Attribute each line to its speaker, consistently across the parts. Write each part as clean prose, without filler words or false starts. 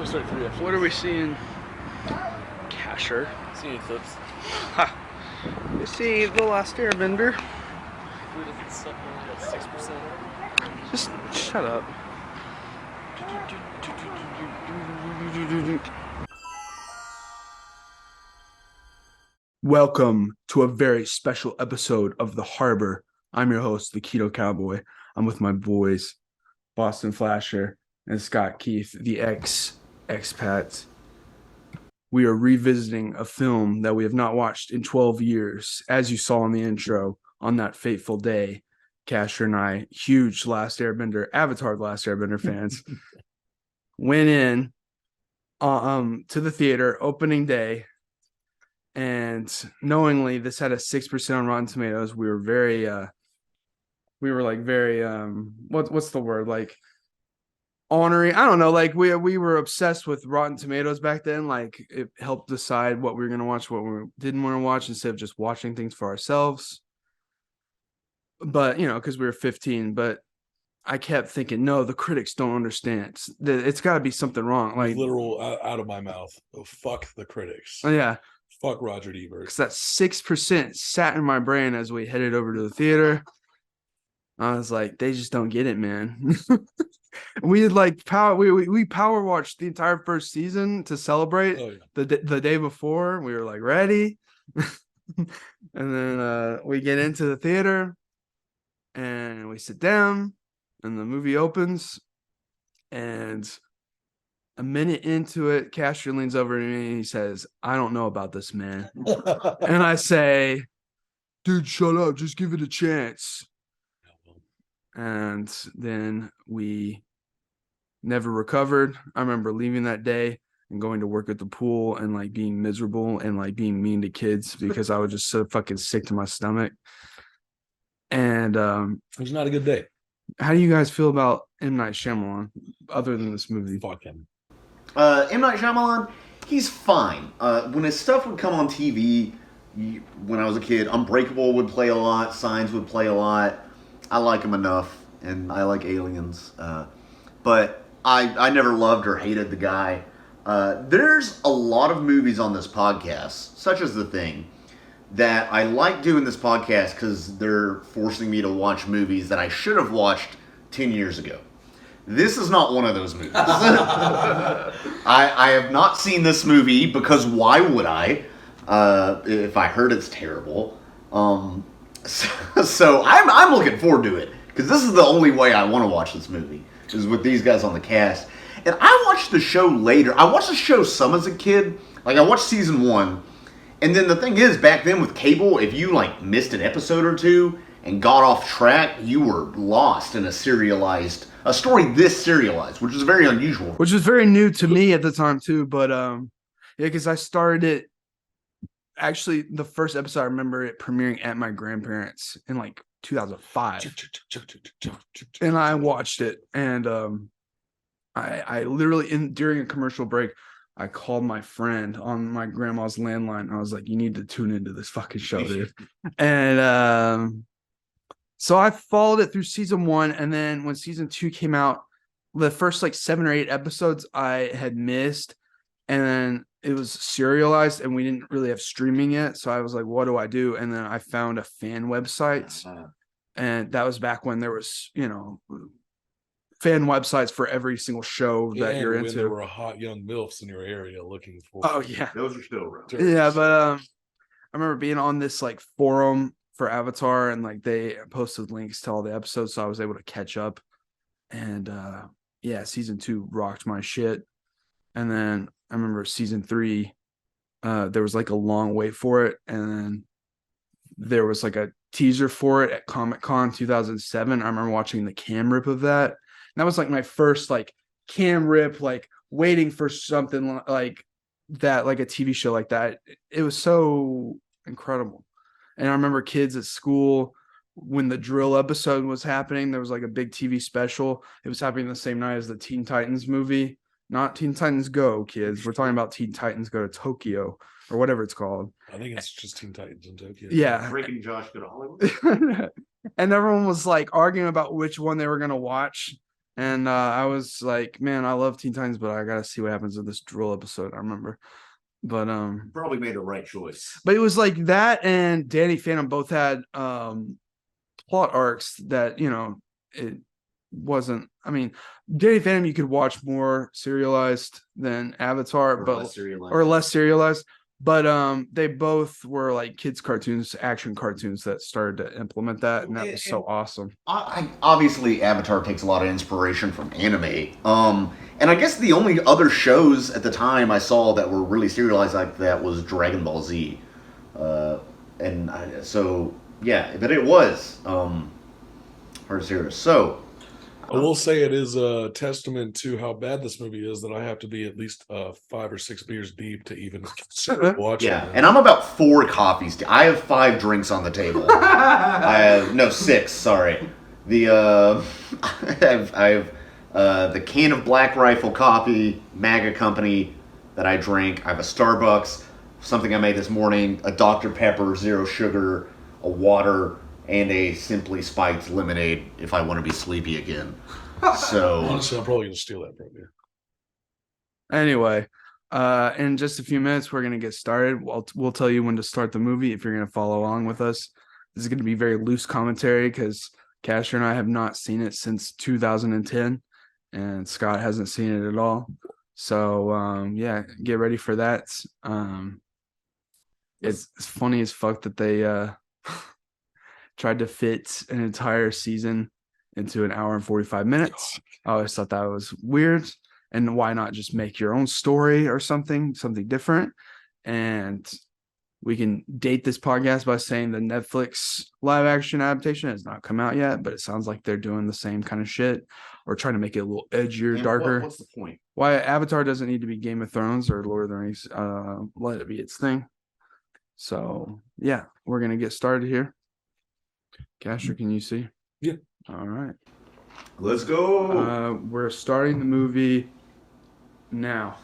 Speaker 1: start 3 actually.
Speaker 2: What are we seeing? Casher.
Speaker 1: See any clips?
Speaker 2: Ha! We see The Last Airbender.
Speaker 1: Food doesn't suck only at 6%.
Speaker 2: Just shut up. Welcome to a very special episode of The Harbor. I'm your host, the Kino Cowboy. I'm with my boys, Boston Flasher and Scott Keith, the expats. We are revisiting a film that we have not watched in 12 years. As you saw in the intro, on that fateful day, Casher and I, huge Last Airbender, Avatar The Last Airbender fans, went in to the theater opening day, and knowingly this had a 6% on Rotten Tomatoes. We were very what's the word, like honoring, I don't know, like we were obsessed with Rotten Tomatoes back then. Like it helped decide what we were going to watch, what we didn't want to watch, instead of just watching things for ourselves. But because we were 15. But I kept thinking, no, the critics don't understand. It's got to be something wrong. Like
Speaker 3: literal out of my mouth. Oh, fuck the critics.
Speaker 2: Yeah.
Speaker 3: Fuck Roger Ebert.
Speaker 2: Because that 6% sat in my brain as we headed over to the theater. I was like, they just don't get it, man. We did like we power watched the entire first season to celebrate.
Speaker 3: Oh, yeah.
Speaker 2: the day before. We were like ready. And then we get into the theater and we sit down and the movie opens, and a minute into it, Casher leans over to me and he says, "I don't know about this, man." And I say, "Dude, shut up. Just give it a chance." And then we never recovered. I remember leaving that day and going to work at the pool and like being miserable and like being mean to kids because I was just so fucking sick to my stomach. And
Speaker 3: it was not a good day.
Speaker 2: How do you guys feel about M. Night Shyamalan other than this movie?
Speaker 3: Fuck him.
Speaker 4: M. Night Shyamalan, he's fine. When his stuff would come on TV, when I was a kid, Unbreakable would play a lot, Signs would play a lot. I like him enough, and I like Aliens. But I never loved or hated the guy. There's a lot of movies on this podcast, such as The Thing, that I like doing this podcast because they're forcing me to watch movies that I should have watched 10 years ago. This is not one of those movies. I have not seen this movie because why would I? If I heard it's terrible. So I'm looking forward to it because this is the only way I want to watch this movie is with these guys on the cast. And I watched the show later. I watched the show some as a kid. Like I watched season 1. And then the thing is, back then with cable, if you like missed an episode or two and got off track, you were lost in a story this serialized, which is very unusual.
Speaker 2: Which was very new to me at the time too. But yeah, because I started it. Actually, the first episode I remember it premiering at my grandparents in like 2005, and I watched it. And I literally during a commercial break, I called my friend on my grandma's landline. I was like, "You need to tune into this fucking show, dude." And so I followed it through season 1, and then when season 2 came out, the first like 7 or 8 episodes I had missed, and then it was serialized and we didn't really have streaming yet. So I was like, what do I do? And then I found a fan website. And that was back when there was, fan websites for every single show that you're into.
Speaker 3: There were hot young MILFs in your area looking for.
Speaker 2: Oh yeah.
Speaker 4: Those are still around.
Speaker 2: Yeah, but I remember being on this like forum for Avatar, and like they posted links to all the episodes. So I was able to catch up. And yeah, season 2 rocked my shit. And then I remember season 3, there was like a long wait for it. And then there was like a teaser for it at Comic-Con 2007. I remember watching the cam rip of that. And that was like my first like cam rip, like waiting for something like that, like a TV show like that. It was so incredible. And I remember kids at school, when the drill episode was happening, there was like a big TV special. It was happening the same night as the Teen Titans movie. Not Teen Titans Go, kids. We're talking about Teen Titans Go to Tokyo or whatever it's called.
Speaker 3: I think it's just Teen Titans in Tokyo.
Speaker 2: Yeah.
Speaker 4: Breaking Josh Go to Hollywood.
Speaker 2: And everyone was like arguing about which one they were going to watch. And I was like, man, I love Teen Titans, but I gotta see what happens with this drill episode. I remember. But
Speaker 4: Probably made the right choice.
Speaker 2: But it was like that and Danny Phantom both had plot arcs that, it wasn't. I mean, Danny Phantom you could watch more serialized than Avatar, or less serialized. But they both were like kids cartoons, action cartoons that started to implement that, and that was so awesome.
Speaker 4: I obviously Avatar takes a lot of inspiration from anime. And I guess the only other shows at the time I saw that were really serialized like that was Dragon Ball Z. So yeah, but it was hard serious. So
Speaker 3: I will say it is a testament to how bad this movie is that I have to be at least 5 or 6 beers deep to even consider watching it.
Speaker 4: And I'm about 4 coffees. I have 5 drinks on the table. I have 6. Sorry. I have the can of Black Rifle coffee, MAGA company that I drink. I have a Starbucks, something I made this morning, a Dr. Pepper, 0 sugar, a water, and a Simply Spiked lemonade if I want to be sleepy again. So
Speaker 3: honestly, I'm probably gonna steal that from you.
Speaker 2: Anyway, in just a few minutes, we're gonna get started. We'll tell you when to start the movie if you're gonna follow along with us. This is gonna be very loose commentary because Casher and I have not seen it since 2010, and Scott hasn't seen it at all. So yeah, get ready for that. It's funny as fuck that they tried to fit an entire season into an hour and 45 minutes. I always thought that was weird. And why not just make your own story or something different? And we can date this podcast by saying the Netflix live action adaptation has not come out yet, but it sounds like they're doing the same kind of shit or trying to make it a little edgier, darker.
Speaker 4: What's the point?
Speaker 2: Why Avatar doesn't need to be Game of Thrones or Lord of the Rings. Let it be its thing. So yeah, we're going to get started here. Casher, can you see?
Speaker 3: Yeah.
Speaker 2: All right.
Speaker 4: Let's go.
Speaker 2: We're starting the movie now.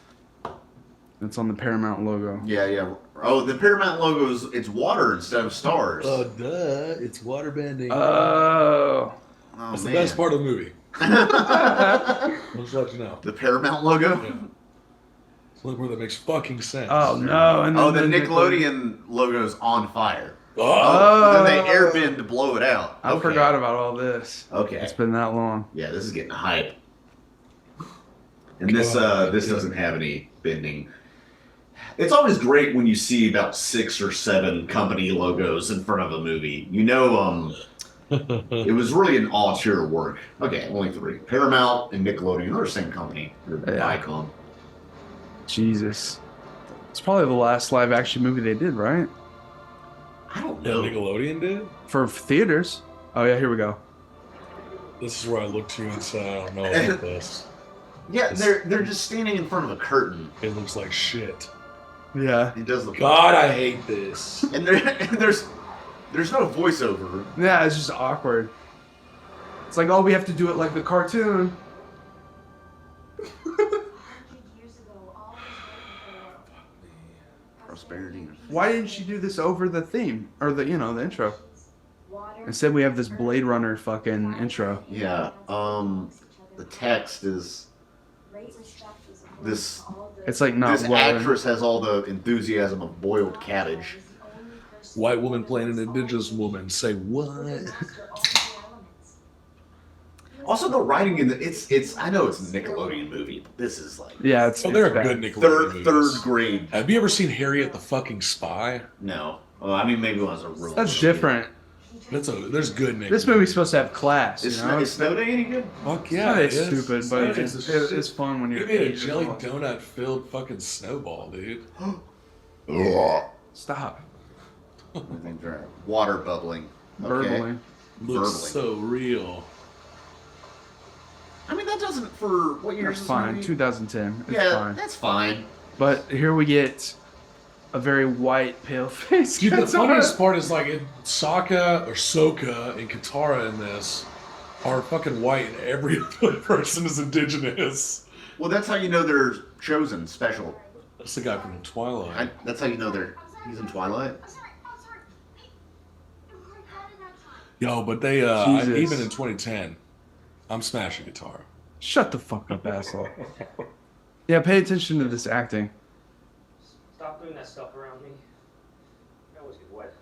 Speaker 2: It's on the Paramount logo.
Speaker 4: Yeah. Oh, the Paramount logo's it's water instead of stars.
Speaker 3: Duh. It's waterbending.
Speaker 2: Oh.
Speaker 3: That's the best part of the movie. I'll just let you know.
Speaker 4: The Paramount logo?
Speaker 3: Yeah. Look where that makes fucking sense.
Speaker 2: Oh, no. And then
Speaker 4: the Nickelodeon logo's on fire.
Speaker 3: Oh.
Speaker 4: Then they airbend to blow it out.
Speaker 2: I forgot about all this.
Speaker 4: Okay.
Speaker 2: It's been that long.
Speaker 4: Yeah, this is getting hype. And this doesn't have any bending. It's always great when you see about 6 or 7 company logos in front of a movie. It was really an all-tier work. Okay, only 3. Paramount and Nickelodeon. They're the same company. They're Icon.
Speaker 2: Jesus. It's probably the last live action movie they did, right?
Speaker 4: I don't
Speaker 3: Yeah,
Speaker 4: know.
Speaker 3: Nickelodeon did?
Speaker 2: For theaters. Oh, yeah, here we go.
Speaker 3: This is where I look to you and say, I don't know about this.
Speaker 4: Yeah, they're just standing in front of a curtain.
Speaker 3: It looks like shit.
Speaker 2: Yeah.
Speaker 4: It does look.
Speaker 3: God, I hate this.
Speaker 4: And there's no voiceover.
Speaker 2: Yeah, it's just awkward. It's like, oh, we have to do it like the cartoon.
Speaker 4: Prosperity.
Speaker 2: Why didn't she do this over the theme or the intro? Instead, we have this Blade Runner fucking intro.
Speaker 4: Yeah. The text is this.
Speaker 2: It's like not
Speaker 4: This
Speaker 2: well.
Speaker 4: actress has all the enthusiasm of boiled cabbage.
Speaker 3: White woman playing an indigenous woman. Say what?
Speaker 4: Also, the writing in it's. I know it's a Nickelodeon movie, but this is like
Speaker 2: Yeah, it's.
Speaker 3: Oh, they're
Speaker 2: it's
Speaker 3: good
Speaker 2: bad.
Speaker 3: Nickelodeon
Speaker 4: third
Speaker 3: movies.
Speaker 4: grade.
Speaker 3: Have you ever seen Harriet the fucking Spy?
Speaker 4: No, well, I mean maybe it was a real.
Speaker 2: That's different.
Speaker 3: There's good Nickelodeon.
Speaker 2: This movie's supposed to have class.
Speaker 4: Is
Speaker 2: you know?
Speaker 4: Snow Day any good?
Speaker 3: Fuck yeah,
Speaker 2: It's
Speaker 3: it is.
Speaker 2: stupid, but
Speaker 3: It's
Speaker 2: it's fun when
Speaker 3: They
Speaker 2: you're.
Speaker 3: made a
Speaker 2: 8 years
Speaker 3: jelly
Speaker 2: old.
Speaker 3: donut filled fucking snowball, dude.
Speaker 2: Stop.
Speaker 4: Everything's right. Water bubbling. Okay.
Speaker 2: Burbling.
Speaker 3: Looks
Speaker 4: Burbling.
Speaker 3: so real.
Speaker 4: I mean that doesn't for what year
Speaker 2: That's
Speaker 4: is this
Speaker 2: fine.
Speaker 4: movie?
Speaker 2: 2010. It's
Speaker 4: Yeah,
Speaker 2: fine.
Speaker 4: that's fine.
Speaker 2: But here we get a very white, pale face.
Speaker 3: Dude, the
Speaker 2: Katara.
Speaker 3: funniest part is like Sokka or Sokka and Katara in this are fucking white and every other person is indigenous.
Speaker 4: Well, that's how you know they're chosen special.
Speaker 3: That's the guy from Twilight.
Speaker 4: That's how you know he's in Twilight.
Speaker 3: Yo, but they
Speaker 2: Jesus.
Speaker 3: even in 2010, I'm smashing Katara.
Speaker 2: Shut the fuck up, asshole. Yeah, pay attention to this acting.
Speaker 5: Stop doing that stuff around me. I always get wet.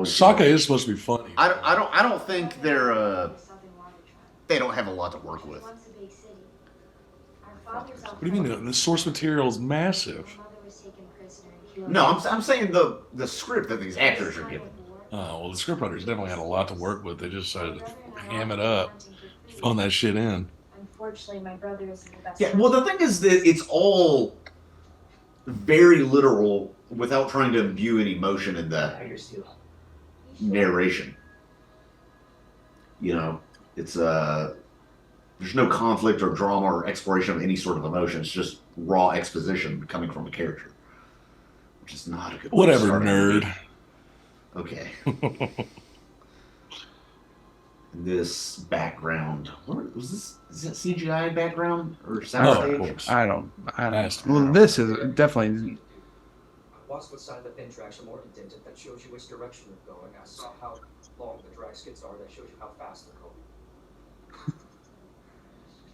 Speaker 3: Sokka is supposed to be funny.
Speaker 4: I don't think they don't have a lot to work with.
Speaker 3: What do you mean? The source material is massive.
Speaker 4: No, I'm saying the script that these actors are given.
Speaker 3: Oh, well, the scriptwriters definitely had a lot to work with. They just decided to ham it up, phone that shit in.
Speaker 6: Unfortunately, my brother isn't the best.
Speaker 4: Yeah, well, the thing is that it's all very literal without trying to imbue any emotion in the narration. You know, it's there's no conflict or drama or exploration of any sort of emotion. It's just raw exposition coming from a character, which is not a good.
Speaker 3: Whatever, nerd.
Speaker 4: Okay. This background. What was this? Is that CGI background or soundstage?
Speaker 2: I don't.
Speaker 3: Has to be.
Speaker 2: Well, this is definitely.
Speaker 5: Watch what side of the pin tracks are more indented. That shows you which direction they're going. I saw how long the drag skids are. That shows you how fast they're going.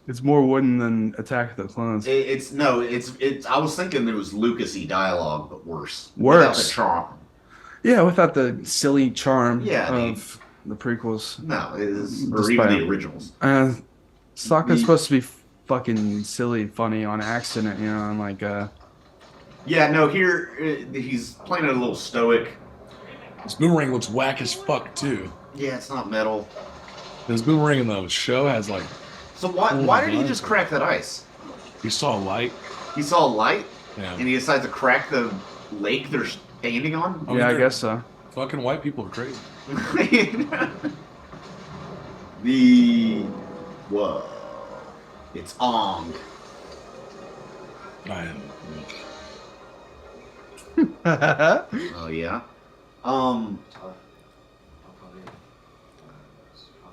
Speaker 2: It's more wooden than Attack of the Clones.
Speaker 4: It's. I was thinking it was Lucas-y dialogue, but worse.
Speaker 2: Worse.
Speaker 4: Without the charm.
Speaker 2: Yeah, without the silly charm
Speaker 4: Yeah,
Speaker 2: of the prequels.
Speaker 4: No, it is, or
Speaker 2: Despite-
Speaker 4: even the originals.
Speaker 2: Sokka's supposed to be fucking silly, funny on accident, you know, and like
Speaker 4: Yeah, no. Here he's playing it a little stoic.
Speaker 3: This boomerang looks whack as fuck too.
Speaker 4: Yeah, it's not metal.
Speaker 3: This boomerang in the show has like,
Speaker 4: So why did he just crack that ice?
Speaker 3: he saw light.
Speaker 4: He saw a light,
Speaker 3: Yeah.
Speaker 4: and he decided to crack the lake they're standing on.
Speaker 3: I mean,
Speaker 2: yeah, I
Speaker 3: they're-
Speaker 2: guess so.
Speaker 3: Fucking white people are crazy.
Speaker 4: Whoa, it's Aang.
Speaker 3: I am.
Speaker 4: Oh yeah.
Speaker 5: Probably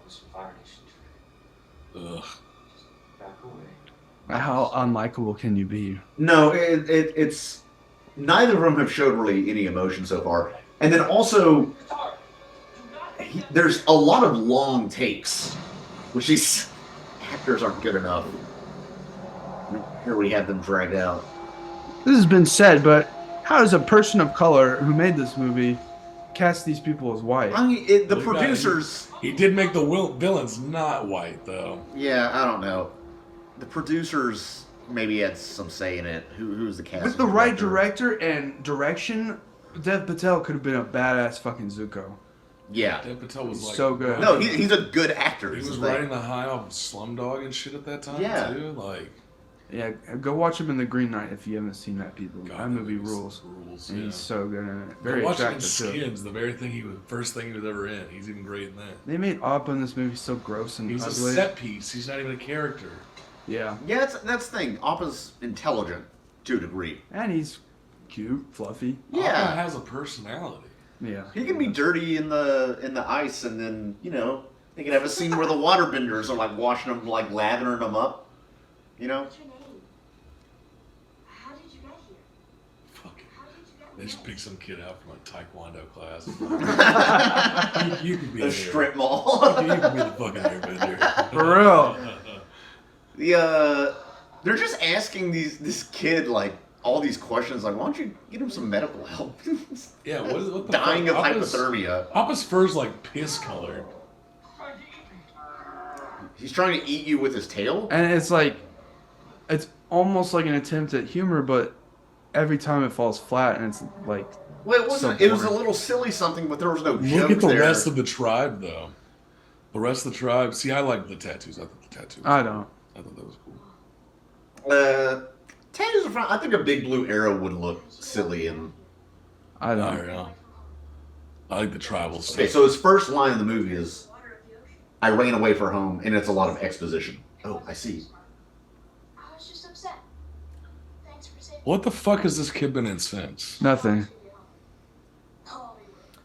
Speaker 5: some fire nation.
Speaker 3: Ugh.
Speaker 5: Back away.
Speaker 2: How unlikable can you be?
Speaker 4: No, it's neither of them have showed really any emotion so far, and then also there's a lot of long takes, which these actors aren't good enough. Here we have them dragged out.
Speaker 2: This has been said, but how does a person of color who made this movie cast these people as white?
Speaker 4: I mean, the
Speaker 3: Look,
Speaker 4: producers.
Speaker 3: He did make the villains not white though.
Speaker 4: Yeah, I don't know. The producers maybe had some say in it. Who's the cast?
Speaker 2: With the right director and direction, Dev Patel could have been a badass fucking Zuko.
Speaker 4: Yeah.
Speaker 3: Dev Patel was like
Speaker 2: So good.
Speaker 4: No, he's a good actor.
Speaker 3: He
Speaker 4: is
Speaker 3: was
Speaker 4: the thing.
Speaker 3: riding the high of Slumdog and shit at that time too. Like,
Speaker 2: Yeah, go watch him in The Green Knight if you haven't seen that, people.
Speaker 3: God,
Speaker 2: that movie
Speaker 3: movie's
Speaker 2: rules.
Speaker 3: Yeah.
Speaker 2: And he's so good in it. Very
Speaker 3: watching him in
Speaker 2: attractive too.
Speaker 3: Skins, the very thing first thing he was ever in. He's even great in that.
Speaker 2: They made Appa in this movie so gross and
Speaker 3: He's a
Speaker 2: ugly.
Speaker 3: set piece. He's not even a character.
Speaker 2: Yeah,
Speaker 4: Yeah, that's the thing. Appa's intelligent to a degree.
Speaker 2: and he's cute, fluffy.
Speaker 3: Appa
Speaker 4: Yeah,
Speaker 3: has a personality.
Speaker 2: Yeah,
Speaker 4: he can be dirty in the ice, and then they can have a scene where the waterbenders are like washing them, like lathering them up. You know.
Speaker 6: What's your name? How did you get here?
Speaker 3: Fucking.
Speaker 6: How did you get
Speaker 3: They
Speaker 6: here?
Speaker 3: just pick some kid out from a taekwondo class. you could be
Speaker 4: The
Speaker 3: the
Speaker 4: strip mall.
Speaker 3: You could be the fucking airbender.
Speaker 2: For real.
Speaker 4: They're just asking this kid like all these questions. Like, why don't you get him some medical help?
Speaker 3: Yeah, what the
Speaker 4: Dying
Speaker 3: fuck?
Speaker 4: of hypothermia.
Speaker 3: Appa's fur's like piss colored.
Speaker 4: He's trying to eat you with his tail.
Speaker 2: and it's almost like an attempt at humor, but every time it falls flat, and it's like
Speaker 4: Well, it wasn't.
Speaker 2: So
Speaker 4: It was a
Speaker 2: boring.
Speaker 4: little silly something, but there was no
Speaker 3: Look
Speaker 4: jokes
Speaker 3: at the
Speaker 4: there.
Speaker 3: rest of the tribe, though. The rest of the tribe. See, I like the tattoos. I thought the tattoos.
Speaker 2: I don't.
Speaker 3: I thought that was cool.
Speaker 4: Tattoos are fine. I think a big blue arrow would look silly. And
Speaker 2: I
Speaker 3: I
Speaker 2: don't.
Speaker 3: don't know. I like the tribal stuff.
Speaker 4: okay, so his first line of the movie is, "I ran away from home," and it's a lot of exposition. Oh, I see.
Speaker 6: I was just upset. Thanks for saving
Speaker 3: What the fuck has this kid been in since?
Speaker 2: Nothing.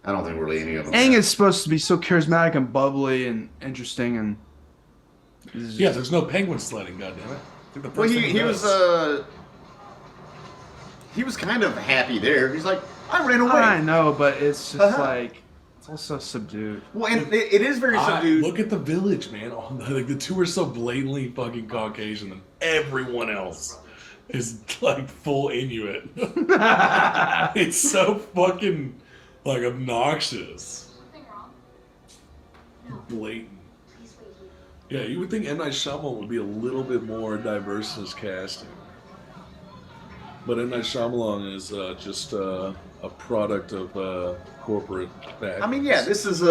Speaker 4: I don't think really any of them.
Speaker 2: Aang is supposed to be so charismatic and bubbly and interesting, and this is
Speaker 3: Yeah,
Speaker 2: just-
Speaker 3: there's no penguin sledding. Goddamn it! I think the
Speaker 4: Well,
Speaker 3: first thing
Speaker 4: he was he was kind of happy there. He's like, "I ran away."
Speaker 2: I know, but it's just
Speaker 4: Uh-huh.
Speaker 2: like It's also subdued.
Speaker 4: Well, and it is very subdued.
Speaker 3: Look at the village, man. Like the two are so blatantly fucking Caucasian, and everyone else is like full Inuit. It's so fucking like obnoxious,
Speaker 6: Something wrong?
Speaker 3: blatant.
Speaker 6: Please wait here.
Speaker 3: Yeah, you would think M. Night Shyamalan would be a little bit more diverse in his casting. But M. Night Shyamalan is just a product of corporate factors.
Speaker 4: I mean, yeah, this is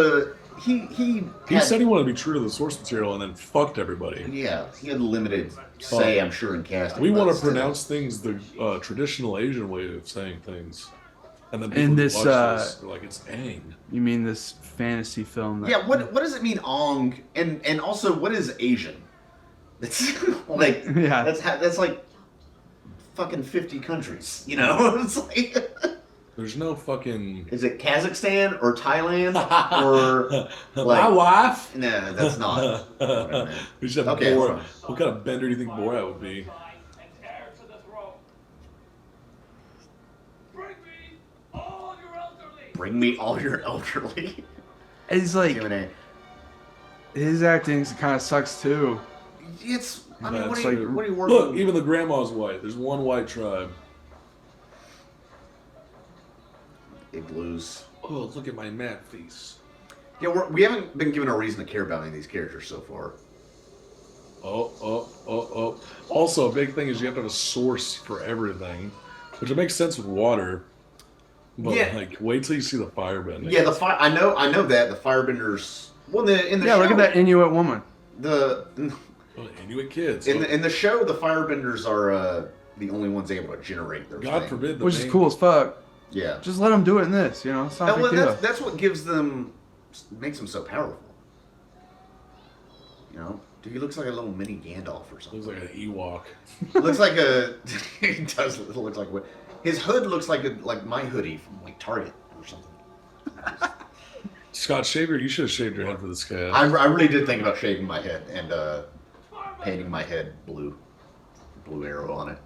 Speaker 4: he
Speaker 3: said he wanted to be true to the source material and then fucked everybody.
Speaker 4: Yeah, he had limited say, I'm sure, in casting.
Speaker 3: We
Speaker 4: but
Speaker 3: want to
Speaker 4: still.
Speaker 3: pronounce things the traditional Asian way of saying things. And then
Speaker 2: In
Speaker 3: people
Speaker 2: this,
Speaker 3: watch this, they're like, it's Aang.
Speaker 2: You mean this fantasy film? That,
Speaker 4: Yeah, what does it mean, Aang? And also, what is Asian? It's like
Speaker 2: Yeah.
Speaker 4: that's like fucking 50 countries, you know? It's like,
Speaker 3: There's no fucking...
Speaker 4: is it Kazakhstan or Thailand or like?
Speaker 3: My wife?
Speaker 4: No, that's not. what I meant.
Speaker 3: We should have
Speaker 4: Okay, hold on.
Speaker 3: What kind of bender do you think Borat would be?
Speaker 4: Bring me all your elderly.
Speaker 2: He's like,
Speaker 4: Q&A.
Speaker 2: his acting kind of sucks too.
Speaker 4: It's. I mean,
Speaker 3: Yeah,
Speaker 4: what
Speaker 3: it's
Speaker 4: are you?
Speaker 2: like-
Speaker 4: What are you working?
Speaker 3: Look, even the grandma's white. There's one white tribe.
Speaker 4: Igloos.
Speaker 3: Oh, look at my mad face.
Speaker 4: Yeah, we haven't been given a reason to care about any of these characters so far.
Speaker 3: Oh. Also, a big thing is you have to have a source for everything, which it makes sense with water. But
Speaker 4: Yeah.
Speaker 3: like, wait till you see the firebending.
Speaker 4: Yeah, the fire. I know that the firebenders. Well, in the
Speaker 2: Yeah,
Speaker 4: show,
Speaker 2: look at that Inuit woman.
Speaker 3: Oh, Inuit kids.
Speaker 4: In the show, the firebenders are the only ones able to generate their
Speaker 3: God
Speaker 4: thing.
Speaker 3: forbid.
Speaker 2: Which is cool as fuck.
Speaker 4: Yeah.
Speaker 2: Just let them do it in this, you know? It's not a
Speaker 4: And
Speaker 2: big
Speaker 4: well,
Speaker 2: deal.
Speaker 4: that's what gives them, makes them so powerful. You know, dude, he looks like a little mini Gandalf or something.
Speaker 3: Looks like an Ewok.
Speaker 4: Looks like a. He does look like what? His hood looks like my hoodie from like Target or something.
Speaker 3: Scott Shaver, you should have shaved your head for this guy.
Speaker 4: I really did think about shaving my head and painting my head blue arrow on it.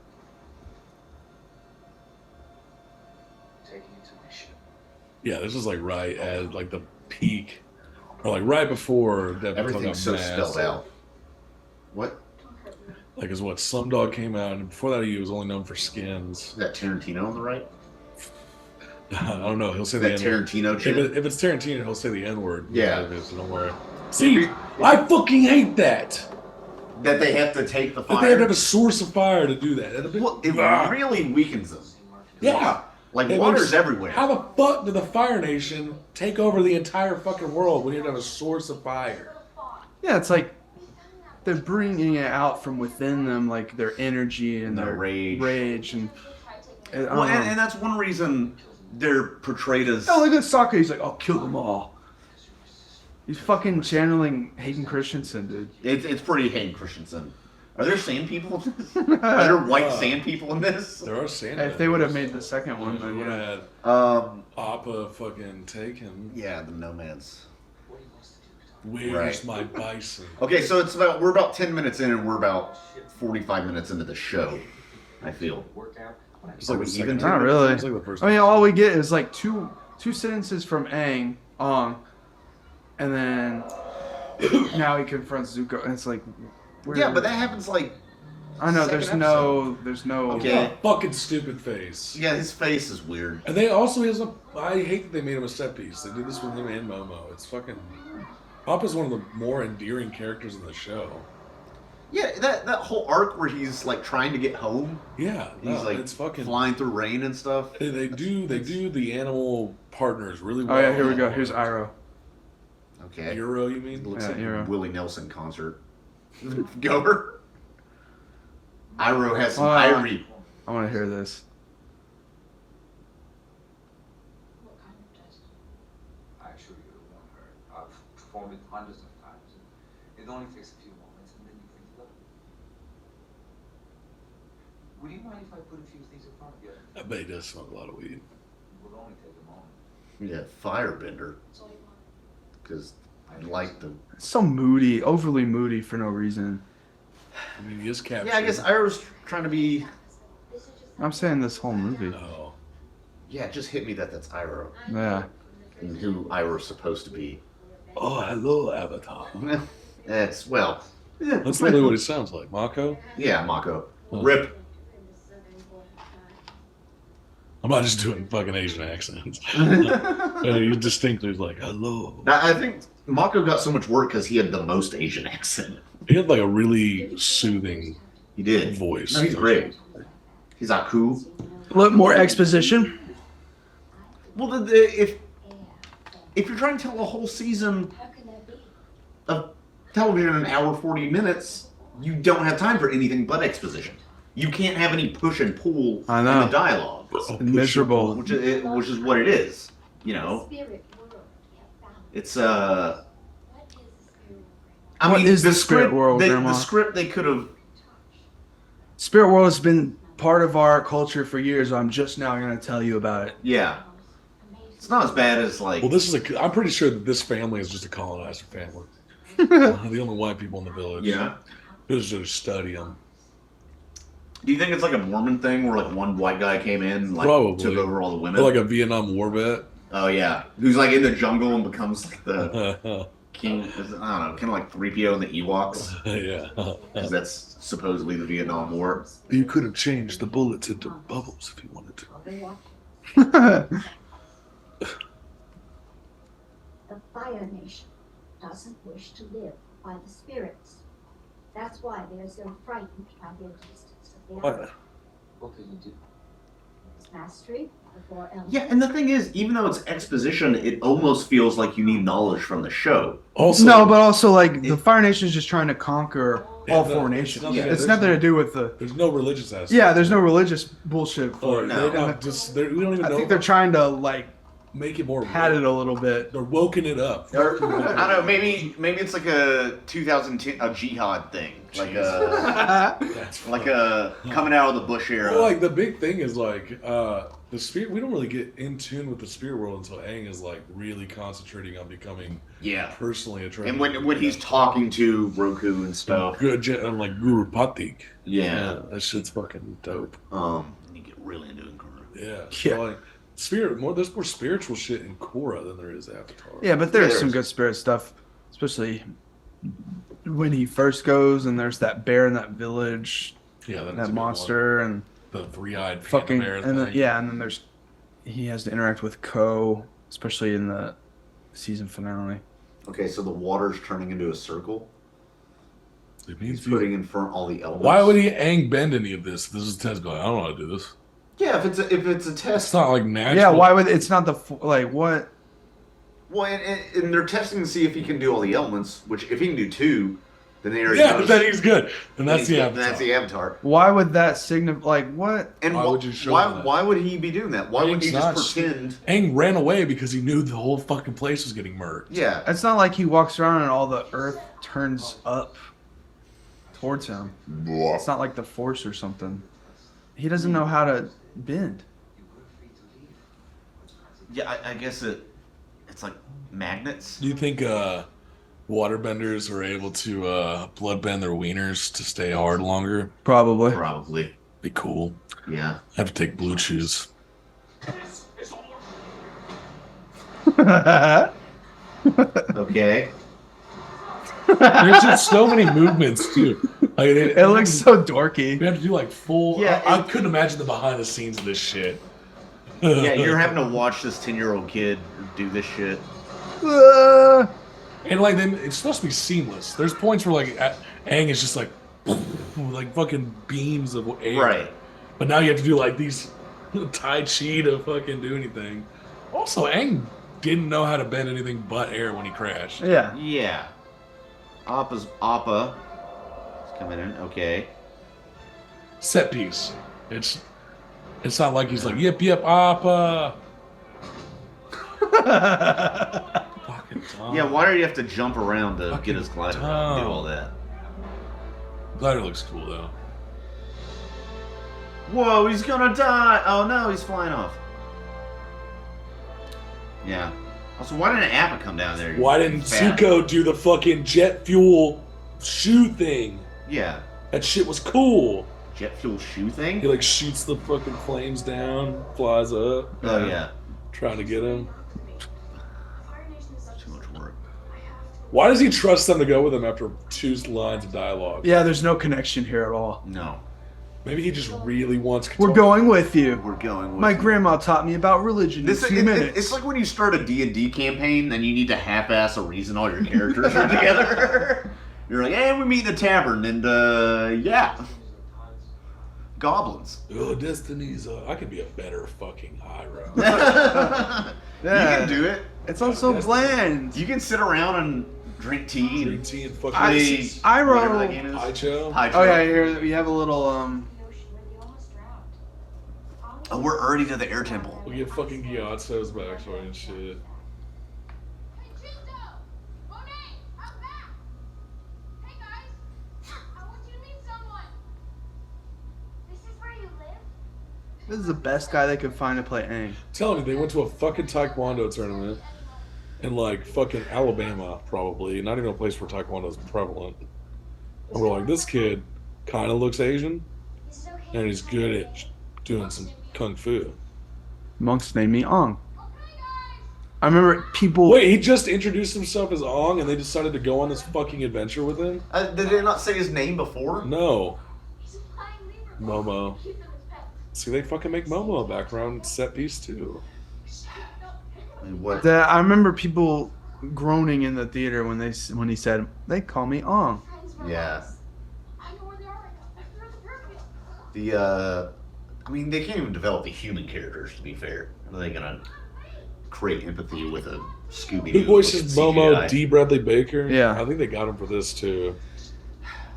Speaker 5: Taking it to my ship.
Speaker 3: Yeah, this is like right at like the peak, or like right before Dev Patel got
Speaker 4: Everything's so
Speaker 3: massive.
Speaker 4: spelled out. What?
Speaker 3: Like, is what Slumdog came out, and before that he was only known for Skins.
Speaker 4: Is that Tarantino on the right?
Speaker 3: I don't know. He'll say the
Speaker 4: That
Speaker 3: N-word.
Speaker 4: Tarantino
Speaker 3: If,
Speaker 4: shit?
Speaker 3: if it's Tarantino, he'll say the N-word.
Speaker 4: Yeah.
Speaker 3: So don't worry. See, I fucking hate that.
Speaker 4: That they have to take the
Speaker 3: That they have
Speaker 4: fire.
Speaker 3: to have a source of fire to do that. That'd be-
Speaker 4: Well, it
Speaker 3: Ah.
Speaker 4: really weakens them.
Speaker 3: Yeah.
Speaker 4: Like,
Speaker 3: It
Speaker 4: water's
Speaker 3: makes-
Speaker 4: everywhere.
Speaker 3: How the fuck did the Fire Nation take over the entire fucking world when you have a source of fire?
Speaker 2: Yeah, it's like they're bringing it out from within them, like their energy and
Speaker 4: Their
Speaker 2: their
Speaker 4: rage.
Speaker 2: and I
Speaker 4: Well,
Speaker 2: don't know.
Speaker 4: and that's one reason they're portrayed as.
Speaker 2: Oh, look at Sokka. He's like, I'll kill them all. He's fucking channeling Hayden Christensen, dude.
Speaker 4: It's pretty Hayden Christensen. Are there sand people? Are there white sand people in this?
Speaker 3: There are Santa.
Speaker 2: If they would have made the second one,
Speaker 3: They
Speaker 2: then
Speaker 3: would
Speaker 2: yeah.
Speaker 3: have had
Speaker 4: Um,
Speaker 3: Appa fucking take him.
Speaker 4: yeah, the nomads.
Speaker 3: Where's
Speaker 4: Right.
Speaker 3: my bison?
Speaker 4: Okay, so we're about 10 minutes in, and we're about 45 minutes into the show. I feel.
Speaker 3: It's like
Speaker 4: Are we
Speaker 3: the
Speaker 4: even?
Speaker 3: second-
Speaker 2: Not really.
Speaker 3: It's like the first
Speaker 2: I mean, all we get is like two sentences from Aang, and then now he confronts Zuko, and it's like,
Speaker 4: Yeah, but that happens like.
Speaker 2: I know
Speaker 4: second
Speaker 2: there's no.
Speaker 4: Okay.
Speaker 3: Yeah, fucking stupid face.
Speaker 4: Yeah, his face is weird.
Speaker 3: And they also, he has a. I hate that they made him a set piece. They did this with him and Momo. It's fucking. Appa's one of the more endearing characters in the show.
Speaker 4: Yeah, that whole arc where he's like trying to get home.
Speaker 3: Yeah,
Speaker 4: He's
Speaker 3: no,
Speaker 4: like
Speaker 3: it's fucking.
Speaker 4: flying through rain and stuff.
Speaker 3: They do the animal partners really well.
Speaker 2: Oh yeah, here we go. Here's Iroh.
Speaker 4: Okay.
Speaker 3: Euro, you mean?
Speaker 4: It looks
Speaker 2: Yeah,
Speaker 4: like
Speaker 2: Hero.
Speaker 4: a Willie Nelson concert. Goer. Iroh has some
Speaker 2: Oh,
Speaker 4: Irie.
Speaker 2: I want to hear this.
Speaker 6: What kind of test?
Speaker 7: I assure you it won't hurt. I've performed it hundreds of times. It only takes a few moments and then you feel love. Would you mind if I put a few things in front of you?
Speaker 3: I bet he does smoke a lot of weed.
Speaker 7: It will only take a moment.
Speaker 4: Yeah, Firebender.
Speaker 6: That's all you want.
Speaker 4: Because I like the.
Speaker 2: It's so moody, overly moody for no reason.
Speaker 3: I mean, he is captured.
Speaker 4: Yeah, I guess Iroh's trying to be.
Speaker 6: This is just
Speaker 2: I'm saying this whole movie.
Speaker 3: Oh.
Speaker 4: Yeah, it just hit me that that's Iroh.
Speaker 2: Yeah.
Speaker 4: and who Iroh's supposed to be.
Speaker 3: Oh, hello, Avatar.
Speaker 4: That's well.
Speaker 3: That's literally what he sounds like. Mako?
Speaker 4: Yeah, Mako.
Speaker 3: Oh.
Speaker 4: Rip.
Speaker 3: I'm not just doing fucking Asian accents. You distinctly like, hello.
Speaker 4: I think Mako got so much work because he had the most Asian accent.
Speaker 3: He had like a really soothing
Speaker 4: He did.
Speaker 3: voice.
Speaker 4: No, he's great. He's Aku.
Speaker 2: A little more exposition.
Speaker 4: Well, if you're trying to tell a whole season of television in an hour 40 minutes, you don't have time for anything but exposition. You can't have any push and pull
Speaker 2: I know.
Speaker 4: in the dialogue.
Speaker 2: Miserable.
Speaker 4: Which is what it is. You know, it's I
Speaker 2: What
Speaker 4: mean,
Speaker 2: is
Speaker 4: the
Speaker 2: the spirit
Speaker 4: script,
Speaker 2: world, Grandma?
Speaker 4: The script they could have.
Speaker 2: Spirit world has been part of our culture for years. I'm just now going to tell you about it.
Speaker 4: Yeah, it's not as bad as like.
Speaker 3: Well, I'm pretty sure that this family is just a colonizer family. The only white people in the village.
Speaker 4: Yeah.
Speaker 3: It was just study them.
Speaker 4: Do you think it's like a Mormon thing where like one white guy came in and like
Speaker 3: Probably.
Speaker 4: took over all the women?
Speaker 3: Or like a Vietnam War vet.
Speaker 4: Oh yeah, who's like in the jungle and becomes like the king. I don't know, kind of like 3PO and the Ewoks,
Speaker 3: Yeah.
Speaker 4: because that's supposedly the Vietnam War.
Speaker 3: You could have changed the bullets into bubbles if you wanted to.
Speaker 8: The Fire Nation doesn't wish to live by the spirits. That's why they're so frightened by the existence of the other.
Speaker 7: What could you do?
Speaker 8: It's mastery of the four elements.
Speaker 4: Yeah, and the thing is, even though it's exposition, it almost feels like you need knowledge from the show.
Speaker 3: Also,
Speaker 2: No, but also like the Fire Nation is just trying to conquer all
Speaker 3: no,
Speaker 2: four
Speaker 3: it's
Speaker 2: nations.
Speaker 3: nothing-
Speaker 2: It's
Speaker 3: there's
Speaker 2: nothing
Speaker 3: no-
Speaker 2: to do with the.
Speaker 3: there's no religious aspect.
Speaker 2: Yeah, there's no religious bullshit for
Speaker 3: Or
Speaker 2: it.
Speaker 4: No.
Speaker 3: they're not just. We don't even
Speaker 2: I
Speaker 3: know.
Speaker 2: think they're trying to like
Speaker 3: make it more.
Speaker 2: pad it a little bit.
Speaker 3: They're woken it up.
Speaker 4: I don't know. Maybe it's like a 2010 a jihad thing, like a
Speaker 3: That's
Speaker 4: like a coming out of the bush era.
Speaker 3: Well, like the big thing is like the spirit. We don't really get in tune with the spirit world until Aang is like really concentrating on becoming
Speaker 4: Yeah,
Speaker 3: personally attracted.
Speaker 4: and when he's talking to Roku and stuff.
Speaker 3: good, I'm like Guru Patik.
Speaker 4: Yeah.
Speaker 3: That shit's fucking dope.
Speaker 4: You get really into it.
Speaker 3: Yeah,
Speaker 2: Yeah.
Speaker 3: So, like there's more spiritual shit in Korra than there is Avatar.
Speaker 2: Yeah, but there's
Speaker 4: Yeah,
Speaker 2: some
Speaker 4: there's-
Speaker 2: good spirit stuff, especially when he first goes and there's that bear in that village,
Speaker 3: Yeah, that's a
Speaker 2: that
Speaker 3: good
Speaker 2: monster, and
Speaker 3: one. The three-eyed
Speaker 2: fucking
Speaker 3: bear
Speaker 2: and then,
Speaker 3: thing.
Speaker 2: yeah, and then he has to interact with Ko, especially in the season finale.
Speaker 4: Okay, so the water's turning into a circle.
Speaker 3: It
Speaker 4: He's
Speaker 3: means
Speaker 4: putting in front all the elements.
Speaker 3: why would he Aang bend any of this? This is Ted's going. I don't know how to do this.
Speaker 4: Yeah, if it's a
Speaker 3: It's
Speaker 4: test.
Speaker 3: not like natural.
Speaker 2: Yeah, why would it's not the like what?
Speaker 4: Well, and they're testing to see if he can do all the elements. Which if he can do two, then they already
Speaker 3: Yeah,
Speaker 4: knows-
Speaker 3: then he's good, and that's the
Speaker 4: then
Speaker 3: Avatar.
Speaker 4: That's the Avatar.
Speaker 2: Why would that signify like what?
Speaker 4: And
Speaker 3: Why
Speaker 4: why
Speaker 3: would you show
Speaker 4: why,
Speaker 3: them that?
Speaker 4: why would he be doing that? Why wouldn't he
Speaker 3: Aang's
Speaker 4: just
Speaker 3: not
Speaker 4: pretend?
Speaker 3: Aang ran away because he knew the whole fucking place was getting murked.
Speaker 4: Yeah,
Speaker 2: It's not like he walks around and all the earth turns up towards him. It's not like the Force or something. He doesn't know how to bend.
Speaker 4: yeah. I guess it's like magnets.
Speaker 3: Do you think waterbenders are able to bloodbend their wieners to stay hard longer?
Speaker 2: Probably.
Speaker 4: Probably.
Speaker 3: Be cool.
Speaker 4: Yeah.
Speaker 3: I have to take blue chews.
Speaker 4: Okay.
Speaker 3: There's just so many movements too. Like,
Speaker 2: It looks so dorky.
Speaker 3: We have to do like full.
Speaker 4: Yeah,
Speaker 3: I couldn't imagine the behind the scenes of this shit.
Speaker 4: Yeah, you're having to watch this 10-year-old kid do this shit.
Speaker 3: And like then it's supposed to be seamless. There's points where like Aang is just like fucking beams of air.
Speaker 4: Right.
Speaker 3: But now you have to do like these Tai Chi to fucking do anything. Also, Aang didn't know how to bend anything but air when he crashed.
Speaker 2: Yeah.
Speaker 4: Yeah. Appa. It's coming in. Okay.
Speaker 3: Set piece. It's not like he's like yip Appa. Fucking Tom.
Speaker 4: Yeah, why do you have to jump around to
Speaker 3: Fucking
Speaker 4: get his glider out and do
Speaker 3: Tom.
Speaker 4: all that?
Speaker 3: Glider looks cool though.
Speaker 4: Whoa, he's gonna die! Oh no, he's flying off. Yeah. Also, why didn't Appa come down there?
Speaker 3: Why didn't
Speaker 4: Fat.
Speaker 3: Zuko do the fucking jet fuel shoe thing?
Speaker 4: Yeah.
Speaker 3: That shit was cool.
Speaker 4: Jet fuel shoe
Speaker 3: He
Speaker 4: thing?
Speaker 3: like shoots the fucking flames down, flies up,
Speaker 4: Oh yeah.
Speaker 3: trying to get him. Why does he trust them to go with him after 2 lines of dialogue?
Speaker 2: Yeah, there's no connection here at all.
Speaker 4: No.
Speaker 3: Maybe he just really wants Katara.
Speaker 2: We're going with you.
Speaker 4: We're going with
Speaker 2: My
Speaker 4: you.
Speaker 2: grandma taught me about religion in 2 minutes.
Speaker 4: It's like when you start a D&D campaign and you need to half-ass a reason all your characters are together. You're like, hey, we meet in a tavern and, yeah. Goblins.
Speaker 3: Oh, Destiny's. I could be a better fucking hero.
Speaker 2: Yeah.
Speaker 4: You can do it.
Speaker 2: It's also bland.
Speaker 4: You can sit around and drink tea
Speaker 3: Drink
Speaker 4: and
Speaker 3: tea and fucking
Speaker 4: play
Speaker 2: I
Speaker 4: whatever
Speaker 2: roll-
Speaker 4: that game is.
Speaker 3: Haicho.
Speaker 4: Haicho.
Speaker 2: Oh yeah, here we have a little
Speaker 4: Oh, we're already to the air temple.
Speaker 3: We get fucking Gyatso's backstory and shit.
Speaker 6: Hey, Chisto! Monet! I'm back! Hey, guys! I want you to meet someone! This is where you live?
Speaker 2: This is the best guy they could find to play Aang.
Speaker 3: Tell me, they went to a fucking Taekwondo tournament in like fucking Alabama, probably. Not even a place where Taekwondo is prevalent. And we're like, this kid kind of looks Asian,
Speaker 6: This is okay.
Speaker 3: and he's good at doing some kung fu.
Speaker 2: Monks named me Aang.
Speaker 6: Okay, guys!
Speaker 2: I remember people.
Speaker 3: Wait, he just introduced himself as Aang, and they decided to go on this fucking adventure with him?
Speaker 4: Did they not say his name before?
Speaker 3: No.
Speaker 6: He's a flying Libra.
Speaker 3: Momo.
Speaker 6: Keep them as pets.
Speaker 3: See, they fucking make Momo a background set piece too.
Speaker 4: What?
Speaker 2: I remember people groaning in the theater when he said they call me Aang.
Speaker 6: Friends were
Speaker 4: Yeah.
Speaker 6: lost. I know where they are right now. They're at the airfield.
Speaker 4: I mean, they can't even develop the human characters, to be fair. How are they gonna create empathy with a Scooby-Doo?
Speaker 3: Who voices Momo?
Speaker 4: CGI?
Speaker 3: D. Bradley Baker?
Speaker 2: Yeah.
Speaker 3: I think they got him for this too.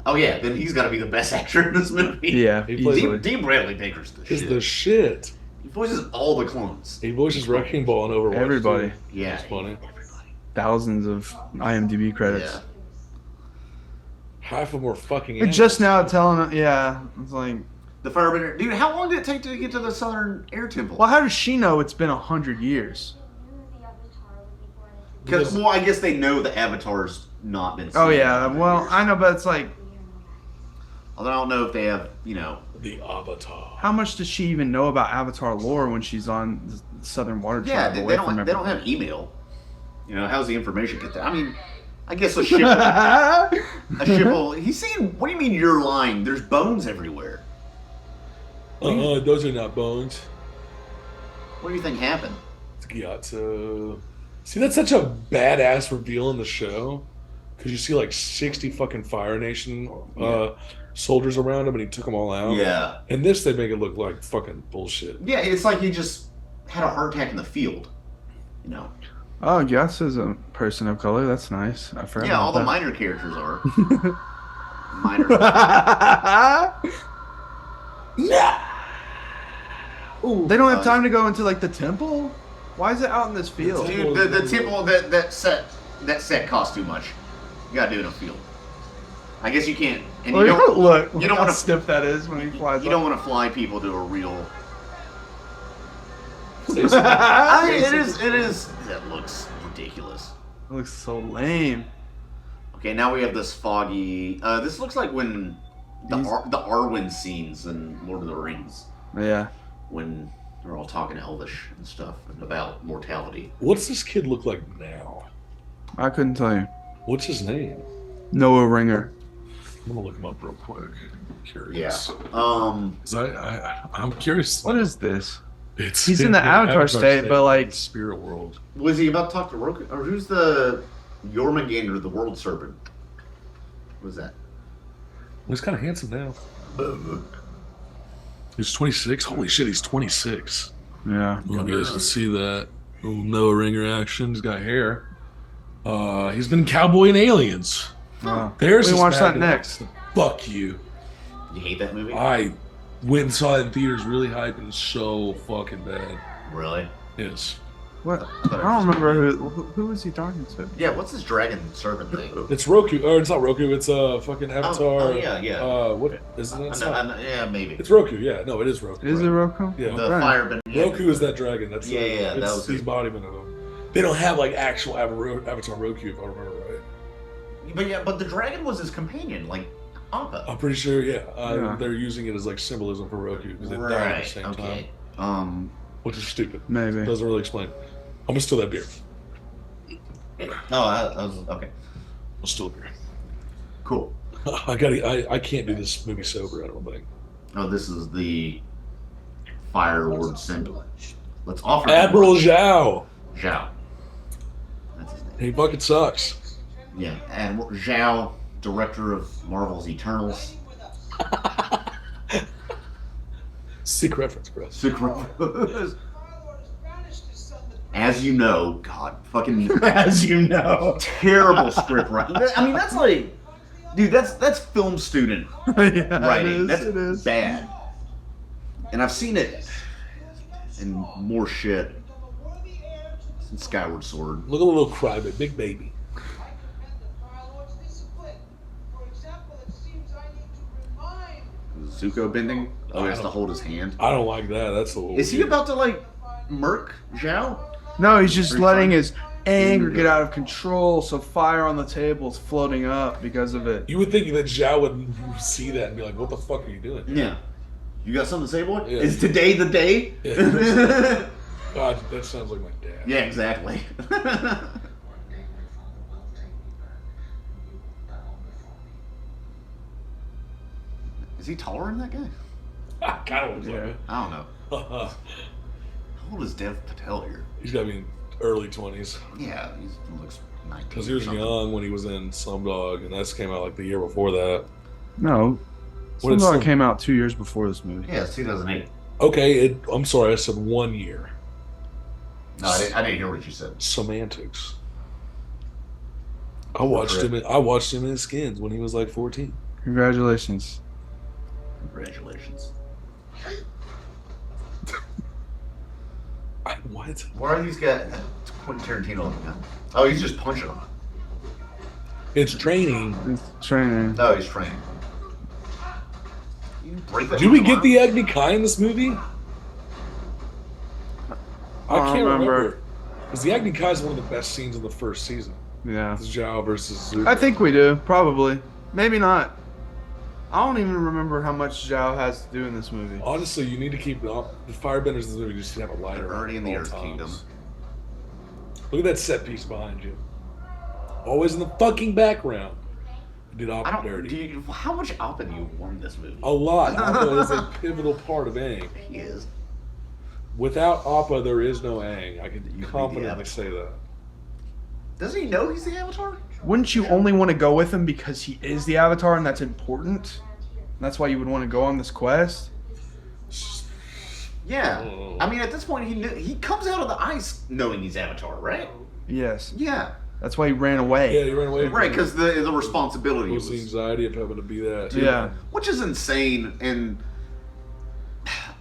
Speaker 4: Oh yeah, then he's got to be the best actor in this movie.
Speaker 2: Yeah,
Speaker 3: He plays
Speaker 2: easily.
Speaker 4: D. Bradley Baker's the
Speaker 3: Is
Speaker 4: shit.
Speaker 3: the shit.
Speaker 4: He voices all the clones.
Speaker 3: He voices Wrecking Ball and Overwatch.
Speaker 2: Everybody.
Speaker 3: too.
Speaker 4: Yeah,
Speaker 3: That's funny.
Speaker 2: Thousands of IMDb credits.
Speaker 4: Yeah.
Speaker 3: Half of them were fucking.
Speaker 2: But just now telling, yeah, it's like,
Speaker 4: The Firebender. Dude, how long did it take to get to the Southern Air Temple?
Speaker 2: well, how does she know it's been 100 years?
Speaker 4: Because, well, I guess they know the Avatar's not been seen.
Speaker 2: Oh yeah,
Speaker 4: in
Speaker 2: well,
Speaker 4: years.
Speaker 2: I know, but it's like,
Speaker 4: Although I don't know if they have, you know.
Speaker 3: the Avatar.
Speaker 2: how much does she even know about Avatar lore when she's on the Southern Water
Speaker 4: Yeah,
Speaker 2: Tribe?
Speaker 4: they
Speaker 2: away
Speaker 4: don't.
Speaker 2: from
Speaker 4: They don't
Speaker 2: everything?
Speaker 4: have email. You know, how's the information get there? I mean, I guess a ship. A ship will. He's saying, "What do you mean you're lying? There's bones everywhere.
Speaker 3: Those are not bones.
Speaker 4: What do you think happened?"
Speaker 3: It's Gyatso. See, that's such a badass reveal in the show. Because you see like 60 fucking Fire Nation soldiers around him and he took them all out.
Speaker 4: Yeah.
Speaker 3: And this, they make it look like fucking bullshit.
Speaker 4: Yeah, it's like he just had a heart attack in the field. You know.
Speaker 2: Oh, Gus is a person of color. That's nice. I forgot.
Speaker 4: Yeah, all the
Speaker 2: about
Speaker 4: minor characters are. Minor.
Speaker 2: that. They don't have time to go into like the temple. Why is it out in this field?
Speaker 4: Dude, the temple that set costs too much. You gotta do it in a field. I guess you can't. And you don't.
Speaker 2: look.
Speaker 4: you don't
Speaker 2: how
Speaker 4: wanna-
Speaker 2: stiff that is when he flies.
Speaker 4: You don't want to fly people to a real.
Speaker 2: It
Speaker 4: It is. That looks ridiculous.
Speaker 2: looks so lame.
Speaker 4: Okay, now we have this foggy. This looks like when the Arwen scenes in Lord of the Rings,
Speaker 2: Yeah.
Speaker 4: when they're all talking Elvish and stuff and about mortality.
Speaker 3: What's this kid look like now?
Speaker 2: I couldn't tell you.
Speaker 3: What's his name?
Speaker 2: Noah Ringer.
Speaker 3: I'm gonna look him up real quick. I'm
Speaker 4: Yeah.
Speaker 3: curious. 'Cause I'm curious.
Speaker 2: What is this?
Speaker 3: It's
Speaker 2: He's in the Avatar state, but, like-
Speaker 3: spirit world.
Speaker 4: Was he about to talk to Roku? Or who's the Jormungandr, the World Serpent? What was that?
Speaker 3: He's kind of handsome now. He's 26. Holy shit, he's 26.
Speaker 2: Yeah.
Speaker 3: You guys can see that little Noah Ringer action. He's got hair. He's been Cowboy and Aliens. There's
Speaker 2: we
Speaker 3: his
Speaker 2: watch that
Speaker 3: bad-
Speaker 2: next.
Speaker 3: Fuck you.
Speaker 4: You hate that movie?
Speaker 3: I went and saw it in theaters, really hyped, and it's so fucking bad.
Speaker 4: Really?
Speaker 3: Yes.
Speaker 2: What? I don't remember who was he talking to.
Speaker 4: Yeah. What's this dragon serpent thing?
Speaker 3: It's Roku, or it's not Roku. It's fucking Avatar.
Speaker 4: Oh, yeah.
Speaker 3: What is it? It's not-
Speaker 4: Yeah, maybe.
Speaker 3: It's Roku. Yeah, no, it is Roku.
Speaker 2: Is it Roku?
Speaker 3: Yeah.
Speaker 4: The
Speaker 2: Right.
Speaker 4: Firebender. Yeah.
Speaker 3: Roku is that dragon. That's
Speaker 4: Yeah, yeah, that
Speaker 3: it's
Speaker 4: was
Speaker 3: the
Speaker 4: it.
Speaker 3: embodiment of him. They don't have like actual Avatar Roku, if I remember right.
Speaker 4: But the dragon was his companion, like Appa.
Speaker 3: I'm pretty sure. Yeah,
Speaker 2: Yeah.
Speaker 3: they're using it as like symbolism for Roku because they died at the same
Speaker 4: Okay.
Speaker 3: time, which is stupid.
Speaker 2: Maybe.
Speaker 3: Doesn't really explain. I'm gonna steal that beer.
Speaker 4: No, I was okay.
Speaker 3: I'll still agree.
Speaker 4: Cool.
Speaker 3: I can't do this movie sober, I don't think.
Speaker 4: Oh, this is the Fire Lord symbol. Let's offer
Speaker 3: Admiral Zhao.
Speaker 4: Zhao. That's his name.
Speaker 3: He fucking sucks.
Speaker 4: Yeah, Admiral Zhao, director of Marvel's Eternals.
Speaker 3: Sick reference, bro.
Speaker 4: As you know, God, fucking
Speaker 2: As you know.
Speaker 4: terrible script writing. I mean, that's like, dude, that's film student
Speaker 2: Yeah,
Speaker 4: writing.
Speaker 2: it is.
Speaker 4: Bad. And I've seen it in more shit since Skyward Sword.
Speaker 3: Look at the little crybaby, big baby.
Speaker 4: Zuko bending. Oh, he has to hold his hand.
Speaker 3: I don't like that. That's a little
Speaker 4: Is he
Speaker 3: weird.
Speaker 4: about to like murk Zhao?
Speaker 2: No, he's just
Speaker 4: Pretty
Speaker 2: letting
Speaker 4: funny.
Speaker 2: his anger get out of control, so fire on the table is floating up because of it.
Speaker 3: You would think that Zhao would see that and be like, what the fuck are you doing?
Speaker 4: Yeah. You got something to say, boy?
Speaker 3: Yeah.
Speaker 4: Is today the day?
Speaker 3: Yeah. God, that sounds like my dad.
Speaker 4: Yeah, exactly. Is he taller than that guy?
Speaker 3: Kind of looks like it.
Speaker 4: I don't know. How old is Dev Patel here?
Speaker 3: He's got to be in early 20s.
Speaker 4: Yeah, he looks 19.
Speaker 3: Because he was
Speaker 4: something.
Speaker 3: young when he was in Slumdog, and that came out like the year before that.
Speaker 2: No.
Speaker 3: What is
Speaker 2: Slumdog
Speaker 3: Slum-
Speaker 2: came out 2 years before this movie.
Speaker 4: Yeah, it's 2008.
Speaker 3: Okay, I'm sorry, I said 1 year.
Speaker 4: No, I didn't hear what you said.
Speaker 3: Semantics. I watched him in Skins when he was like 14.
Speaker 2: Congratulations.
Speaker 4: Congratulations.
Speaker 3: What?
Speaker 4: Why are these guys Quentin Tarantino looking at? Oh, he's just punching them.
Speaker 3: It's training.
Speaker 2: It's training.
Speaker 4: No, he's training. You break that
Speaker 3: Did we
Speaker 4: arm?
Speaker 3: get the Agni Kai in this movie? I
Speaker 2: don't
Speaker 3: can't
Speaker 2: remember.
Speaker 3: remember. Because the Agni Kai is one of the best scenes in the first season.
Speaker 2: Yeah.
Speaker 3: It's Zhao versus Zuko.
Speaker 2: I think we do, probably. Maybe not. I don't even remember how much Zhao has to do in this movie.
Speaker 3: Honestly, you need to keep the firebenders in this movie just to have a lighter.
Speaker 4: They're already in the
Speaker 3: all
Speaker 4: Earth
Speaker 3: times.
Speaker 4: Kingdom.
Speaker 3: Look at that set piece behind you. Always in the fucking background. Did
Speaker 4: I
Speaker 3: Appa
Speaker 4: don't.
Speaker 3: dirty.
Speaker 4: How much Appa do you want in this movie?
Speaker 3: A lot. Appa is a pivotal part of Aang.
Speaker 4: He is.
Speaker 3: Without Appa, there is no Aang. I can
Speaker 4: You read the
Speaker 3: confidently
Speaker 4: Avatar.
Speaker 3: say that.
Speaker 4: Doesn't he know he's the Avatar?
Speaker 2: Wouldn't you only want to go with him because he is the Avatar and that's important? That's why you would want to go on this quest?
Speaker 4: Yeah.
Speaker 3: Oh.
Speaker 4: I mean, at this point, he comes out of the ice knowing he's Avatar, right?
Speaker 2: Yes.
Speaker 4: Yeah.
Speaker 2: That's why he ran away.
Speaker 3: Yeah, he ran away.
Speaker 4: Right, because the responsibility
Speaker 3: It was the
Speaker 4: was,
Speaker 3: anxiety of having to be that.
Speaker 2: Yeah.
Speaker 4: which is insane, and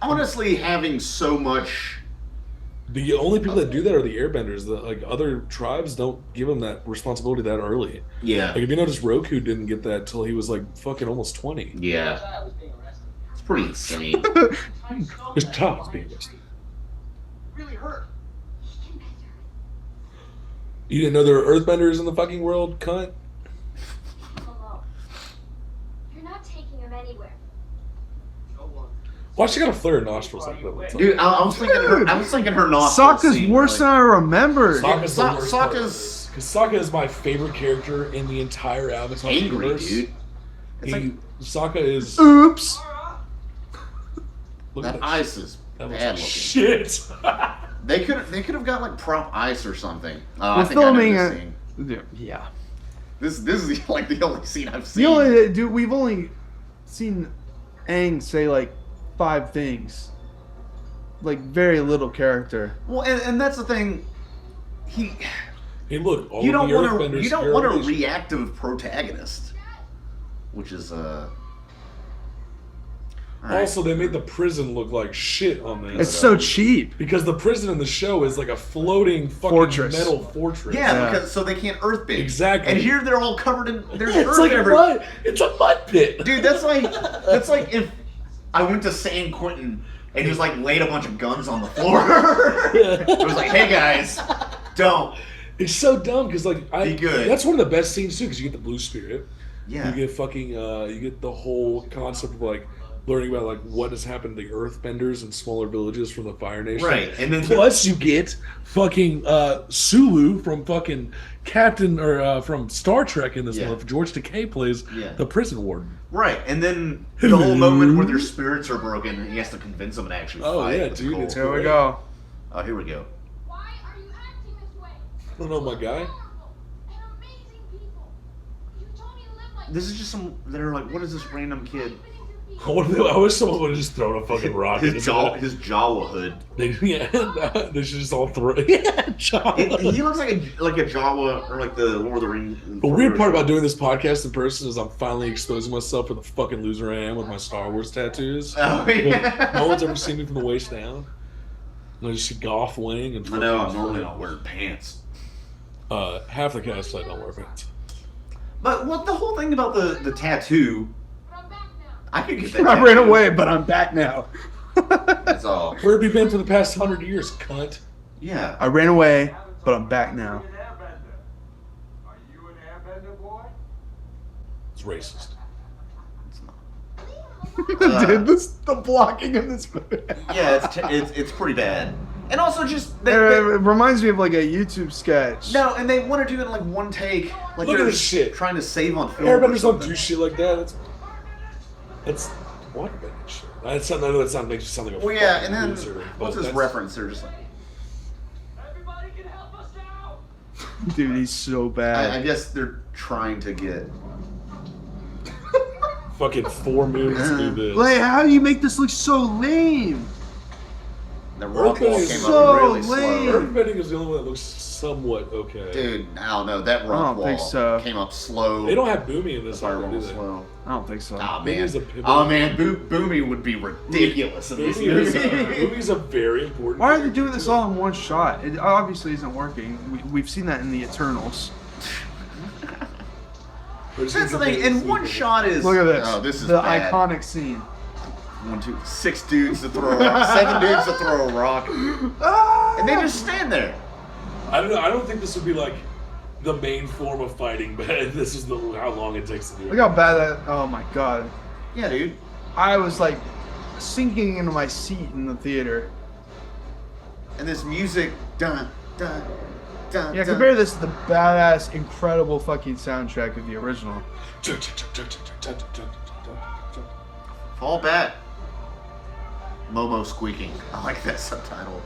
Speaker 4: honestly, having so much.
Speaker 3: The only people that do that are the airbenders. The like other tribes don't give them that responsibility that early.
Speaker 4: Yeah.
Speaker 3: Like if you notice, Roku didn't get that till he was like fucking almost 20.
Speaker 4: Yeah. It's pretty insane.
Speaker 3: His child was being arrested.
Speaker 6: Really hurt.
Speaker 3: You didn't know there were earthbenders in the fucking world, cunt?
Speaker 8: Hello. You're not taking him anywhere.
Speaker 3: Why she got a flare of nostrils like that?
Speaker 4: Dude, I was thinking her nostrils.
Speaker 2: Sokka's
Speaker 4: scene,
Speaker 2: worse than I remembered.
Speaker 3: Sokka's the worst part.
Speaker 4: Sokka's
Speaker 3: Because Sokka is my favorite character in the entire Avatar
Speaker 4: angry,
Speaker 3: universe.
Speaker 4: dude. It's
Speaker 3: Sokka is.
Speaker 2: Oops.
Speaker 3: Look
Speaker 4: that
Speaker 3: at
Speaker 4: ice is
Speaker 3: That was
Speaker 4: bad looking.
Speaker 3: shit.
Speaker 4: They could have got like prop ice or something. I
Speaker 2: We're
Speaker 4: think I know
Speaker 2: filming
Speaker 4: this
Speaker 2: a-
Speaker 4: scene.
Speaker 2: Yeah.
Speaker 4: This is like the only scene I've seen.
Speaker 2: The only dude, we've only seen Aang say like 5 things. Like very little character.
Speaker 4: Well, and that's the thing.
Speaker 3: Hey, look, all
Speaker 4: You
Speaker 3: of
Speaker 4: don't
Speaker 3: the
Speaker 4: want
Speaker 3: Earthbenders.
Speaker 4: you don't want a
Speaker 3: heroes-
Speaker 4: reactive protagonist, which is all right.
Speaker 3: Also, they made the prison look like shit on this.
Speaker 2: It's so cheap.
Speaker 3: Because the prison in the show is like a floating fucking
Speaker 2: Fortress.
Speaker 3: metal fortress.
Speaker 4: Yeah,
Speaker 2: Yeah.
Speaker 4: because so they can't earthbend.
Speaker 3: Exactly.
Speaker 4: And here they're all covered in there's
Speaker 3: It's
Speaker 4: earth
Speaker 3: like a
Speaker 4: everywhere.
Speaker 3: mud. It's a mud pit.
Speaker 4: Dude, that's like if I went to San Quentin and just like laid a bunch of guns on the floor. It was like, hey guys, don't.
Speaker 3: It's so dumb because like
Speaker 4: Be good.
Speaker 3: That's one of the best scenes too because you get the blue spirit.
Speaker 4: Yeah.
Speaker 3: You get fucking. You get the whole concept of like learning about like what has happened to the Earthbenders in smaller villages from the Fire Nation.
Speaker 4: Right, and then
Speaker 3: plus you get fucking Sulu from fucking Captain or from Star Trek in this
Speaker 4: Yeah.
Speaker 3: movie. George Takei plays
Speaker 4: Yeah.
Speaker 3: the prison warden.
Speaker 4: Right, and then the whole moment where their spirits are broken, and he has to convince them to actually
Speaker 3: Oh,
Speaker 4: fight.
Speaker 3: yeah,
Speaker 4: with
Speaker 3: dude,
Speaker 4: Cole.
Speaker 3: it's
Speaker 2: Here we go.
Speaker 4: Oh, here we go.
Speaker 6: Why are you acting this way?
Speaker 3: I don't know, my guy.
Speaker 6: Powerful and amazing people. You told me to live like
Speaker 4: This is just some. They're like, what is this random kid?
Speaker 3: I wish someone would have just thrown a fucking rock at
Speaker 4: His Jawa hood.
Speaker 3: They should just all throw it. Yeah, Jawa.
Speaker 4: He looks like a Jawa or like the Lord of the Rings.
Speaker 3: The weird part about doing this podcast in person is I'm finally exposing myself for the fucking loser I am with my Star Wars tattoos.
Speaker 4: Oh yeah.
Speaker 3: No one's ever seen me from the waist down. And I just see Goth Wing and
Speaker 4: I know. I'm normally not wearing pants.
Speaker 3: half the cast I don't wear pants.
Speaker 4: But what the whole thing about the tattoo?
Speaker 6: but I'm back now.
Speaker 4: I could get that.
Speaker 2: I ran
Speaker 4: tattoo.
Speaker 2: away, but I'm back now.
Speaker 4: That's all.
Speaker 3: Where have you been for the past 100 years, cunt?
Speaker 4: Yeah.
Speaker 2: I ran away, but I'm back now.
Speaker 7: Are you an airbender, boy?
Speaker 3: It's racist.
Speaker 2: Dude, the blocking in this movie.
Speaker 4: Yeah, it's pretty bad. And also just
Speaker 2: It reminds me of like a YouTube sketch.
Speaker 4: no, and they want to do it in like one take. Like
Speaker 3: Look at
Speaker 4: they're
Speaker 3: this shit.
Speaker 4: trying to save on film. or
Speaker 3: Airbenders don't
Speaker 4: something.
Speaker 3: do shit like that. That's waterbending shit. I know that sound makes you sound like a
Speaker 4: Well, yeah,
Speaker 3: fucking
Speaker 4: and then
Speaker 3: loser, but
Speaker 4: what's his
Speaker 3: that's-
Speaker 4: reference? They're just like,
Speaker 5: Everybody can help us now.
Speaker 2: Dude, he's so bad.
Speaker 4: I guess they're trying to get.
Speaker 3: Fucking 4 moons to do this.
Speaker 2: Like, how do you make this look so lame?
Speaker 4: The rock wall
Speaker 3: Earthbending
Speaker 4: came
Speaker 3: is
Speaker 2: so
Speaker 4: up really
Speaker 2: lame.
Speaker 4: slow.
Speaker 3: Earthbending is the only one that looks somewhat okay.
Speaker 4: Dude, I don't know. That rock
Speaker 2: don't
Speaker 4: wall
Speaker 2: think so.
Speaker 4: came up slow.
Speaker 3: They don't have Boomy in
Speaker 4: The
Speaker 3: this
Speaker 4: fire
Speaker 3: either,
Speaker 4: wall
Speaker 3: do they?
Speaker 4: slow.
Speaker 2: I don't think so.
Speaker 4: Oh man,
Speaker 3: Boomy's a pivot.
Speaker 4: oh man, Boomy would be ridiculous in this movie.
Speaker 3: Boomy's a very important.
Speaker 2: Why are they
Speaker 3: character,
Speaker 2: doing this
Speaker 3: too.
Speaker 2: all in one shot? It obviously isn't working. We've seen that in the Eternals.
Speaker 4: That's the thing. And one shot is.
Speaker 2: Look at this.
Speaker 4: Oh, this is
Speaker 2: the
Speaker 4: bad.
Speaker 2: iconic scene.
Speaker 4: 1, 2, 6 dudes to throw a rock, 7 dudes to throw a rock, and they just stand there.
Speaker 3: I don't know. I don't think this would be like the main form of fighting, but this is how long it takes to do it.
Speaker 2: Look how bad that. Oh my god.
Speaker 4: Yeah, dude.
Speaker 2: I was like sinking into my seat in the theater.
Speaker 4: And this music, dun dun dun.
Speaker 2: Yeah,
Speaker 4: dun.
Speaker 2: compare this to the badass, incredible fucking soundtrack of the original.
Speaker 4: Fall back. Momo squeaking. I like that subtitle.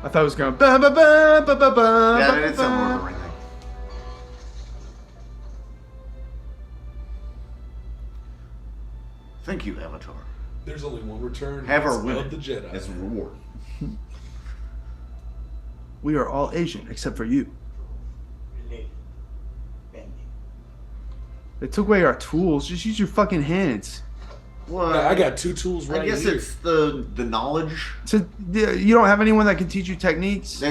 Speaker 2: I thought it was going ba ba ba ba ba ba.
Speaker 4: Yeah,
Speaker 2: ba,
Speaker 4: it's a Lord of the
Speaker 2: ba.
Speaker 4: Ring thing. Thank you, Avatar.
Speaker 3: There's only one return.
Speaker 4: Have our
Speaker 3: It's
Speaker 4: women
Speaker 3: of the Jedi.
Speaker 4: as a reward.
Speaker 2: We are all Asian except for you. They took away our tools. Just use your fucking hands.
Speaker 4: Well,
Speaker 3: I got 2 tools right
Speaker 4: I guess
Speaker 3: here.
Speaker 4: it's the knowledge.
Speaker 2: So you don't have anyone that can teach you techniques.
Speaker 4: I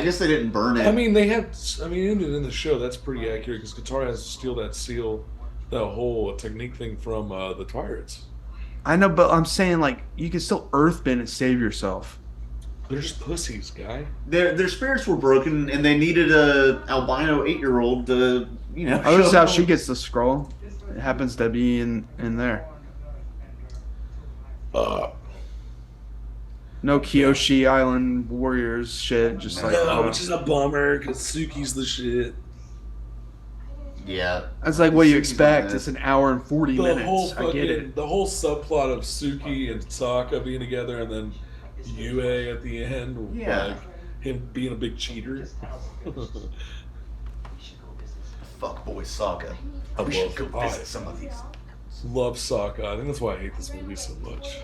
Speaker 4: guess they didn't burn it.
Speaker 3: I mean, they had. I mean, in the show, that's pretty accurate because Katara has to steal that seal, that whole technique thing from the pirates.
Speaker 2: I know, but I'm saying like you can still earthbend and save yourself.
Speaker 3: They're just pussies, guy.
Speaker 4: Their spirits were broken, and they needed a albino 8-year-old to, you know.
Speaker 2: Oh, this is
Speaker 4: show
Speaker 2: how
Speaker 4: them.
Speaker 2: she gets the scroll. It happens to be in there. No Kyoshi Island Warriors shit. Just like
Speaker 3: No, which is a bummer because Suki's the shit.
Speaker 4: Yeah.
Speaker 2: that's like what you
Speaker 4: Suki's
Speaker 2: expect.
Speaker 4: on that.
Speaker 2: It's an hour and 40
Speaker 3: The
Speaker 2: minutes.
Speaker 3: whole
Speaker 2: I get it.
Speaker 3: the whole subplot of Suki and Sokka being together, and then Yue at the end,
Speaker 4: Yeah.
Speaker 3: like him being a big cheater.
Speaker 4: Fuck boy Sokka.
Speaker 3: I
Speaker 4: We should
Speaker 3: love
Speaker 4: go
Speaker 3: it.
Speaker 4: visit some of these.
Speaker 3: Love Sokka. I think that's why I hate this movie so much.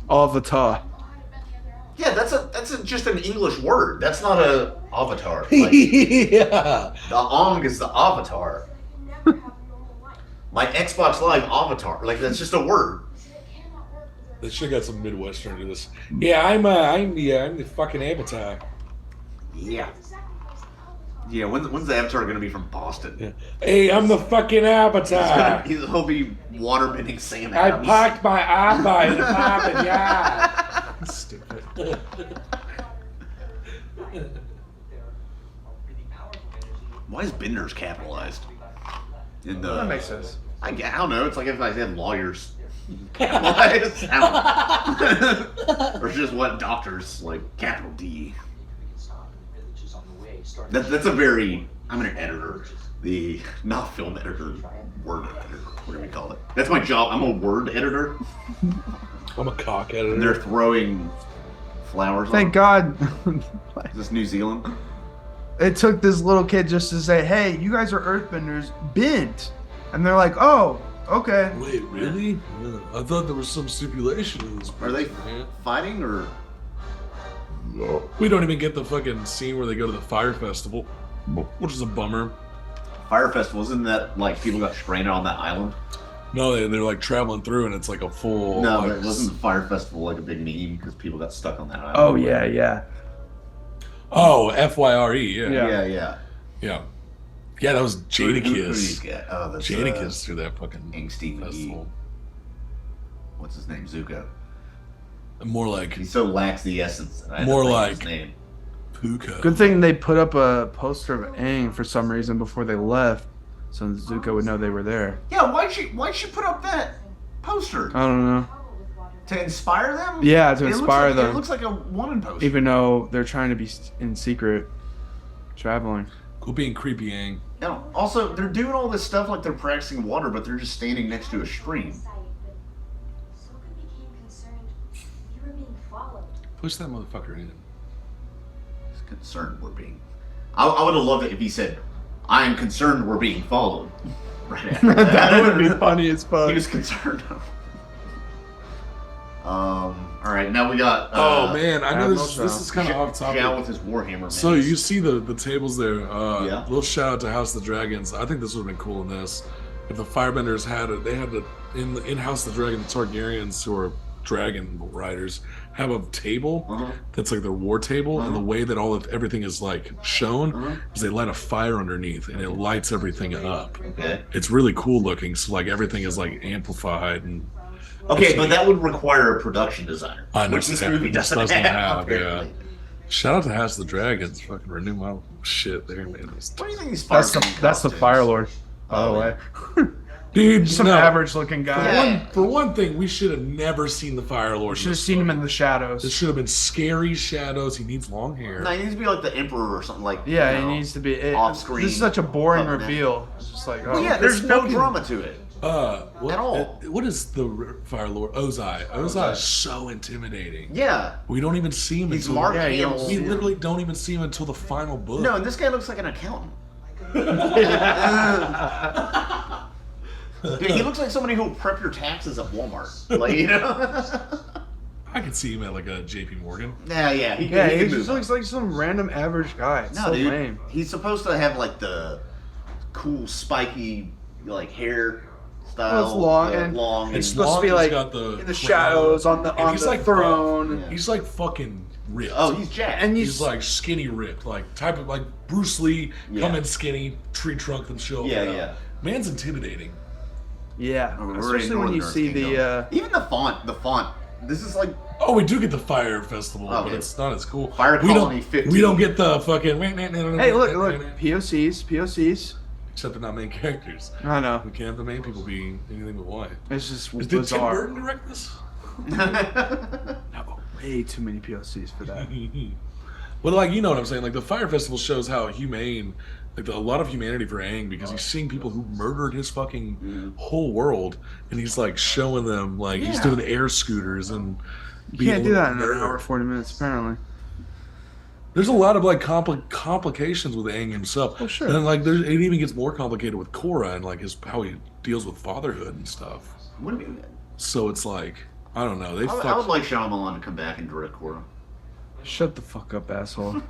Speaker 2: Avatar.
Speaker 4: Yeah, that's just an English word. That's not a avatar. Like,
Speaker 3: Yeah.
Speaker 4: the Aang is the avatar. My Xbox Live avatar. Like that's just a word.
Speaker 3: They should have got some Midwestern to this. Yeah, I'm the fucking Avatar.
Speaker 4: Yeah. Yeah, when's the avatar gonna be from Boston?
Speaker 3: Yeah. Hey, I'm the fucking Avatar.
Speaker 4: He'll be waterbending Sam
Speaker 3: I
Speaker 4: Adams.
Speaker 3: parked my iPod in the parking yard.
Speaker 2: Stupid.
Speaker 4: Why is Bender's capitalized? In the,
Speaker 2: That makes sense.
Speaker 4: I don't know. It's like if I said lawyers. Capitalized. I don't know. Or just what doctors like capital D. That's a very. I'm an editor. The not film editor, word editor. What do we call it? That's my job. I'm a word editor.
Speaker 3: I'm a cock editor.
Speaker 4: And they're throwing flowers.
Speaker 2: Thank God.
Speaker 4: Is this New Zealand?
Speaker 2: It took this little kid just to say, "Hey, you guys are Earthbenders, bent," and they're like, "Oh, okay."
Speaker 3: Wait, really? I thought there was some stipulation in this.
Speaker 4: Are they fighting or?
Speaker 3: No. We don't even get the fucking scene where they go to the fire festival, which is a bummer.
Speaker 4: Fire festival, isn't that like people got stranded on that island?
Speaker 3: No, they're like traveling through, and it's like a full.
Speaker 4: No,
Speaker 3: like,
Speaker 4: but wasn't the fire festival like a big meme because people got stuck on that island?
Speaker 2: Oh yeah.
Speaker 3: Oh, FYRE, yeah.
Speaker 4: Yeah.
Speaker 3: Yeah, that was
Speaker 4: Who do you
Speaker 3: Jadakiss.
Speaker 4: get? Oh, that's
Speaker 3: Jadakiss through that fucking
Speaker 4: Angsty
Speaker 3: festival.
Speaker 4: What's his name? Zuko.
Speaker 3: More like
Speaker 4: He so lacks the essence. I had to
Speaker 3: More
Speaker 4: think of
Speaker 3: like-
Speaker 4: his name.
Speaker 3: Puka.
Speaker 2: Good thing they put up a poster of Aang for some reason before they left, so Zuko would know they were there.
Speaker 4: Yeah, why'd she put up that poster
Speaker 2: I don't know.
Speaker 4: to inspire them?
Speaker 2: Yeah, to
Speaker 4: It looks
Speaker 2: inspire
Speaker 4: like-
Speaker 2: them.
Speaker 4: It looks like a wanted poster.
Speaker 2: Even though they're trying to be in secret, traveling.
Speaker 3: Cool being creepy, Aang.
Speaker 4: Yeah, also, they're doing all this stuff like they're practicing water, but they're just standing next to a stream.
Speaker 6: Sokka became concerned we were being followed.
Speaker 3: Push that motherfucker in.
Speaker 4: He's concerned we're being. I would have loved it if he said, "I am concerned we're being followed." Right after that.
Speaker 2: That would be funny as fuck.
Speaker 4: He was concerned. All right, now we got.
Speaker 3: Oh man, I know
Speaker 2: Admiral
Speaker 3: this is kind of off topic.
Speaker 4: Zhao with his Warhammer.
Speaker 3: So
Speaker 4: mace.
Speaker 3: you see the tables there.
Speaker 4: Yeah.
Speaker 3: Little shout out to House of the Dragons. I think this would have been cool in this. If the Firebenders had it, they had in House of the Dragon, the Targaryens who are dragon riders have a table that's like their war table, and the way that everything is like shown is they light a fire underneath and it lights everything up.
Speaker 4: Okay.
Speaker 3: It's really cool looking. So like everything is like amplified and.
Speaker 4: Okay, but that would require a production designer,
Speaker 3: I know
Speaker 4: which this
Speaker 3: it
Speaker 4: movie doesn't have. Apparently.
Speaker 3: Shout out to House of the Dragons. Fucking renew my shit there, man.
Speaker 4: What do you think these
Speaker 2: That's
Speaker 4: Firebending
Speaker 2: that's the
Speaker 4: costumes?
Speaker 2: Fire Lord, by
Speaker 4: Oh,
Speaker 2: the way.
Speaker 3: Dude,
Speaker 2: Some
Speaker 3: no.
Speaker 2: average looking guy.
Speaker 4: Yeah.
Speaker 3: For one thing, we should have never seen the Fire Lord.
Speaker 2: Should have seen him in the shadows.
Speaker 3: This should have been scary shadows. He needs long hair.
Speaker 4: No, he needs to be like the Emperor or something like.
Speaker 2: Yeah,
Speaker 4: you
Speaker 2: he
Speaker 4: know,
Speaker 2: needs to be.
Speaker 4: off screen.
Speaker 2: This is such a boring
Speaker 4: Fucking
Speaker 2: reveal. It's just like, oh,
Speaker 4: Well, yeah, there's no drama to it.
Speaker 3: What,
Speaker 4: At all.
Speaker 3: What is the Fire Lord? Ozai. Ozai is so intimidating.
Speaker 4: Yeah.
Speaker 3: We don't even see him
Speaker 4: He's
Speaker 3: until
Speaker 4: Mark
Speaker 2: Yeah, you don't
Speaker 4: Hamill.
Speaker 3: we literally don't even see him until the final book.
Speaker 4: No, and this guy looks like an accountant. Dude, he looks like somebody who'll prep your taxes at Walmart. Like, you know?
Speaker 3: I could see him at like a JP Morgan.
Speaker 4: Yeah.
Speaker 2: yeah, he
Speaker 4: can
Speaker 2: just
Speaker 4: move
Speaker 2: looks like some random average guy. It's
Speaker 4: No,
Speaker 2: so
Speaker 4: dude.
Speaker 2: lame.
Speaker 4: He's supposed to have like the cool spiky like hair style.
Speaker 2: Well, it's long and-
Speaker 4: long.
Speaker 2: It's
Speaker 4: and-
Speaker 2: supposed to be
Speaker 3: He's
Speaker 2: like
Speaker 3: got the
Speaker 2: in the shadows on the
Speaker 3: And he's like
Speaker 2: throne.
Speaker 4: Yeah.
Speaker 3: He's like fucking ripped.
Speaker 4: Oh, he's jacked.
Speaker 2: And
Speaker 3: He's like skinny ripped, like type of like Bruce Lee,
Speaker 4: Yeah.
Speaker 3: come in skinny, tree trunk and show.
Speaker 4: Yeah,
Speaker 3: up.
Speaker 4: yeah.
Speaker 3: Man's intimidating.
Speaker 2: Yeah,
Speaker 4: We're in
Speaker 2: especially when you
Speaker 4: Northern
Speaker 2: see
Speaker 4: Kingdom.
Speaker 2: the.
Speaker 4: Even the font. This is like
Speaker 3: Oh, we do get the fire festival, but
Speaker 4: Okay.
Speaker 3: it's not as cool.
Speaker 4: Fire
Speaker 3: we
Speaker 4: Colony
Speaker 3: don't,
Speaker 4: 15.
Speaker 3: We don't get the fucking.
Speaker 2: Hey, look, POCs.
Speaker 3: Except they're not main characters.
Speaker 2: I know.
Speaker 3: We can't have the main people be anything but white.
Speaker 2: It's just
Speaker 3: Did Tim
Speaker 2: bizarre.
Speaker 3: Burton direct this?
Speaker 2: No, way too many POCs for that.
Speaker 3: Well, like, you know what I'm saying? Like, the fire festival shows how humane, like, a lot of humanity for Aang, because he's seeing people who murdered his fucking whole world, and he's like showing them, like, he's doing air scooters and.
Speaker 2: You can't do that in an hour 40 minutes, apparently.
Speaker 3: There's a lot of like complications with Aang himself.
Speaker 2: Oh, sure.
Speaker 3: And then, like, it even gets more complicated with Korra and like how he deals with fatherhood and stuff.
Speaker 4: what do you mean?
Speaker 3: So it's like, I don't know.
Speaker 4: I would like Shyamalan to come back and direct Korra.
Speaker 2: Shut the fuck up, asshole.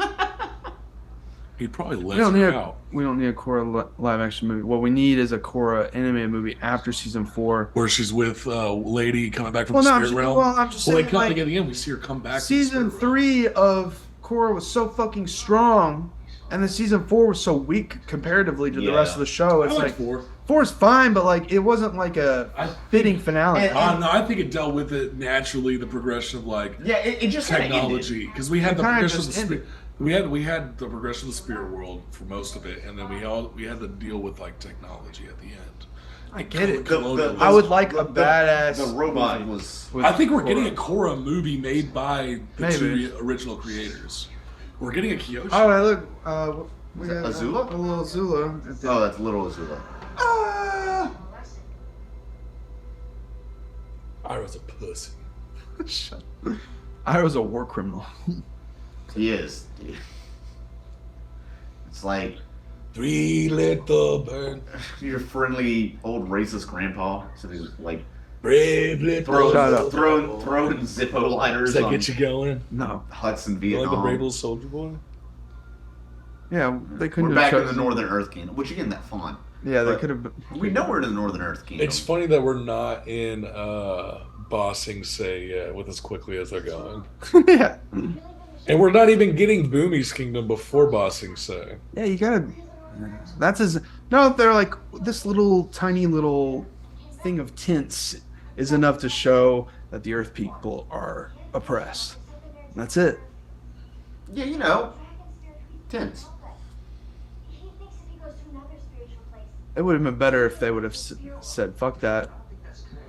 Speaker 3: He'd probably let
Speaker 2: We don't need
Speaker 3: her
Speaker 2: a
Speaker 3: out.
Speaker 2: Korra live action movie. What we need is a Korra animated movie after season 4.
Speaker 3: Where she's with Lady coming back from
Speaker 2: Well,
Speaker 3: the
Speaker 2: no,
Speaker 3: spirit realm.
Speaker 2: I'm just
Speaker 3: Well,
Speaker 2: saying,
Speaker 3: they come
Speaker 2: like,
Speaker 3: like, at the end. We see her come back.
Speaker 2: Season 3 of Korra was so fucking strong, and then season 4 was so weak comparatively to the
Speaker 4: Yeah.
Speaker 2: rest of the show.
Speaker 3: I
Speaker 2: It's
Speaker 3: like
Speaker 2: like
Speaker 3: 4.
Speaker 2: 4's fine, but like it wasn't like a fitting finale.
Speaker 3: No, I think it dealt with it naturally. The progression of like
Speaker 4: Yeah, it just kinda ended.
Speaker 3: technology, because we had
Speaker 2: It
Speaker 3: the
Speaker 2: kinda
Speaker 3: progression of the
Speaker 2: just
Speaker 3: spirit. We had the progression of the spirit world for most of it, and then we had to deal with like technology at the end.
Speaker 2: I get it.
Speaker 3: Colonialism.
Speaker 2: I would like a badass
Speaker 4: The robot
Speaker 2: movie
Speaker 4: was.
Speaker 2: with
Speaker 3: I think we're
Speaker 2: Korra.
Speaker 3: getting a Korra movie made by the
Speaker 2: Maybe.
Speaker 3: 2 original creators. We're getting a Kyoshi.
Speaker 2: Oh, I look. We
Speaker 4: Is that
Speaker 2: got
Speaker 4: Azula?
Speaker 2: A little Azula.
Speaker 4: Oh, that's little Azula.
Speaker 3: I was a pussy.
Speaker 2: Shut. I was a war criminal.
Speaker 4: He is. It's like
Speaker 3: 3 little bird.
Speaker 4: your friendly old racist grandpa. So he's like
Speaker 3: Brave little
Speaker 2: Shut up.
Speaker 4: throwing Zippo lighters
Speaker 3: Does that
Speaker 4: on
Speaker 3: get you going?
Speaker 2: No.
Speaker 4: huts in
Speaker 3: You like the
Speaker 4: Vietnam.
Speaker 3: brave little soldier boy?
Speaker 2: Yeah, they couldn't.
Speaker 4: We're
Speaker 2: have
Speaker 4: back in the
Speaker 2: chosen-
Speaker 4: Northern Earth canon, which again, that fun.
Speaker 2: Yeah, they
Speaker 4: but
Speaker 2: could have.
Speaker 4: We know we're in the Northern Earth kingdom.
Speaker 3: It's funny that we're not in Bossing Say yet with as quickly as they're going.
Speaker 2: Yeah.
Speaker 3: And we're not even getting Boomy's Kingdom before Bossing Say.
Speaker 2: Yeah, you gotta. That's as no. They're like this little tiny little thing of tints is enough to show that the Earth people are oppressed. That's it.
Speaker 4: Yeah, you know, tense.
Speaker 8: He thinks if he goes to another spiritual place,
Speaker 2: It would have been better if they would have said, "Fuck that.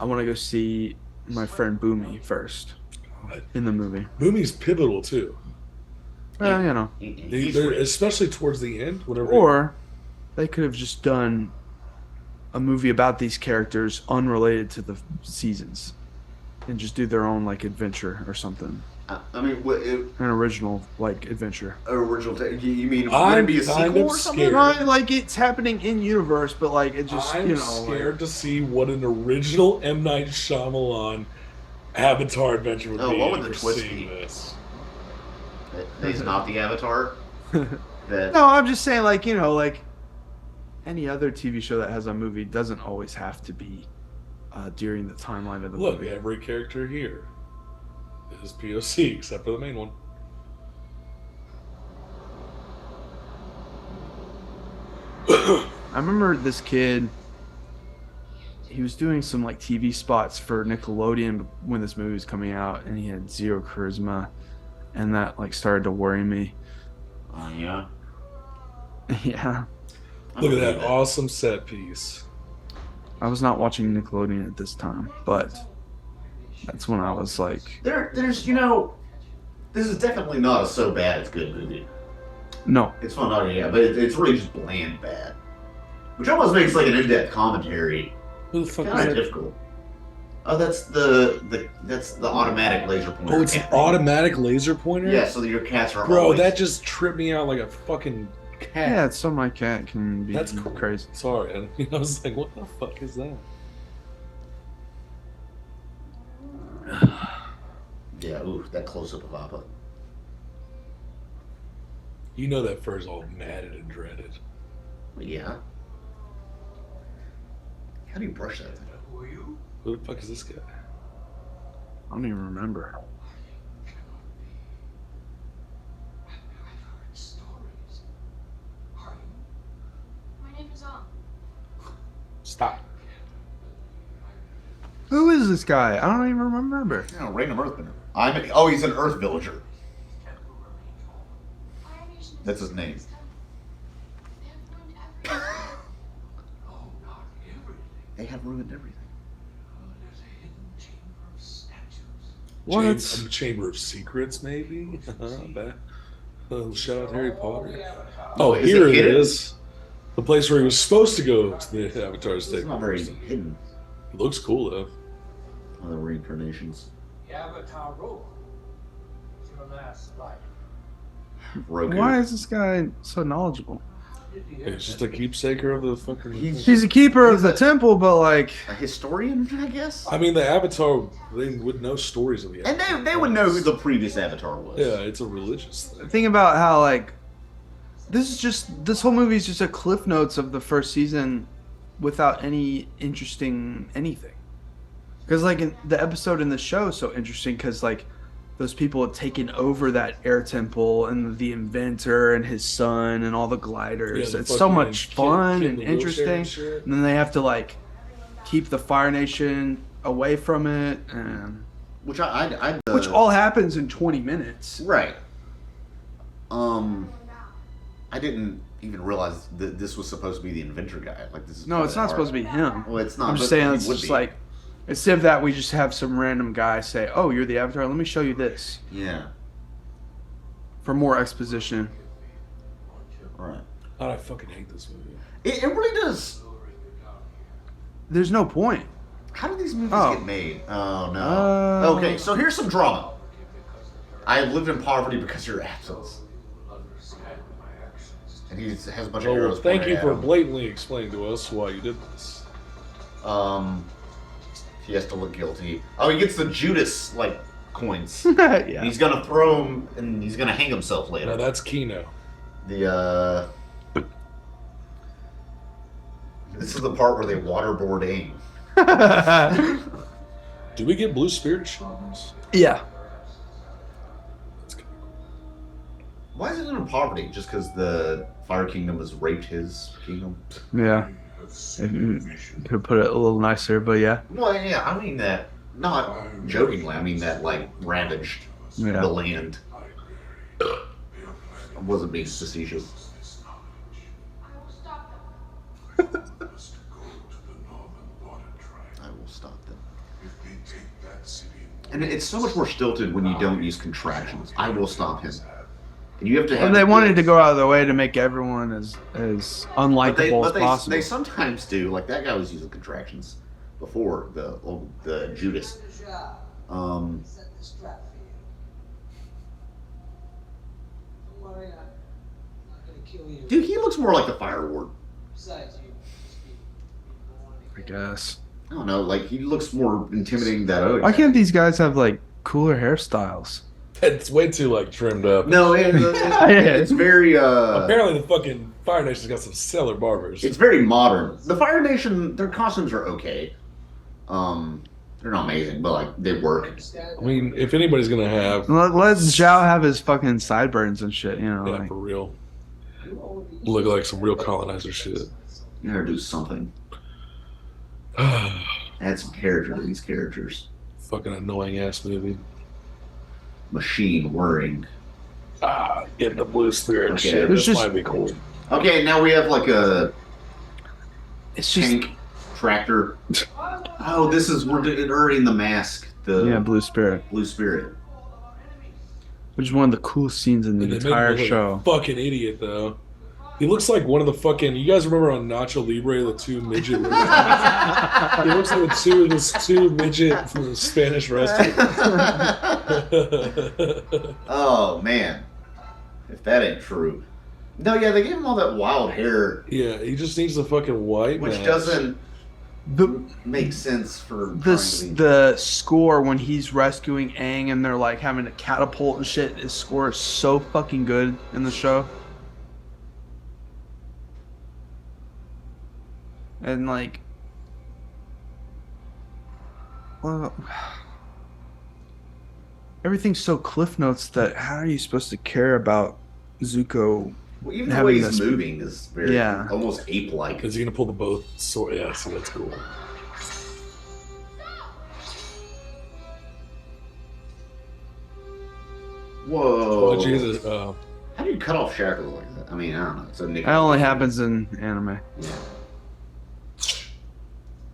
Speaker 2: I want to go see my friend Boomy first in the movie."
Speaker 3: Boomy's pivotal too.
Speaker 2: Well, you know.
Speaker 3: They're, especially towards the end, whatever.
Speaker 2: Or they could have just done a movie about these characters unrelated to the seasons and just do their own like adventure or something.
Speaker 4: I mean, what,
Speaker 2: An original like adventure.
Speaker 4: original? You mean would
Speaker 3: I'm
Speaker 4: it be a
Speaker 3: kind
Speaker 4: sequel
Speaker 3: of
Speaker 4: or something?
Speaker 3: scared.
Speaker 2: Not like it's happening in universe, but like it just
Speaker 3: I'm
Speaker 2: you know
Speaker 3: scared to see what an original M. Night Shyamalan Avatar adventure would
Speaker 4: Oh,
Speaker 3: be.
Speaker 4: what would the
Speaker 3: after
Speaker 4: twist
Speaker 3: seeing
Speaker 4: be?
Speaker 3: this.
Speaker 4: That he's not the Avatar. That
Speaker 2: No, I'm just saying like you know like any other TV show that has a movie doesn't always have to be during the timeline of the
Speaker 3: Look,
Speaker 2: movie.
Speaker 3: every character here is POC except for the main one.
Speaker 2: I remember this kid. He was doing some like TV spots for Nickelodeon when this movie was coming out, and he had zero charisma, and that like started to worry me.
Speaker 4: yeah.
Speaker 2: Yeah,
Speaker 3: Look at that awesome set piece.
Speaker 2: I was not watching Nickelodeon at this time, but that's when I was like,
Speaker 4: There's you know, this is definitely not a so bad it's good movie.
Speaker 2: no,
Speaker 4: It's fun, yeah, but it's really just bland bad, which almost makes like an in-depth commentary
Speaker 3: Who the fuck
Speaker 4: kind
Speaker 3: is
Speaker 4: of
Speaker 3: that?
Speaker 4: difficult. Oh, that's the automatic laser pointer.
Speaker 3: Oh, it's an
Speaker 4: cat.
Speaker 3: automatic laser pointer?
Speaker 4: Yeah, so that your cats are
Speaker 3: Bro,
Speaker 4: always...
Speaker 3: that just tripped me out like a fucking cat.
Speaker 2: yeah, it's so my cat can be
Speaker 3: That's cool.
Speaker 2: crazy.
Speaker 3: Sorry, I was like, what the fuck is that?
Speaker 4: Yeah, ooh, that close-up of Appa.
Speaker 3: You know that fur's all matted and dreaded.
Speaker 4: Yeah. How do you brush that thing?
Speaker 7: Who are you?
Speaker 3: Who the fuck is this guy?
Speaker 2: I don't even remember.
Speaker 7: Stories. Are you?
Speaker 6: My name is Aang.
Speaker 3: Stop.
Speaker 2: Who is this guy? I don't even remember.
Speaker 4: No, Random Earthbender. He's an Earth villager.
Speaker 6: Fire Nation is
Speaker 4: That's his name.
Speaker 6: They have ruined everything.
Speaker 7: Oh, not everything.
Speaker 4: They have ruined everything.
Speaker 7: There's a hidden chamber of statues.
Speaker 2: What?
Speaker 3: A Chamber of Secrets, maybe? Shout out to Harry Potter. Oh,
Speaker 4: Is
Speaker 3: here
Speaker 4: it
Speaker 3: it
Speaker 4: hidden?
Speaker 3: is. The place where he was supposed to go to the Avatar
Speaker 4: It's
Speaker 3: State.
Speaker 4: not very hidden.
Speaker 3: It looks cool, though.
Speaker 4: Other reincarnations.
Speaker 5: The Avatar rule. It's your last life.
Speaker 4: Roku.
Speaker 2: Why is this guy so knowledgeable?
Speaker 3: It's just a keepsaker of the fucking...
Speaker 2: He's a keeper of the temple, but like,
Speaker 4: A historian, I guess?
Speaker 3: I mean, the Avatar, they would know stories of the
Speaker 4: And
Speaker 3: Avatar.
Speaker 4: they would know who the previous Avatar was.
Speaker 3: Yeah, it's a religious thing.
Speaker 2: think about how like this whole movie is just a cliff notes of the first season without any interesting anything. Because like in the episode in the show is so interesting because like those people had taken over that air temple and the inventor and his son and all the gliders.
Speaker 3: Yeah, the
Speaker 2: It's so
Speaker 3: fucking
Speaker 2: much fun
Speaker 3: kid
Speaker 2: and
Speaker 3: in the wheelchair
Speaker 2: interesting.
Speaker 3: and shit.
Speaker 2: And then they have to like keep the Fire Nation away from it, and
Speaker 4: Which
Speaker 2: which all happens in 20 minutes.
Speaker 4: Right. I didn't even realize that this was supposed to be the inventor guy. Like this is
Speaker 2: No, it's not supposed to be him.
Speaker 4: Well, it's not.
Speaker 2: I'm just
Speaker 4: but
Speaker 2: saying
Speaker 4: he
Speaker 2: it's
Speaker 4: would
Speaker 2: just
Speaker 4: be.
Speaker 2: like instead of that we just have some random guy say, "Oh, you're the Avatar. Let me show you this."
Speaker 4: Yeah.
Speaker 2: for more exposition.
Speaker 4: Right.
Speaker 3: God, I fucking hate this movie.
Speaker 4: It really does.
Speaker 2: There's no point.
Speaker 4: How do these movies
Speaker 2: Oh.
Speaker 4: get made? Oh no. Okay, so here's some drama. I have lived in poverty because of your absence. And he has a bunch of
Speaker 3: Well,
Speaker 4: arrows.
Speaker 3: thank
Speaker 4: pointed
Speaker 3: you
Speaker 4: at
Speaker 3: for
Speaker 4: him.
Speaker 3: blatantly explaining to us why you did this.
Speaker 4: He has to look guilty. Oh, he gets the Judas like coins.
Speaker 2: Yeah.
Speaker 4: He's gonna throw them, and he's gonna hang himself later.
Speaker 3: Now that's Kino.
Speaker 4: The this is the part where they waterboard Aang.
Speaker 3: Do we get Blue Spirit shows?
Speaker 2: Yeah.
Speaker 3: That's kind of cool.
Speaker 4: Why is it in poverty? Just because the Fire Kingdom has raped his kingdom?
Speaker 2: Yeah. Could put it a little nicer, but yeah.
Speaker 4: Well, yeah, I mean that not jokingly. I mean that like ravaged
Speaker 2: Yeah.
Speaker 4: the land. I wasn't being facetious.
Speaker 6: I will stop them.
Speaker 4: I will stop them. And it's so much more stilted when you don't use contractions. I will stop him. And you have to have.
Speaker 2: Well, they wanted to go out of their way to make everyone as unlikable as possible.
Speaker 4: They sometimes do. Like that guy was using contractions before the Judas.
Speaker 9: Set this trap for you. Don't worry, I'm not gonna kill you.
Speaker 4: Dude, he looks more like the Fire Ward.
Speaker 9: Besides, you must be born
Speaker 2: I
Speaker 9: again.
Speaker 2: guess.
Speaker 4: I don't know. Like he looks more intimidating than other
Speaker 2: Why
Speaker 4: guy.
Speaker 2: can't these guys have like cooler hairstyles?
Speaker 3: It's way too like trimmed up.
Speaker 4: No, it's very.
Speaker 3: Apparently, the fucking Fire Nation's got some stellar barbers.
Speaker 4: It's very modern. The Fire Nation, their costumes are okay. They're not amazing, but like they work.
Speaker 9: Understand?
Speaker 3: I mean, if anybody's gonna have,
Speaker 2: Let Zhao have his fucking sideburns and shit, you know.
Speaker 3: yeah,
Speaker 2: Like,
Speaker 3: for real,
Speaker 9: You already-
Speaker 3: look like some real colonizer shit.
Speaker 4: You gotta do something. Add some character to these characters.
Speaker 3: Fucking annoying ass movie.
Speaker 4: Machine whirring.
Speaker 3: Getting the Blue Spirit
Speaker 4: Okay,
Speaker 3: shit.
Speaker 2: there's
Speaker 3: This
Speaker 2: just-
Speaker 3: might be cool.
Speaker 4: Okay, now we have like a
Speaker 2: it's just
Speaker 4: tank tractor. Oh, this is we're earning the mask. The
Speaker 2: yeah, Blue Spirit,
Speaker 4: Blue Spirit.
Speaker 2: which is one of the coolest scenes in the
Speaker 3: And they made him
Speaker 2: entire
Speaker 3: look like
Speaker 2: show.
Speaker 3: a fucking idiot though. He looks like one of the fucking. You guys remember on Nacho Libre, the two midget? He looks like the two midget from the Spanish restaurant.
Speaker 4: Oh man, if that ain't true. No, yeah, they gave him all that wild hair,
Speaker 3: Yeah, he just needs the fucking white.
Speaker 4: which
Speaker 3: mask.
Speaker 4: doesn't
Speaker 2: The
Speaker 4: make sense for
Speaker 2: the score when he's rescuing Aang and they're like having a catapult and shit. His score is so fucking good in the show. And like, well, everything's so Cliff Notes that how are you supposed to care about Zuko?
Speaker 4: Well, even the
Speaker 2: having
Speaker 4: way he's
Speaker 2: this-
Speaker 4: moving is very
Speaker 2: Yeah.
Speaker 4: almost ape-like.
Speaker 3: Is he gonna pull the both sword? Yeah, so that's cool.
Speaker 4: Whoa!
Speaker 3: Oh Jesus!
Speaker 4: How do you cut off shackles like that? I mean, I don't know. It's a Nickelodeon.
Speaker 2: That only happens in anime.
Speaker 4: Yeah.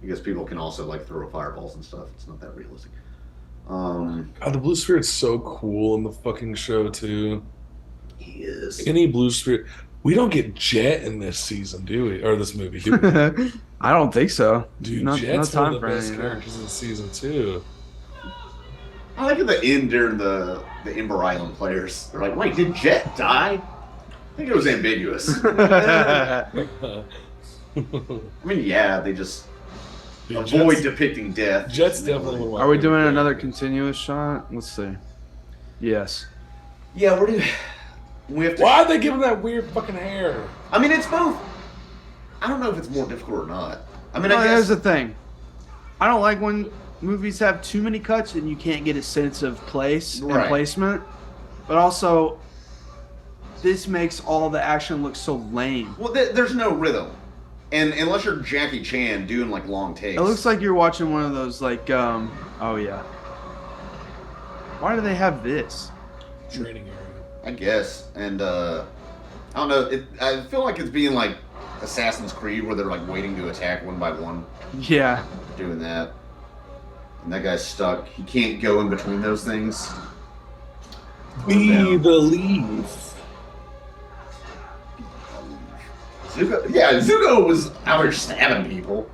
Speaker 4: Because people can also like throw fireballs and stuff. It's not that realistic.
Speaker 3: God, the Blue Spirit's so cool in the fucking show too.
Speaker 4: He is.
Speaker 3: Any Blue Spirit. We don't get Jet in this season, do we? Or this movie, do we?
Speaker 2: I don't think so.
Speaker 3: Dude,
Speaker 2: no
Speaker 3: Jet's
Speaker 2: time
Speaker 3: one of
Speaker 2: for
Speaker 3: the best
Speaker 2: any of that.
Speaker 3: characters in season 2.
Speaker 4: I like at the end during the Ember Island players. They're like, wait, did Jet die? I think it was ambiguous. I mean, yeah, they just
Speaker 3: Dude,
Speaker 4: avoid depicting death.
Speaker 3: Jet's definitely one of my
Speaker 2: Are we
Speaker 3: favorite
Speaker 2: doing
Speaker 3: characters.
Speaker 2: another continuous shot? Let's see. Yes.
Speaker 4: Yeah, we're doing. We have to.
Speaker 3: Why'd they give him that weird fucking hair?
Speaker 4: I mean, it's both. I don't know if it's more difficult or not. I mean,
Speaker 2: Well,
Speaker 4: I
Speaker 2: here's
Speaker 4: guess.
Speaker 2: the thing. I don't like when movies have too many cuts and you can't get a sense of place and
Speaker 4: Right.
Speaker 2: placement. But also, this makes all the action look so lame.
Speaker 4: Well, there's no rhythm, and unless you're Jackie Chan doing like long takes.
Speaker 2: It looks like you're watching one of those like oh yeah. Why do they have this?
Speaker 3: Training area.
Speaker 4: I guess, and I don't know. I feel like it's being like Assassin's Creed, where they're like waiting to attack one by one,
Speaker 2: Yeah.
Speaker 4: doing that. And that guy's stuck. He can't go in between those things.
Speaker 3: We believe.
Speaker 4: Zuko was out here stabbing people.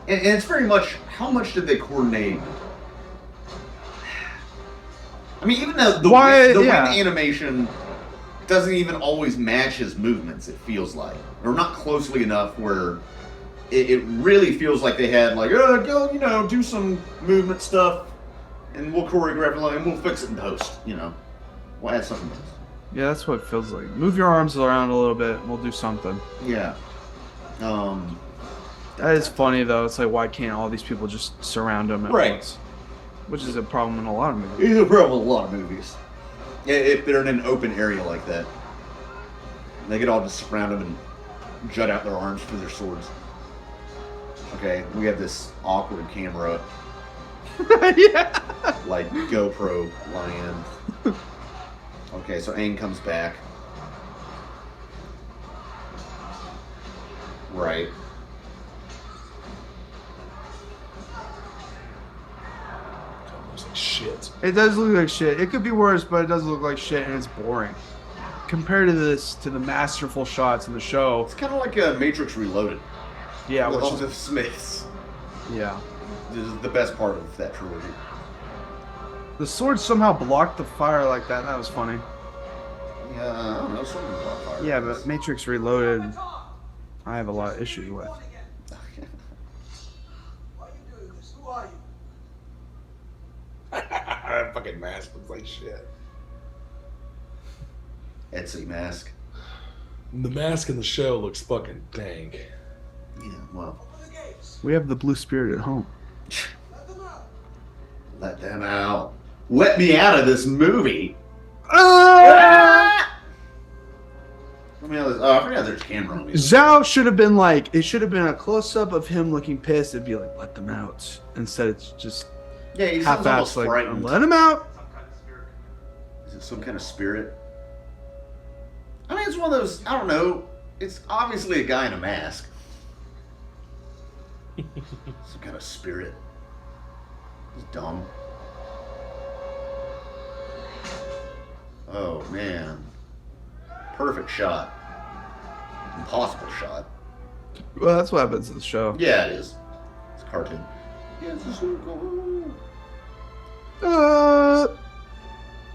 Speaker 4: And it's very much, how much did they coordinate? I mean, even though the wind animation doesn't even always match his movements, it feels like. Or not closely enough where it really feels like they had, like, go, do some movement stuff, and we'll choreograph it, and we'll fix it in post, We'll add something else.
Speaker 2: Yeah, that's what it feels like. Move your arms around a little bit, and we'll do something.
Speaker 4: Yeah.
Speaker 2: That is funny, though. It's like, why can't all these people just surround him at
Speaker 4: Right.
Speaker 2: once? Which is a problem in a lot of movies.
Speaker 4: It's a problem with a lot of movies. If they're in an open area like that. They could all just surround them and jut out their arms for their swords. Okay, we have this awkward camera.
Speaker 2: Yeah.
Speaker 4: Like GoPro lion. Okay, so Aang comes back. Right.
Speaker 3: Looks like shit.
Speaker 2: It does look like shit. It could be worse, but it does look like shit, and it's boring. Compared to the masterful shots in the show.
Speaker 4: It's kind of like a Matrix Reloaded.
Speaker 2: Yeah,
Speaker 4: with
Speaker 2: which
Speaker 4: all
Speaker 2: is,
Speaker 4: the Smiths.
Speaker 2: yeah.
Speaker 4: This is the best part of that trilogy.
Speaker 2: The sword somehow blocked the fire like that. That was funny.
Speaker 4: Yeah, I don't know. Something's on fire.
Speaker 2: Yeah, but Matrix Reloaded, I have a lot of issues with.
Speaker 9: Why are you doing this? Who are you?
Speaker 3: That fucking mask looks like shit.
Speaker 4: Etsy mask.
Speaker 3: The mask in the show looks fucking dank.
Speaker 4: Yeah, well.
Speaker 9: Open the gates.
Speaker 2: We have the blue spirit at home.
Speaker 9: Let them out.
Speaker 4: Let them out. Let me out of this movie.
Speaker 2: Ah!
Speaker 4: Let me out of this. Oh, I forgot there's a camera on me.
Speaker 2: Zhao should have been like, it should have been a close up of him looking pissed. It'd be like, let them out. Instead, it's just
Speaker 4: Yeah, he's
Speaker 2: half-assed,
Speaker 4: almost
Speaker 2: like,
Speaker 4: frightened.
Speaker 2: let him out.
Speaker 4: Is it some kind of spirit? I mean, it's one of those, I don't know. It's obviously a guy in a mask. Some kind of spirit. It's dumb. Oh, man. Perfect shot. Impossible shot.
Speaker 2: Well, that's what happens in the show.
Speaker 4: Yeah, it is. It's a cartoon. Yeah, it's just cool.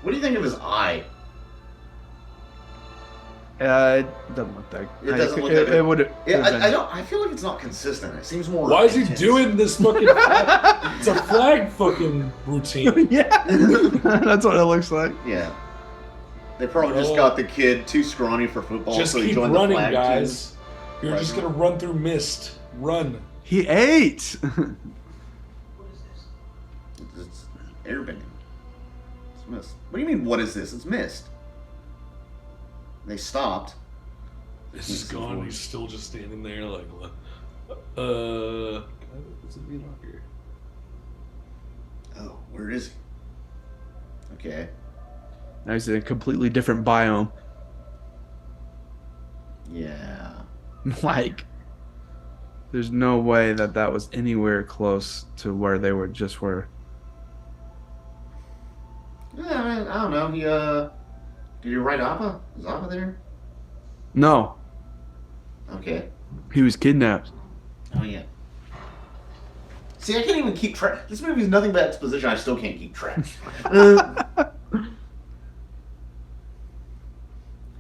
Speaker 4: What do you think of his eye?
Speaker 2: It doesn't look that.
Speaker 4: It doesn't look that
Speaker 2: It would.
Speaker 4: Yeah, I don't. I feel like it's not consistent. It seems more.
Speaker 3: Why is he
Speaker 4: intense.
Speaker 3: doing this fucking flag? It's a flag fucking routine.
Speaker 2: Yeah, that's what it looks like.
Speaker 4: Yeah. They probably just got the kid too scrawny for football,
Speaker 3: Just
Speaker 4: so he
Speaker 3: keep
Speaker 4: joined
Speaker 3: running,
Speaker 4: the flag
Speaker 3: guys.
Speaker 4: team.
Speaker 3: You're
Speaker 4: Right.
Speaker 3: just gonna run through mist. Run.
Speaker 2: He ate.
Speaker 9: What is this?
Speaker 4: It's airbending. It's mist. What do you mean? What is this? It's mist. They stopped.
Speaker 3: This is gone. He's still just standing there, like, what's it be like here?
Speaker 4: Oh, where is he? Okay.
Speaker 2: Now he's in a completely different biome.
Speaker 4: Yeah.
Speaker 2: Like, there's no way that was anywhere close to where they were just were.
Speaker 4: Yeah, I mean, I don't know. He did you write Appa? Is Appa there?
Speaker 2: No,
Speaker 4: Okay.
Speaker 2: he was kidnapped.
Speaker 4: Oh yeah. See, I can't even keep track. This movie's nothing but exposition. I still can't keep track.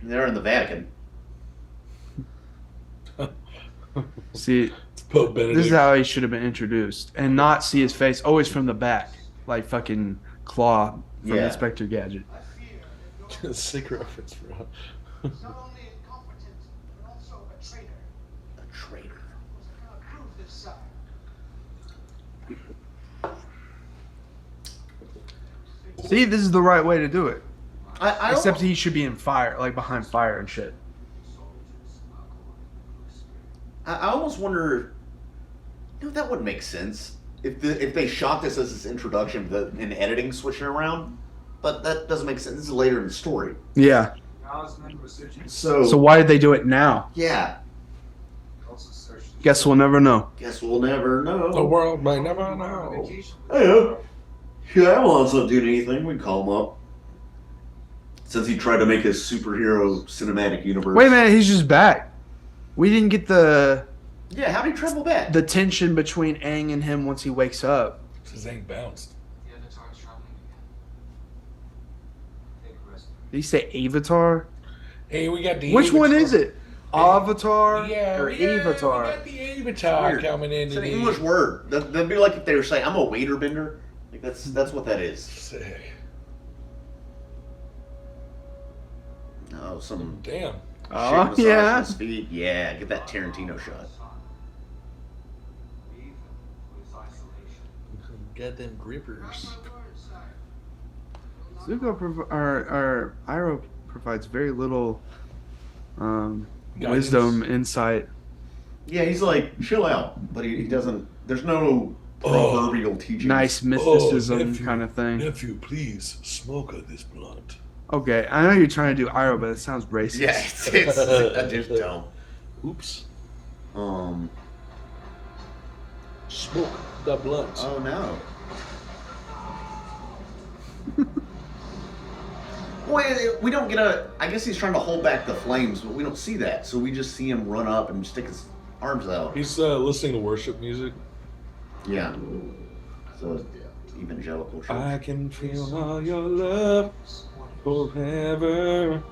Speaker 4: They're in the Vatican.
Speaker 2: See,
Speaker 3: Pope Benedict.
Speaker 2: this is how he should have been introduced, and not see his face always from the back, like fucking Claw from
Speaker 4: Yeah.
Speaker 2: Inspector Gadget.
Speaker 9: I fear that you're
Speaker 3: Sick reference, bro.
Speaker 9: not only incompetent, but also a traitor.
Speaker 4: A traitor.
Speaker 9: I cannot prove this, sire.
Speaker 2: See, this is the right way to do it.
Speaker 4: I
Speaker 2: Except
Speaker 4: almost,
Speaker 2: he should be in fire, like behind fire and shit.
Speaker 4: I almost wonder. That wouldn't make sense if they shot this as his introduction, in editing switching around. But that doesn't make sense. This is later in the story.
Speaker 2: Yeah.
Speaker 7: Now it's member searching.
Speaker 4: So
Speaker 2: So why did they do it now?
Speaker 4: yeah.
Speaker 7: Also search
Speaker 2: Guess we'll never know.
Speaker 4: Guess we'll never know.
Speaker 3: The world may never know.
Speaker 4: Hey, Shyamalan's not doing anything. We can call him up. Since he tried to make his superhero cinematic universe.
Speaker 2: Wait a minute, he's just back. We didn't get the
Speaker 4: Yeah, how did he travel back?
Speaker 2: the tension between Aang and him once he wakes up.
Speaker 3: His ain't bounced.
Speaker 7: The Avatar is traveling again. Take a rest.
Speaker 2: Did he say Avatar?
Speaker 3: Hey, we got the
Speaker 2: Which one
Speaker 3: Avatar.
Speaker 2: is it? Avatar
Speaker 3: Yeah,
Speaker 2: or Avatar?
Speaker 3: We got the Avatar
Speaker 4: Weird.
Speaker 3: coming in.
Speaker 4: It's an
Speaker 3: today.
Speaker 4: English word. That'd be like if they were saying, I'm a waiter bender. Like that's what that is.
Speaker 3: Sick.
Speaker 4: Oh, some
Speaker 3: Damn.
Speaker 2: Oh,
Speaker 4: shaking massage
Speaker 2: yeah.
Speaker 4: on his feet. Yeah, get that Tarantino shot.
Speaker 7: Leave him to his isolation.
Speaker 3: Goddamn grippers.
Speaker 2: Zuko or Iroh provides very little
Speaker 3: Guidance.
Speaker 2: wisdom, insight.
Speaker 4: Yeah, he's like, chill out. But he doesn't, there's no proverbial teaching.
Speaker 2: Nice mysticism
Speaker 3: nephew,
Speaker 2: kind of thing.
Speaker 3: Nephew, please smoke this blunt.
Speaker 2: Okay, I know you're trying to do Iroh, but it sounds racist.
Speaker 4: Yeah, it's just dumb.
Speaker 3: Oops.
Speaker 10: Smoke the blunt.
Speaker 4: Oh no. Well, we don't get a. I guess he's trying to hold back the flames, but we don't see that. So we just see him run up and stick his arms out.
Speaker 3: He's listening to worship music.
Speaker 4: Yeah. So evangelical church.
Speaker 3: I can feel all your love forever.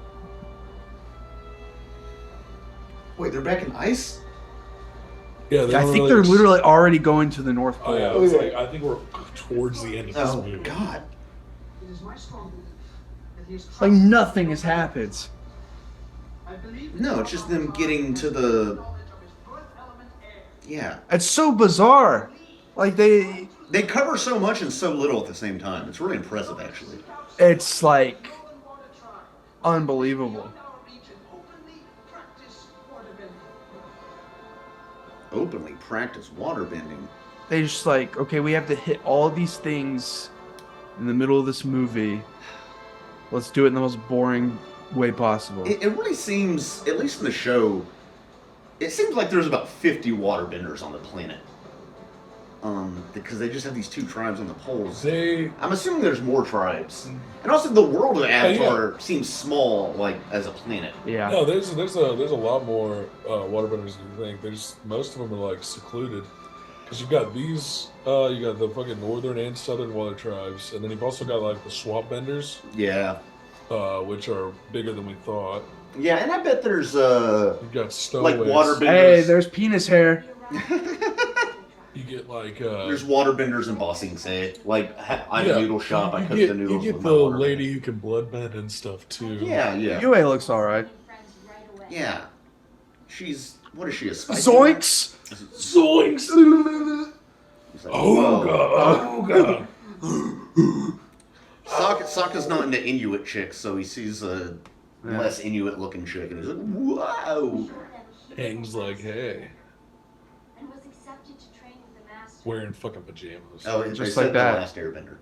Speaker 4: Wait, they're back in ice?
Speaker 3: Yeah,
Speaker 2: I think they're literally already going to the North Pole.
Speaker 3: Oh yeah, it's like, I think we're towards the end of this
Speaker 4: Oh
Speaker 3: movie.
Speaker 4: God.
Speaker 9: It is my strong belief that he is
Speaker 2: Like nothing has happened.
Speaker 9: I believe
Speaker 4: No, it's just them getting to the. Yeah.
Speaker 2: It's so bizarre. Like they
Speaker 4: cover so much and so little at the same time. It's really impressive, actually.
Speaker 2: it's like unbelievable.
Speaker 4: Openly practice waterbending.
Speaker 2: They just like, okay, we have to hit all these things in the middle of this movie. Let's do it in the most boring way possible.
Speaker 4: It really seems, at least in the show, it seems like there's about 50 waterbenders on the planet. Because they just have these two tribes on the poles. I'm assuming there's more tribes. And also the world of Avatar seems small, like, as a planet.
Speaker 2: Yeah.
Speaker 3: No, there's a lot more waterbenders than you think. There's most of them are like secluded. Because you've got these, you got the fucking northern and southern water tribes, and then you've also got like the swamp benders.
Speaker 4: Yeah.
Speaker 3: Which are bigger than we thought.
Speaker 4: Yeah, and I bet there's
Speaker 3: You've got stowaways.
Speaker 4: like waterbenders.
Speaker 2: Hey, there's penis hair.
Speaker 3: You get like
Speaker 4: there's waterbenders in Bossing Say. Like I have a noodle shop, I cook the noodles.
Speaker 3: You get
Speaker 4: with
Speaker 3: the
Speaker 4: my waterbender.
Speaker 3: lady who can bloodbend and stuff too.
Speaker 4: Yeah, yeah.
Speaker 2: Yue looks alright.
Speaker 4: Yeah. She's what is she, a spicy?
Speaker 2: Zoinks!
Speaker 3: Zoinks!
Speaker 4: He's like,
Speaker 3: Oh
Speaker 4: whoa.
Speaker 3: god! Oh god!
Speaker 4: Sokka's not into Inuit chicks, so he sees a less Inuit looking chick and he's like, whoa.
Speaker 3: Aang's like, hey,
Speaker 8: And was accepted to train with the master.
Speaker 3: wearing fucking pajamas.
Speaker 4: Oh, they
Speaker 2: Just
Speaker 4: said
Speaker 2: like that.
Speaker 4: The Last Airbender.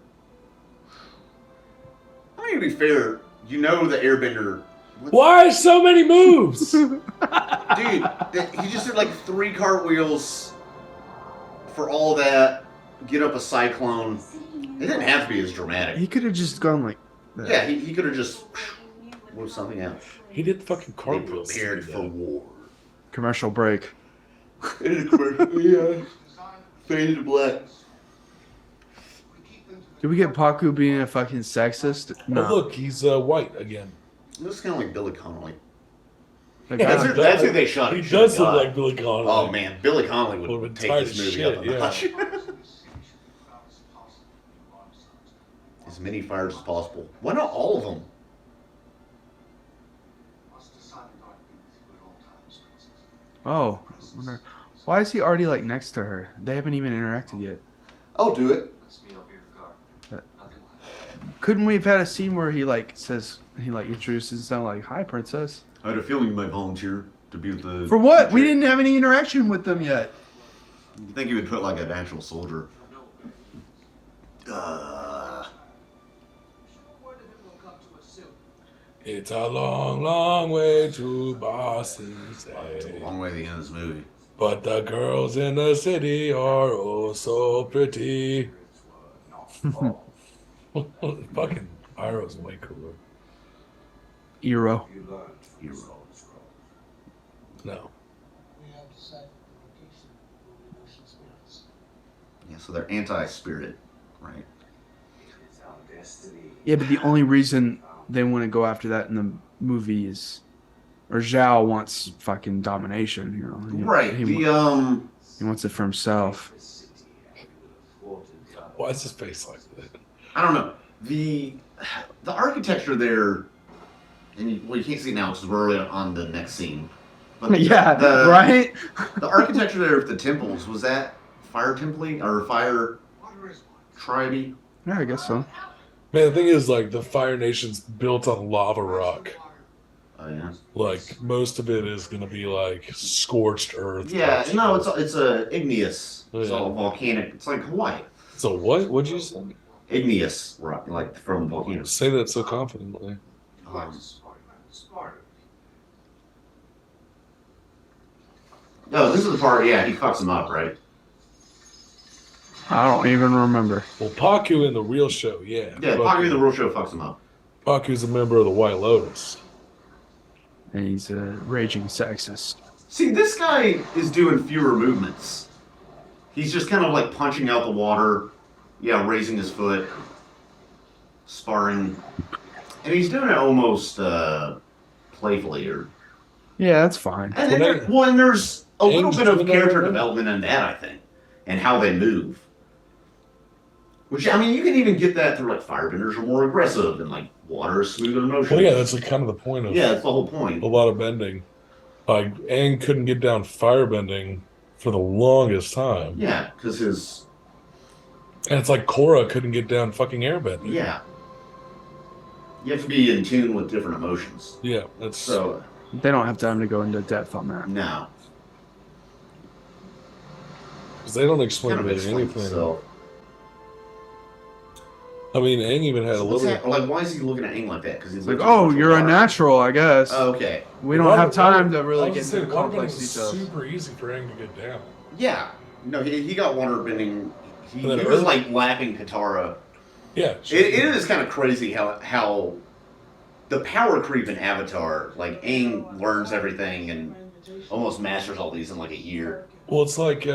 Speaker 4: I mean, to be fair, you know the Airbender.
Speaker 3: Why so many moves?
Speaker 4: Dude, he just did like 3 cartwheels for all that, get up a cyclone. It didn't have to be as dramatic.
Speaker 2: He could have just gone like that.
Speaker 4: Yeah, he could have just moved something out.
Speaker 3: He did fucking
Speaker 4: They
Speaker 3: cartwheels.
Speaker 4: prepared for war.
Speaker 2: Commercial break.
Speaker 4: Yeah. Faded to black.
Speaker 2: Did we get Paku being a fucking sexist?
Speaker 3: Oh, look, he's white again.
Speaker 4: Looks kind of like Billy Connolly.
Speaker 2: Like,
Speaker 4: That's who they shot.
Speaker 3: He
Speaker 4: at.
Speaker 3: does
Speaker 4: Should've
Speaker 3: look
Speaker 4: got.
Speaker 3: like Billy Connolly.
Speaker 4: Oh man, Billy Connolly
Speaker 3: Would've
Speaker 4: would
Speaker 3: been
Speaker 4: take
Speaker 3: tight
Speaker 4: this
Speaker 3: as
Speaker 4: movie
Speaker 3: shit,
Speaker 4: up a
Speaker 3: yeah.
Speaker 4: notch. As many fires as possible. Why not all of them?
Speaker 2: oh, I wonder- why is he already like next to her? They haven't even interacted yet.
Speaker 4: I'll do it.
Speaker 7: Let's meet up here in the car. Nothing like
Speaker 2: Couldn't we have had a scene where he like says he like introduces himself like, "Hi, princess."
Speaker 4: I had a feeling you might volunteer to be with the.
Speaker 2: For what? We didn't have any interaction with them yet.
Speaker 4: You think you would put like an actual soldier?
Speaker 3: It's a long, long way to Boston.
Speaker 4: It's a long way to the end of this movie.
Speaker 3: But the girls in the city are oh so pretty. Fucking Pyro's way cooler.
Speaker 2: Eero.
Speaker 3: No.
Speaker 9: We have decided the location of the ocean spirits.
Speaker 4: Yeah, so they're anti-spirit, right?
Speaker 2: Yeah, but the only reason they want to go after that in the movie is, or Zhao wants fucking domination, you know.
Speaker 4: Right.
Speaker 2: He wants it for himself.
Speaker 3: Why is his face like that?
Speaker 4: I don't know. The architecture there, and you can't see it now because we're already on the next scene. But
Speaker 2: Right?
Speaker 4: The architecture there with the temples, was that fire temple or fire tribe?
Speaker 2: Yeah, I guess so.
Speaker 3: Man, the thing is, like, the Fire Nation's built on lava rock.
Speaker 4: Oh yeah.
Speaker 3: Like, most of it is going to be, like, scorched earth.
Speaker 4: Yeah, no, it's a igneous. It's
Speaker 3: Yeah.
Speaker 4: all volcanic. It's like Hawaii.
Speaker 3: So what? What'd you say?
Speaker 4: Igneous rock, like from volcanoes.
Speaker 3: Say that so confidently.
Speaker 4: No, this is the part. Yeah, he fucks him up, right?
Speaker 2: I don't even remember.
Speaker 3: Well, Paku in the real show, yeah.
Speaker 4: Yeah, Paku in the real show fucks him up.
Speaker 3: Paku's a member of the White Lotus.
Speaker 2: And he's a raging sexist.
Speaker 4: See, this guy is doing fewer movements. He's just kind of like punching out the water, raising his foot, sparring, and he's doing it almost playfully.
Speaker 2: Yeah, that's fine.
Speaker 4: And then there's a little bit of character development in that, I think, and how they move. Which, I mean, you can even get that through, like, firebenders are more aggressive and, like, water is smoother in motion.
Speaker 3: Well, yeah, that's like kind of the point of
Speaker 4: that's the whole point.
Speaker 3: a lot of bending. Like, Aang couldn't get down firebending for the longest time.
Speaker 4: Yeah, because his...
Speaker 3: And it's like Korra couldn't get down fucking airbending.
Speaker 4: Yeah. You have to be in tune with different emotions.
Speaker 3: Yeah, that's...
Speaker 4: So...
Speaker 2: They don't have time to go into depth on that.
Speaker 4: No.
Speaker 3: Because they don't explain
Speaker 4: Kind of
Speaker 3: really anything.
Speaker 4: So.
Speaker 3: I mean, Aang even had a little...
Speaker 4: Like, why is he looking at Aang like that? Because he's
Speaker 2: Like, oh, you're a natural, I guess.
Speaker 4: Oh, okay.
Speaker 2: We don't have time to really get
Speaker 3: into
Speaker 2: into complex details.
Speaker 3: super easy for Aang to get down.
Speaker 4: Yeah. No, he got water bending. He
Speaker 3: And then
Speaker 4: was
Speaker 3: Earth-
Speaker 4: like lapping Katara.
Speaker 3: Yeah.
Speaker 4: It is kind of crazy how the power creep in Avatar, like Aang learns everything and almost masters all these in like a year.
Speaker 3: Well, it's like
Speaker 4: It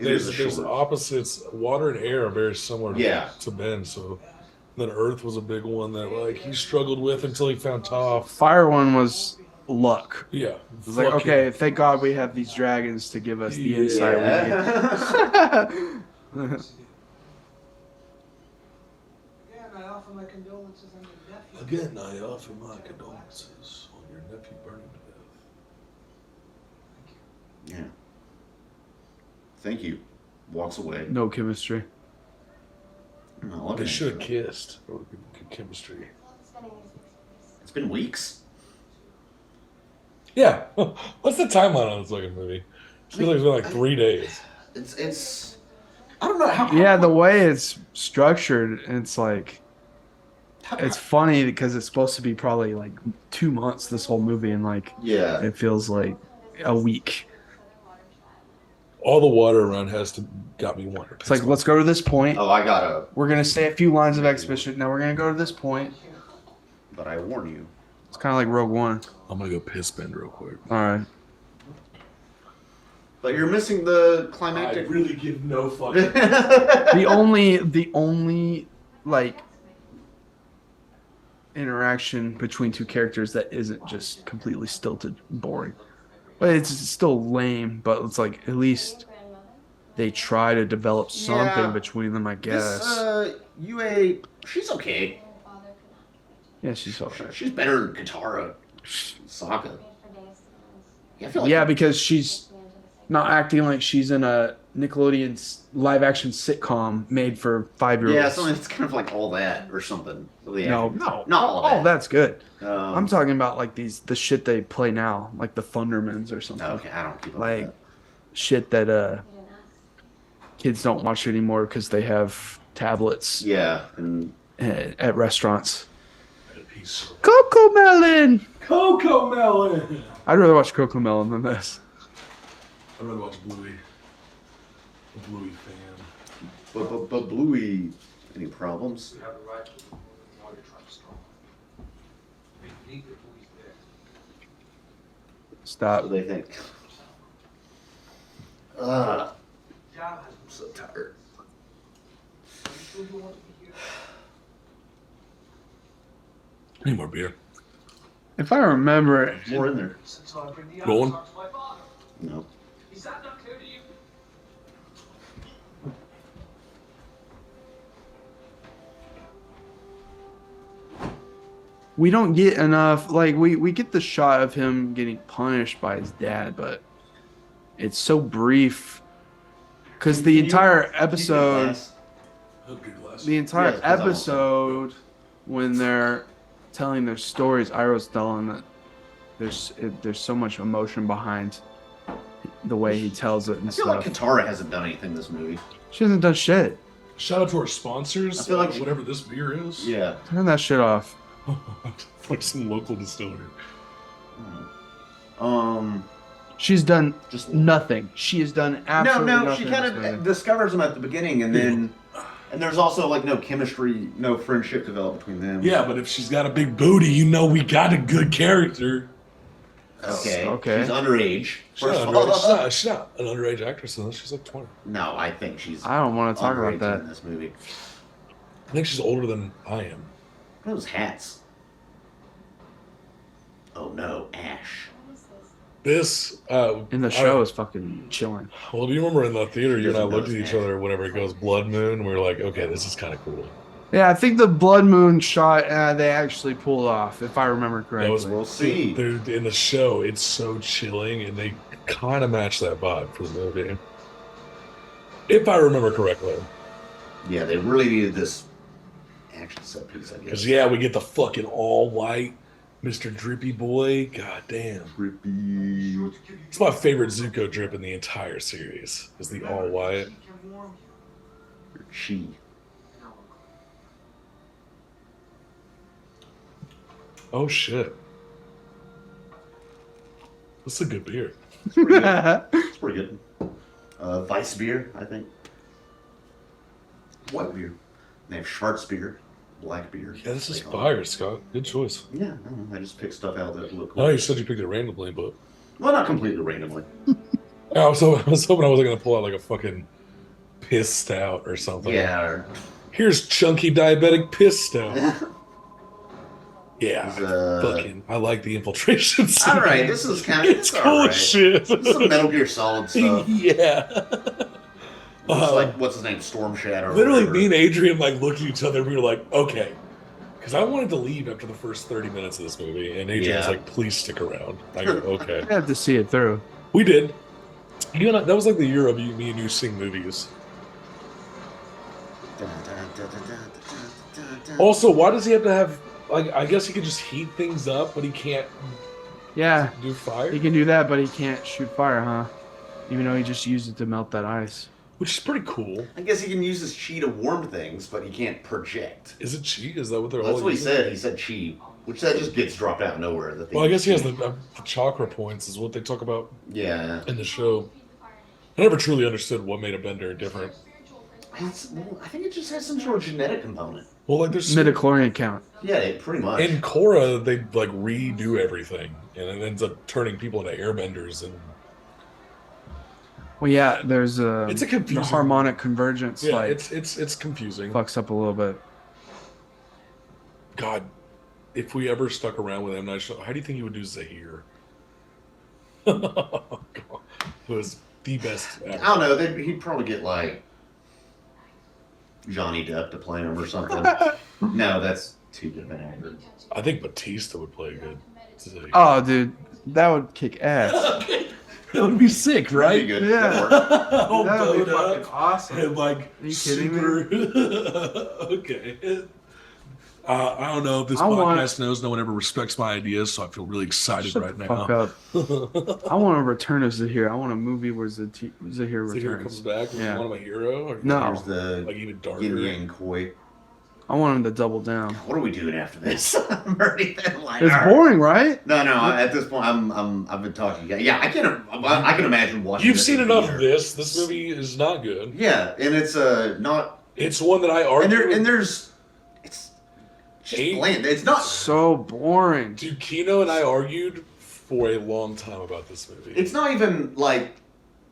Speaker 4: is a
Speaker 3: there's
Speaker 4: short.
Speaker 3: opposites. Water and air are very similar to bend. So then Earth was a big one that like he struggled with until he found Toph.
Speaker 2: Fire one was luck.
Speaker 3: Yeah.
Speaker 2: It was like, okay, thank God we have these dragons to give us the insight we need.
Speaker 9: Again, I offer my condolences on your nephew.
Speaker 3: Again, I offer my condolences on your nephew burning to death.
Speaker 4: Yeah. Thank you. Walks away.
Speaker 2: No chemistry.
Speaker 4: No,
Speaker 3: They should have kissed. Or good chemistry.
Speaker 4: It's been weeks.
Speaker 3: Yeah. What's the timeline on this fucking movie? It feels like it's been like 3 days.
Speaker 4: It's. I don't know how.
Speaker 2: Yeah, the way it's structured, it's like, it's funny because it's supposed to be probably like 2 months, this whole movie, and like,
Speaker 4: Yeah.
Speaker 2: it feels like a week.
Speaker 3: All the water around got me wondering.
Speaker 2: It's like, let's go to this point.
Speaker 4: Oh, I gotta.
Speaker 2: We're going to say a few lines of exposition. Now we're going to go to this point.
Speaker 4: But I warn you.
Speaker 2: It's kind of like Rogue One.
Speaker 3: I'm gonna go piss bend real quick.
Speaker 2: All right.
Speaker 4: But you're missing the climactic.
Speaker 3: I really give no fucking.
Speaker 2: The only like interaction between two characters that isn't just completely stilted and boring. But it's still lame, but it's like at least they try to develop something
Speaker 4: Yeah.
Speaker 2: between them, I guess.
Speaker 4: This, UA, she's okay.
Speaker 2: Yeah, she's alright.
Speaker 4: She's better than Katara, Sokka. Yeah, I feel like
Speaker 2: Yeah, because she's not acting like she's in a Nickelodeon live-action sitcom made for 5-year-olds.
Speaker 4: Yeah, so it's kind of like all that or something. Yeah.
Speaker 2: No,
Speaker 4: not all of that.
Speaker 2: that's good.
Speaker 4: Um,
Speaker 2: I'm talking about like the shit they play now, like the Thundermans or something.
Speaker 4: Okay, I don't keep up
Speaker 2: Like
Speaker 4: with
Speaker 2: shit that kids don't watch anymore because they have tablets.
Speaker 4: Yeah, and
Speaker 2: at restaurants. Coco Melon.
Speaker 3: Coco Melon.
Speaker 2: I'd rather watch Coco Melon than this.
Speaker 3: I'd rather watch Bluey. A Bluey fan.
Speaker 4: But Bluey, any problems?
Speaker 7: You have a right to while you're trying to strong. They need the Bluey's there.
Speaker 2: Stop.
Speaker 4: What do they think? I'm so tired.
Speaker 7: Are you sure you want to be here?
Speaker 3: I need more beer.
Speaker 2: If I remember it,
Speaker 4: More in there.
Speaker 7: Since I bring the
Speaker 3: Rolling?
Speaker 7: Avatar to my father.
Speaker 4: No.
Speaker 7: Is that not clear to you?
Speaker 2: we don't get enough. Like we get the shot of him getting punished by his dad, but it's so brief. Because the entire episode, the entire
Speaker 4: Yes, 'cause I want some.
Speaker 2: episode, when they're telling their stories, Iroh's telling that there's so much emotion behind the way he tells it and
Speaker 4: I feel
Speaker 2: stuff.
Speaker 4: like Katara hasn't done anything this movie.
Speaker 2: She hasn't done shit.
Speaker 3: Shout out to our sponsors.
Speaker 4: I feel like
Speaker 3: whatever this beer is.
Speaker 4: Yeah.
Speaker 2: Turn that shit off.
Speaker 3: Like some local distillery.
Speaker 2: She's done
Speaker 4: Just
Speaker 2: nothing. She has done absolutely
Speaker 4: no.
Speaker 2: nothing.
Speaker 4: She kind of discovers him at the beginning, and then there's also like no chemistry, no friendship developed between them.
Speaker 3: Yeah, but if she's got a big booty, you know we got a good character.
Speaker 4: Okay.
Speaker 2: Okay.
Speaker 4: She's underage.
Speaker 3: She's
Speaker 4: First
Speaker 3: not,
Speaker 4: of all.
Speaker 3: she's not an underage actress unless she's like 20.
Speaker 4: No, I think she's.
Speaker 2: I don't want to talk about
Speaker 4: underage
Speaker 2: that.
Speaker 4: in this movie.
Speaker 3: I think she's older than I am.
Speaker 4: What are those hats? Oh no, Ash.
Speaker 3: This
Speaker 2: In the show is fucking chilling.
Speaker 3: Well, do you remember in the theater,
Speaker 4: She
Speaker 3: you and I
Speaker 4: doesn't
Speaker 3: looked at
Speaker 4: know
Speaker 3: each
Speaker 4: his
Speaker 3: other whenever it goes Blood Moon, we were like, okay, this is kind of cool.
Speaker 2: Yeah, I think the Blood Moon shot they actually pulled off, if I remember correctly.
Speaker 3: That was,
Speaker 4: We'll see.
Speaker 3: Dude, in the show, it's so chilling, and they kind of match that vibe for the movie. If I remember correctly.
Speaker 4: Yeah, they really needed this action set piece, I guess.
Speaker 3: Because, yeah, we get the fucking all-white Mr. Drippy Boy. God damn.
Speaker 4: Drippy.
Speaker 3: It's my favorite Zuko drip in the entire series, is the all-white.
Speaker 4: Chi.
Speaker 3: Oh, shit. This is a good beer.
Speaker 4: It's pretty good. It's pretty good. Weiss beer, I think. White beer. They have Schwarzbier, black beer.
Speaker 3: Yeah, this is
Speaker 4: They call it.
Speaker 3: fire, Scott. Good choice.
Speaker 4: Yeah, I don't know, I just picked stuff out that look
Speaker 3: Oh,
Speaker 4: cool.
Speaker 3: you said you picked it randomly, but...
Speaker 4: Well, not completely randomly.
Speaker 3: I was hoping I wasn't going to pull out like a fucking piss stout or something.
Speaker 4: Yeah. Or,
Speaker 3: Here's chunky diabetic piss stout. Yeah.
Speaker 4: It's,
Speaker 3: Fucking, I like the infiltration scene.
Speaker 4: all right, this is kind of
Speaker 3: It's cool
Speaker 4: right.
Speaker 3: as shit.
Speaker 4: This is some Metal Gear Solid stuff.
Speaker 3: Yeah.
Speaker 4: Looks like what's his name, Storm Shadow. or
Speaker 3: Literally,
Speaker 4: whatever.
Speaker 3: me and Adrian like looked at each other and we were like, okay. Because I wanted to leave after the first 30 minutes of this movie, and Adrian was
Speaker 4: Yeah.
Speaker 3: like, please stick around. I go, okay.
Speaker 2: I have to see it through.
Speaker 3: We did. You know, that was like the year of me and you seeing movies. Also, why does he have to have, like, I guess he could just heat things up, but he can't
Speaker 2: Yeah,
Speaker 3: do fire?
Speaker 2: he can do that, but he can't shoot fire, huh? Even though he just used it to melt that ice.
Speaker 3: Which is pretty cool.
Speaker 4: I guess he can use his chi to warm things, but he can't project.
Speaker 3: Is it chi? Is that what they're
Speaker 4: That's
Speaker 3: all
Speaker 4: what he
Speaker 3: using?
Speaker 4: said. He said chi, which that just gets dropped out of nowhere. That they
Speaker 3: Well, I guess he has
Speaker 4: chi.
Speaker 3: the chakra points, is what they talk about
Speaker 4: Yeah.
Speaker 3: in the show. I never truly understood what made a bender different.
Speaker 4: Well, I think it just has some sort of genetic component.
Speaker 3: Well, like there's
Speaker 2: Midichlorian count.
Speaker 4: Yeah, pretty much.
Speaker 3: in Korra, they like redo everything, and it ends up turning people into airbenders. And
Speaker 2: Well, yeah, there's
Speaker 3: It's a
Speaker 2: the
Speaker 3: confusing-
Speaker 2: harmonic convergence.
Speaker 3: yeah,
Speaker 2: like
Speaker 3: it's confusing.
Speaker 2: fucks up a little bit.
Speaker 3: God, if we ever stuck around with M. Night Shyamalan, how do you think he would do Zahir? It was the best
Speaker 4: I
Speaker 3: ever.
Speaker 4: don't know. He'd probably get like Johnny Depp to play him or something. No, that's too good of an actor.
Speaker 3: I think Batista would play a good Zahir.
Speaker 2: Oh, dude, that would kick ass.
Speaker 3: That would be sick,
Speaker 4: That'd
Speaker 3: right?
Speaker 4: be good.
Speaker 2: Yeah.
Speaker 4: That'd work.
Speaker 3: Oh,
Speaker 2: That would be
Speaker 3: Boda.
Speaker 2: fucking awesome.
Speaker 3: And like
Speaker 2: Are you kidding me?
Speaker 3: super. Okay. I don't know if this
Speaker 2: I want-
Speaker 3: podcast knows no one ever respects my ideas, so I feel really excited
Speaker 2: Shut
Speaker 3: right
Speaker 2: the
Speaker 3: now.
Speaker 2: fuck up. I want to return of Zahir. I want a movie where Zahir
Speaker 3: Zahir
Speaker 2: returns.
Speaker 3: comes back.
Speaker 2: Yeah.
Speaker 3: You want him a hero? Or
Speaker 2: No.
Speaker 4: Here's the
Speaker 3: Like even darker.
Speaker 4: Yin Yang Koi.
Speaker 2: I want him to double down.
Speaker 4: What are we doing after this? I'm already been like,
Speaker 2: It's
Speaker 4: all right.
Speaker 2: boring, right?
Speaker 4: No, at this point, I've been talking. Yeah, I can imagine watching.
Speaker 3: You've
Speaker 4: this
Speaker 3: seen
Speaker 4: in
Speaker 3: enough
Speaker 4: theater.
Speaker 3: of this. This movie is not good.
Speaker 4: Yeah, and it's not.
Speaker 3: It's one that I argue.
Speaker 4: It's just bland. It's not.
Speaker 2: So boring.
Speaker 3: Dude, Kino and I argued for a long time about this movie.
Speaker 4: It's not even like.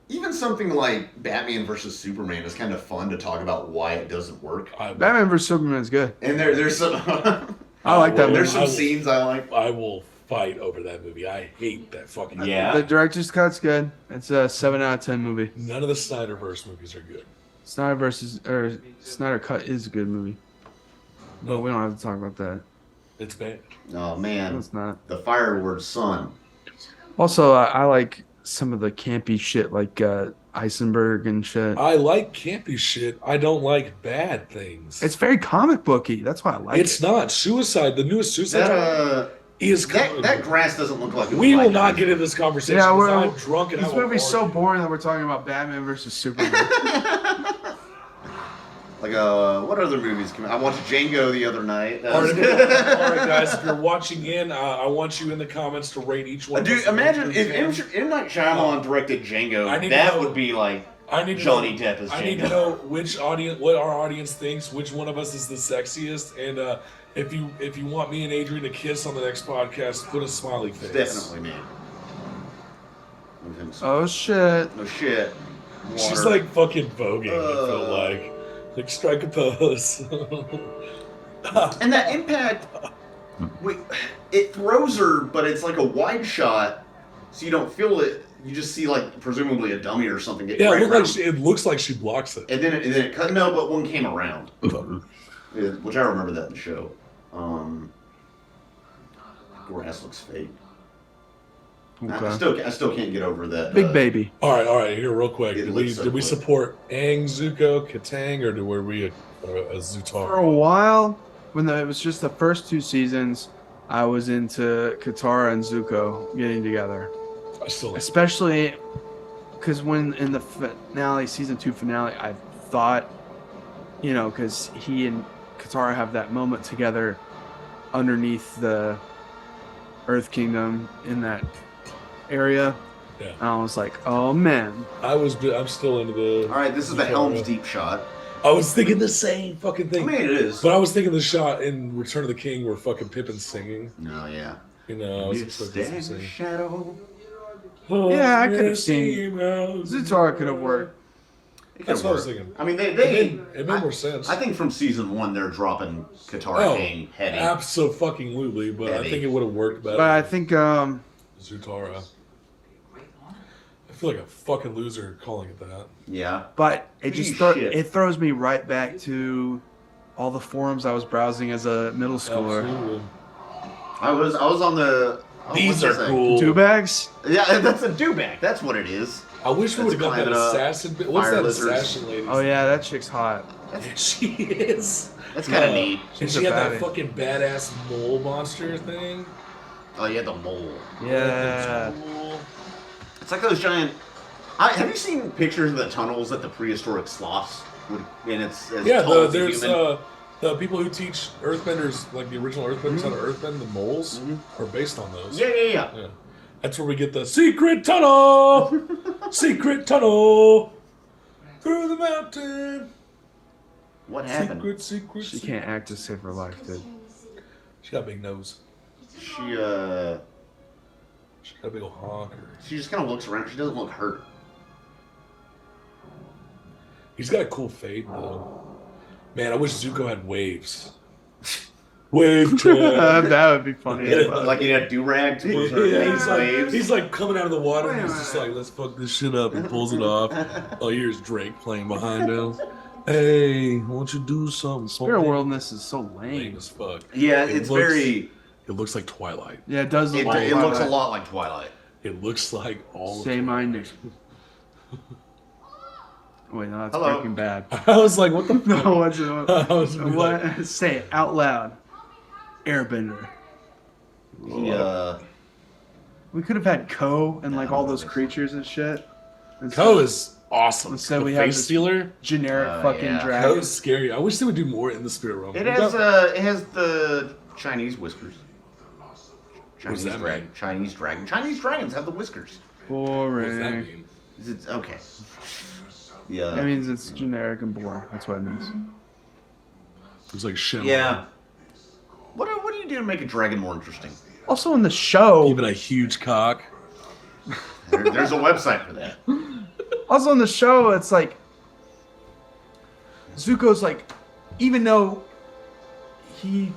Speaker 4: Even something like Batman versus Superman is kind of fun to talk about why it doesn't work.
Speaker 2: Batman vs Superman is good.
Speaker 4: And there's some.
Speaker 2: I like that movie.
Speaker 4: There's some scenes I like.
Speaker 3: I will fight over that movie. I hate that fucking movie.
Speaker 2: The director's cut's good. It's a 7 out of 10 movie.
Speaker 3: None of the Snyderverse movies are good.
Speaker 2: Snyder Cut is a good movie. But we don't have to talk about that.
Speaker 3: It's bad.
Speaker 4: Oh man,
Speaker 2: No, it's not.
Speaker 4: The Fireworks Son.
Speaker 2: Also, I like some of the campy shit like Eisenberg and shit.
Speaker 3: I like campy shit. I don't like bad things.
Speaker 2: It's very comic booky. That's why I like
Speaker 3: It's
Speaker 2: it.
Speaker 3: not. Suicide, the newest Suicide is comic
Speaker 4: that
Speaker 3: book.
Speaker 4: grass doesn't look like it
Speaker 3: We
Speaker 4: was
Speaker 3: will
Speaker 4: like
Speaker 3: not
Speaker 4: that.
Speaker 3: get into this conversation
Speaker 2: Yeah,
Speaker 3: because I'm drunk and
Speaker 2: this
Speaker 3: I will
Speaker 2: movie's so
Speaker 3: argue.
Speaker 2: boring that we're talking about Batman versus Superman.
Speaker 4: Like what other movies came out? I watched Django the other night.
Speaker 3: All right, guys, if you're watching in, I want you in the comments to rate each one.
Speaker 4: Dude, imagine if M. Night Shyamalan directed Django.
Speaker 3: I need
Speaker 4: That
Speaker 3: to know-
Speaker 4: would be like
Speaker 3: I need to
Speaker 4: Johnny
Speaker 3: know,
Speaker 4: Depp as Django.
Speaker 3: I need to know what our audience thinks, which one of us is the sexiest, and if you want me and Adrian to kiss on the next podcast, put a smiley face.
Speaker 4: Definitely, man.
Speaker 2: Oh shit.
Speaker 4: No shit.
Speaker 3: She's
Speaker 4: Water.
Speaker 3: like fucking voguing. I feel like strike a pose.
Speaker 4: And that impact, it throws her, but it's like a wide shot, so you don't feel it. You just see like presumably a dummy or something get
Speaker 3: Yeah,
Speaker 4: right around.
Speaker 3: it looks like she blocks it.
Speaker 4: And then it cut. No, but one came around, which I remember that in the show. Grass looks fake.
Speaker 2: Okay.
Speaker 4: I still can't get over that.
Speaker 2: Big baby.
Speaker 3: All right, here real quick.
Speaker 4: It
Speaker 3: Did
Speaker 4: looks so
Speaker 3: we
Speaker 4: good.
Speaker 3: support Aang, Zuko, Katang, or were we a
Speaker 2: For
Speaker 3: Zutara?
Speaker 2: a while, when it was just the first 2 seasons, I was into Katara and Zuko getting together.
Speaker 3: I still like
Speaker 2: Especially because when in the finale, season 2 finale, I thought, because he and Katara have that moment together underneath the Earth Kingdom in that area.
Speaker 3: Yeah.
Speaker 2: And I was like, oh man.
Speaker 3: I'm still into the.
Speaker 4: All right, this is the Helm's Deep shot.
Speaker 3: I was thinking the same fucking
Speaker 4: I
Speaker 3: thing.
Speaker 4: mean, it is.
Speaker 3: But I was thinking the shot in Return of the King where fucking Pippin's singing.
Speaker 4: No, yeah.
Speaker 3: I was expecting some singing.
Speaker 4: Shadow.
Speaker 2: Yeah, I could have seen. Zutara could have worked.
Speaker 3: That's what I was thinking.
Speaker 4: I mean,
Speaker 3: It made more sense.
Speaker 4: I think from season 1 they're dropping Katara
Speaker 3: Oh,
Speaker 4: Aang heavy.
Speaker 3: absolutely, but I
Speaker 4: Heavy.
Speaker 3: think it would have worked better.
Speaker 2: But I think
Speaker 3: Zutara. I feel like a fucking loser calling it that.
Speaker 4: Yeah.
Speaker 2: But it just
Speaker 4: Shit.
Speaker 2: it throws me right back to all the forums I was browsing as a middle schooler.
Speaker 3: Absolutely.
Speaker 4: I was on the.
Speaker 3: These
Speaker 4: what's
Speaker 3: are
Speaker 4: that
Speaker 3: cool.
Speaker 2: Two bags?
Speaker 4: Yeah, that's a dewback. That's what it is.
Speaker 3: I wish we
Speaker 4: That's
Speaker 3: would have got that
Speaker 4: climbing up,
Speaker 3: assassin bit. What's
Speaker 4: fire
Speaker 3: that
Speaker 4: lizards.
Speaker 3: assassin lady?
Speaker 2: Oh yeah, that chick's hot.
Speaker 3: She is.
Speaker 4: That's kind of neat.
Speaker 3: And
Speaker 2: She's
Speaker 3: she
Speaker 2: a
Speaker 3: had that
Speaker 2: baddie.
Speaker 3: fucking badass mole monster thing.
Speaker 4: Oh yeah, the mole.
Speaker 2: Yeah.
Speaker 3: Cool.
Speaker 4: It's like those giant. Have you seen pictures of the tunnels at the prehistoric sloths? And it's as
Speaker 3: Yeah,
Speaker 4: tall as a
Speaker 3: there's
Speaker 4: human?
Speaker 3: the people who teach Earthbenders, like the original Earthbenders, how to Earthbend the moles, are based on those.
Speaker 4: Yeah.
Speaker 3: Yeah. That's where we get the secret tunnel, secret tunnel through the mountain.
Speaker 4: What happened?
Speaker 3: Secret.
Speaker 2: She can't act to save her life, dude.
Speaker 3: She got a big nose.
Speaker 4: She
Speaker 3: She got a big old honker.
Speaker 4: she just kind of looks around. She doesn't look hurt.
Speaker 3: He's got a cool fade though. Man, I wish Zuko had waves. Wave check.
Speaker 2: That would be funny.
Speaker 3: Yeah.
Speaker 4: Like he had do-rag to push her
Speaker 3: Yeah,
Speaker 4: face waves.
Speaker 3: he's like coming out of the water and he's just like, let's fuck this shit up, and pulls it off. Oh, here's Drake playing behind him. Hey, why don't you do something?
Speaker 2: Spirit Worldness is so
Speaker 3: Lame
Speaker 2: lame.
Speaker 3: as fuck.
Speaker 4: Yeah,
Speaker 3: It
Speaker 4: it's
Speaker 3: looks-
Speaker 4: very.
Speaker 3: It looks like Twilight.
Speaker 2: Yeah, it does look
Speaker 4: It,
Speaker 2: like
Speaker 4: it looks a
Speaker 2: Twilight.
Speaker 4: lot like Twilight.
Speaker 3: It looks like all.
Speaker 2: Say my name. Wait, no, that's
Speaker 4: Hello.
Speaker 2: Breaking Bad.
Speaker 3: I was like, what the fuck?
Speaker 2: No, what's
Speaker 3: I was gonna be like,
Speaker 2: what? Say it out loud. Airbender.
Speaker 4: He,
Speaker 2: We could have had Ko and like all those creatures and shit.
Speaker 3: Ko is awesome.
Speaker 2: Instead
Speaker 3: the
Speaker 2: we have
Speaker 3: face
Speaker 2: this
Speaker 3: sealer.
Speaker 2: generic fucking
Speaker 4: yeah.
Speaker 3: That
Speaker 2: dragon.
Speaker 3: was scary. I wish they would do more in the spirit realm.
Speaker 4: It has the Chinese whiskers.
Speaker 3: What does that mean?
Speaker 4: Chinese dragon. Chinese dragons have the whiskers.
Speaker 3: What does that
Speaker 2: Boring.
Speaker 3: mean?
Speaker 4: It's okay. Yeah.
Speaker 2: That means it's generic and boring. That's what it means.
Speaker 3: It's like Shyamalan.
Speaker 4: Yeah. What do you do to make a dragon more interesting?
Speaker 2: Also in the show,
Speaker 3: Give it a huge cock.
Speaker 4: There's a website for that.
Speaker 2: Also in the show, it's like Zuko's like, even though he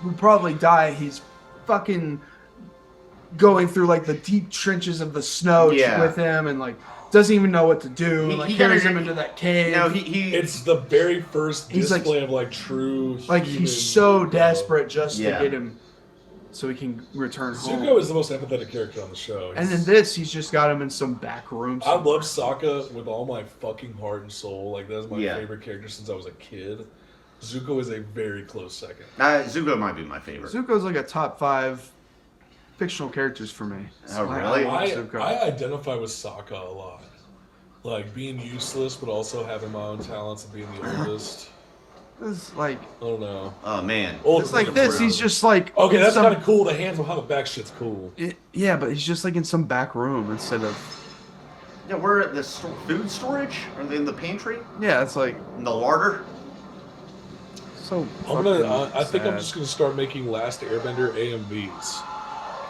Speaker 2: would probably die, he's fucking going through like the deep trenches of the snow with him, and like doesn't even know what to do. He carries him into that cave.
Speaker 4: No,
Speaker 3: It's the very first display of like true.
Speaker 2: Like
Speaker 3: human
Speaker 2: he's so
Speaker 3: love.
Speaker 2: desperate just to get him, so he can return home.
Speaker 3: Zuko is the most empathetic character on the show.
Speaker 2: And in this, he's just got him in some back room.
Speaker 3: I love Sokka with all my fucking heart and soul. Like that's my
Speaker 4: Yeah.
Speaker 3: favorite character since I was a kid. Zuko is a very close second.
Speaker 4: Zuko might be my favorite.
Speaker 2: Zuko's like a top 5 fictional characters for me.
Speaker 4: Oh, really?
Speaker 2: I love Zuko.
Speaker 3: I identify with Sokka a lot. Like being useless, but also having my own talents and being the oldest.
Speaker 2: It's like,
Speaker 3: I don't know.
Speaker 4: Oh man.
Speaker 2: it's like this. He's just like
Speaker 3: Okay,
Speaker 2: in
Speaker 3: that's
Speaker 2: some-
Speaker 3: kind of cool. The hands behind the back shit's cool.
Speaker 2: Yeah, but he's just like in some back room instead of.
Speaker 4: Yeah, we're at the food storage. Are they in the pantry?
Speaker 2: Yeah, it's like
Speaker 4: In the larder.
Speaker 2: so.
Speaker 3: I think I'm just gonna start making Last Airbender AMVs.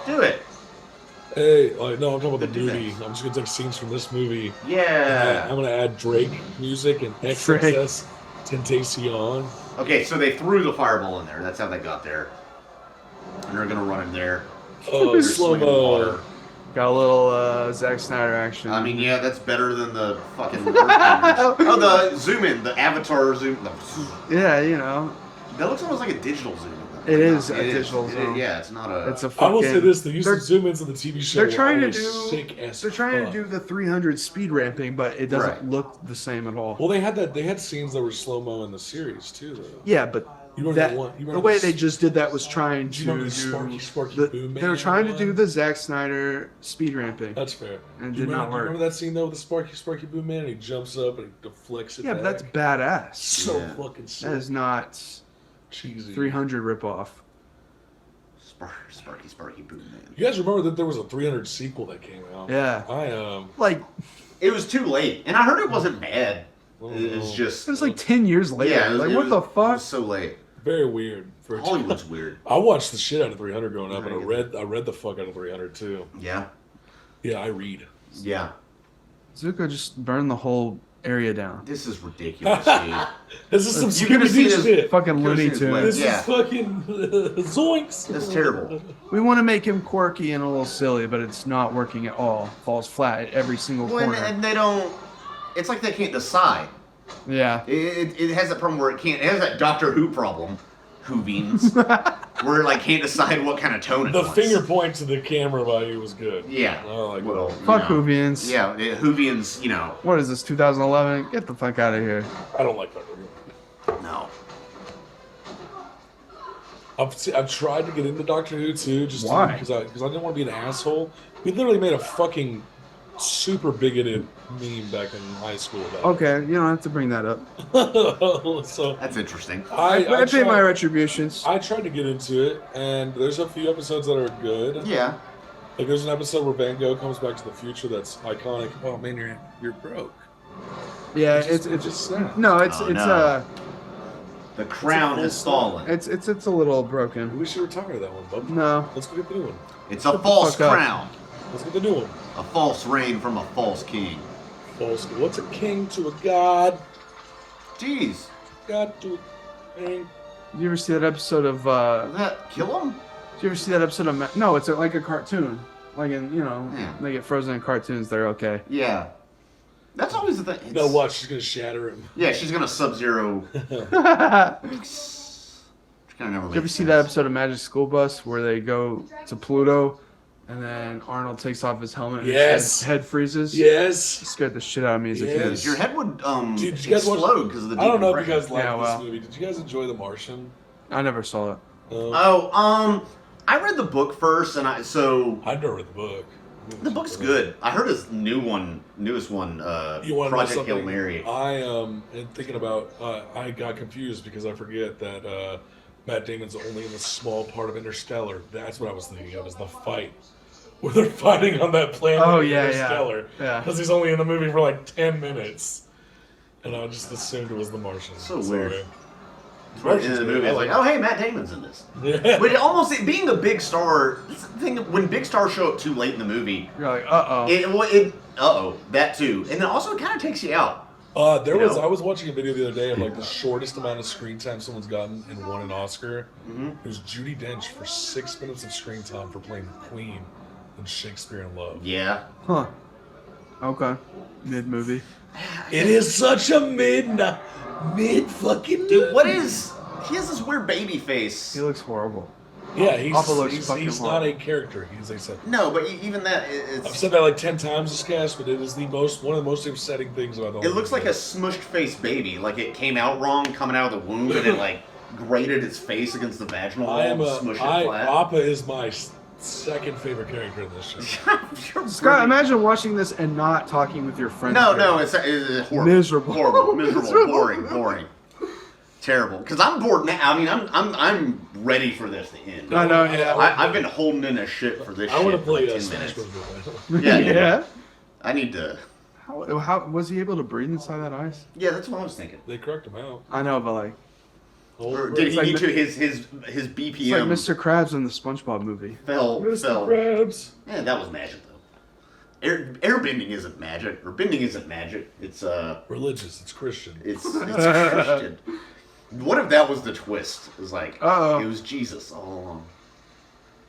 Speaker 4: Do it.
Speaker 3: Hey, like, no, I'm talking about the
Speaker 4: Do
Speaker 3: movie. I'm just gonna take scenes from this movie.
Speaker 4: Yeah.
Speaker 3: I'm gonna add Drake music and XXS Tentacion.
Speaker 4: Okay, so they threw the fireball in there. That's how they got there. And they're gonna run in there.
Speaker 3: Oh,
Speaker 4: They're
Speaker 3: slow
Speaker 4: slinging
Speaker 3: mo.
Speaker 4: water.
Speaker 2: Got a little Zack Snyder action.
Speaker 4: I mean, yeah, that's better than the fucking. Oh, the zoom in, the avatar zoom.
Speaker 2: Yeah, you know,
Speaker 4: That looks almost like a digital zoom.
Speaker 2: it is a
Speaker 4: It is.
Speaker 2: digital zoom.
Speaker 4: Yeah, it's not a.
Speaker 2: It's a
Speaker 3: I
Speaker 2: fucking.
Speaker 3: will say this: the use
Speaker 2: they're-
Speaker 3: of zoom ins on the TV show.
Speaker 2: They're trying to
Speaker 3: are
Speaker 2: do.
Speaker 3: sick as
Speaker 2: They're trying
Speaker 3: fuck.
Speaker 2: to do the 300 speed ramping, but it doesn't
Speaker 4: Right.
Speaker 2: look the same at all.
Speaker 3: Well, they had that. They had scenes that were slow mo in the series too, though.
Speaker 2: Yeah, but
Speaker 3: You remember
Speaker 2: that
Speaker 3: the one- you
Speaker 2: the
Speaker 3: remember
Speaker 2: way
Speaker 3: the-
Speaker 2: they just did that was trying to
Speaker 3: you remember
Speaker 2: do.
Speaker 3: the Sparky
Speaker 2: the-
Speaker 3: Boom
Speaker 2: they were
Speaker 3: Man
Speaker 2: trying to do
Speaker 3: one?
Speaker 2: the Zack Snyder speed ramping.
Speaker 3: That's fair.
Speaker 2: And
Speaker 3: Do you
Speaker 2: did not work.
Speaker 3: Remember that scene though with the Sparky Boom Man? And he jumps up and he deflects it.
Speaker 2: Yeah, but
Speaker 3: back?
Speaker 2: that's badass.
Speaker 3: so
Speaker 4: Yeah.
Speaker 3: fucking sick.
Speaker 2: That is not
Speaker 3: cheesy.
Speaker 2: 300 ripoff.
Speaker 4: Sparky Boom Man.
Speaker 3: You guys remember that there was a 300 sequel that came out?
Speaker 2: Yeah.
Speaker 3: I
Speaker 2: Like,
Speaker 4: It was too late, and I heard it wasn't bad.
Speaker 3: Oh,
Speaker 4: It's
Speaker 3: no.
Speaker 4: just.
Speaker 2: it was like 10 years later.
Speaker 4: Yeah,
Speaker 2: like,
Speaker 4: it
Speaker 2: what
Speaker 4: was-
Speaker 2: the
Speaker 4: It
Speaker 2: fuck?
Speaker 4: was so late.
Speaker 3: very weird. For
Speaker 4: Hollywood's weird.
Speaker 3: I watched the shit out of 300 growing up, and
Speaker 4: Right.
Speaker 3: I read the fuck out of 300 too.
Speaker 4: Yeah.
Speaker 3: Yeah, I read.
Speaker 4: Yeah.
Speaker 2: Zuko just burned the whole area down.
Speaker 4: This is ridiculous, dude.
Speaker 3: This is some
Speaker 2: You
Speaker 4: could've
Speaker 3: Scooby-Doo
Speaker 4: seen his
Speaker 3: shit.
Speaker 2: Fucking
Speaker 4: Could've
Speaker 2: Looney
Speaker 4: seen his
Speaker 2: Tunes.
Speaker 4: legs.
Speaker 3: This
Speaker 4: Yeah.
Speaker 3: is fucking zoinks.
Speaker 4: That's terrible.
Speaker 2: We want to make him quirky and a little silly, but it's not working at all. Falls flat at every single
Speaker 4: Well,
Speaker 2: corner.
Speaker 4: and they don't. It's like they can't decide.
Speaker 2: Yeah.
Speaker 4: It has that problem where it can't. It has that Doctor Who problem. Whovians. Where it like can't decide what kind of tone it
Speaker 3: The
Speaker 4: wants.
Speaker 3: finger point to the camera value was good.
Speaker 4: Yeah.
Speaker 3: I like
Speaker 4: Well,
Speaker 3: that.
Speaker 2: Fuck Whovians.
Speaker 4: Yeah, Whovians. You know.
Speaker 2: What is this, 2011? Get the fuck out of here.
Speaker 3: I don't like that.
Speaker 4: No.
Speaker 3: I've tried to get into Doctor Who too, just
Speaker 2: Why?
Speaker 3: because I didn't want to be an asshole. We literally made a fucking super bigoted meme back in high school about
Speaker 2: Okay, you don't have to bring that up.
Speaker 3: it. So
Speaker 4: That's interesting.
Speaker 2: I
Speaker 3: I
Speaker 2: pay my
Speaker 3: tried,
Speaker 2: retributions.
Speaker 3: I tried to get into it, and there's a few episodes that are good.
Speaker 4: Yeah.
Speaker 3: Like there's an episode where Van Gogh comes back to the future that's iconic. Oh man, you're broke.
Speaker 2: Yeah,
Speaker 3: It's
Speaker 2: it's
Speaker 3: just sad.
Speaker 2: no, it's
Speaker 4: Oh,
Speaker 2: it's
Speaker 4: no. The crown has fallen.
Speaker 2: it's a little
Speaker 3: We
Speaker 2: broken.
Speaker 3: should retire that one, bub.
Speaker 2: No.
Speaker 3: Let's go get the new one.
Speaker 4: It's a false
Speaker 2: fuck up.
Speaker 4: crown.
Speaker 3: Let's get the new one.
Speaker 4: A false reign from a false king.
Speaker 3: False. What's a king to a god?
Speaker 4: Jeez.
Speaker 3: God to a king.
Speaker 2: Did you ever see that episode of
Speaker 4: Did that kill him?
Speaker 2: Did you ever see that episode of No, it's like a cartoon. Like in, you know,
Speaker 4: Yeah.
Speaker 2: they get frozen in cartoons, they're okay.
Speaker 4: Yeah. That's always the thing. It's-
Speaker 3: No, watch. She's gonna shatter him.
Speaker 4: Yeah, she's gonna Sub-Zero.
Speaker 2: Did you ever see that episode of Magic School Bus where they go to Pluto and then Arnold takes off his helmet and
Speaker 3: Yes.
Speaker 2: his head freezes?
Speaker 3: Yes.
Speaker 2: It scared the shit out of me as a
Speaker 3: Yes.
Speaker 2: kid.
Speaker 4: Your head would
Speaker 3: Did you guys watch-
Speaker 4: explode because of the.
Speaker 3: I don't know if you
Speaker 4: decompression.
Speaker 3: guys liked
Speaker 2: Yeah, well.
Speaker 3: this movie. Did you guys enjoy The Martian?
Speaker 2: I never saw it.
Speaker 4: Oh, I read the book first, and
Speaker 3: I've never read the book.
Speaker 4: The book's good. I heard his newest one,
Speaker 3: You want to know
Speaker 4: Project Hail
Speaker 3: something?
Speaker 4: Mary.
Speaker 3: I am thinking about. I got confused because I forget that Matt Damon's only in the small part of Interstellar. That's what I was thinking of, is the fight where they're fighting on that planet.
Speaker 2: Oh,
Speaker 3: in
Speaker 2: yeah,
Speaker 3: Interstellar.
Speaker 2: yeah.
Speaker 3: Because he's only in the movie for like 10 minutes, and I just assumed it was the Martian.
Speaker 4: So
Speaker 3: Sorry.
Speaker 4: weird. Right in the movie, it's like, oh hey, Matt Damon's in this.
Speaker 3: Yeah.
Speaker 4: But it almost being a big star, that's the thing, when big stars show up too late in the movie,
Speaker 2: You're like, uh-oh.
Speaker 4: that too, and then also it kind of takes you out.
Speaker 3: I was watching a video the other day of like the shortest amount of screen time someone's gotten and won an Oscar. It was Judi Dench for 6 minutes of screen time for playing the Queen in Shakespeare in Love.
Speaker 4: Yeah.
Speaker 2: Huh. Okay. Mid-movie.
Speaker 3: It is such a mid fucking
Speaker 4: Dude, what is? He has this weird baby face.
Speaker 2: He looks horrible.
Speaker 3: Yeah,
Speaker 2: Papa looks
Speaker 3: he's
Speaker 2: fucking
Speaker 3: not
Speaker 2: horrible.
Speaker 3: a character. He's a set.
Speaker 4: No, but even that,
Speaker 3: I've
Speaker 4: it's.
Speaker 3: said that like 10 times this cast, but it is one of the most upsetting things about the whole
Speaker 4: It looks like
Speaker 3: movie.
Speaker 4: a smushed face baby. Like it came out wrong coming out of the womb, and it like grated its face against the vaginal wall, smushed it flat.
Speaker 3: Appa is my second favorite character in this show.
Speaker 4: You're
Speaker 2: Scott,
Speaker 4: really-
Speaker 2: imagine watching this and not talking with your friends.
Speaker 4: No, it's horrible.
Speaker 2: Miserable.
Speaker 4: Horrible, miserable,
Speaker 2: Miserable.
Speaker 4: boring. Terrible. Because I'm bored now. I mean, I'm ready for this to end.
Speaker 2: I know, yeah.
Speaker 4: I've been holding in a shit for this
Speaker 3: I
Speaker 4: shit
Speaker 3: want to
Speaker 4: for
Speaker 3: play
Speaker 4: like 10
Speaker 3: Smash
Speaker 4: minutes.
Speaker 3: Bros.
Speaker 4: Yeah,
Speaker 2: Yeah.
Speaker 4: I need to.
Speaker 2: How was he able to breathe inside that ice?
Speaker 4: Yeah, that's what I was thinking.
Speaker 3: They correct him out.
Speaker 2: I know, but like,
Speaker 4: Or did he
Speaker 2: like
Speaker 4: need
Speaker 2: Mi-
Speaker 4: to his
Speaker 2: it's
Speaker 4: BPM
Speaker 2: like Mr. Krabs in the SpongeBob movie.
Speaker 4: fell.
Speaker 3: Krabs.
Speaker 4: Yeah, that was magic though. Airbending isn't magic, or bending isn't magic. It's
Speaker 3: Religious. It's Christian.
Speaker 4: it's Christian. What if that was the twist? It was like
Speaker 2: Uh-oh.
Speaker 4: it was Jesus all along.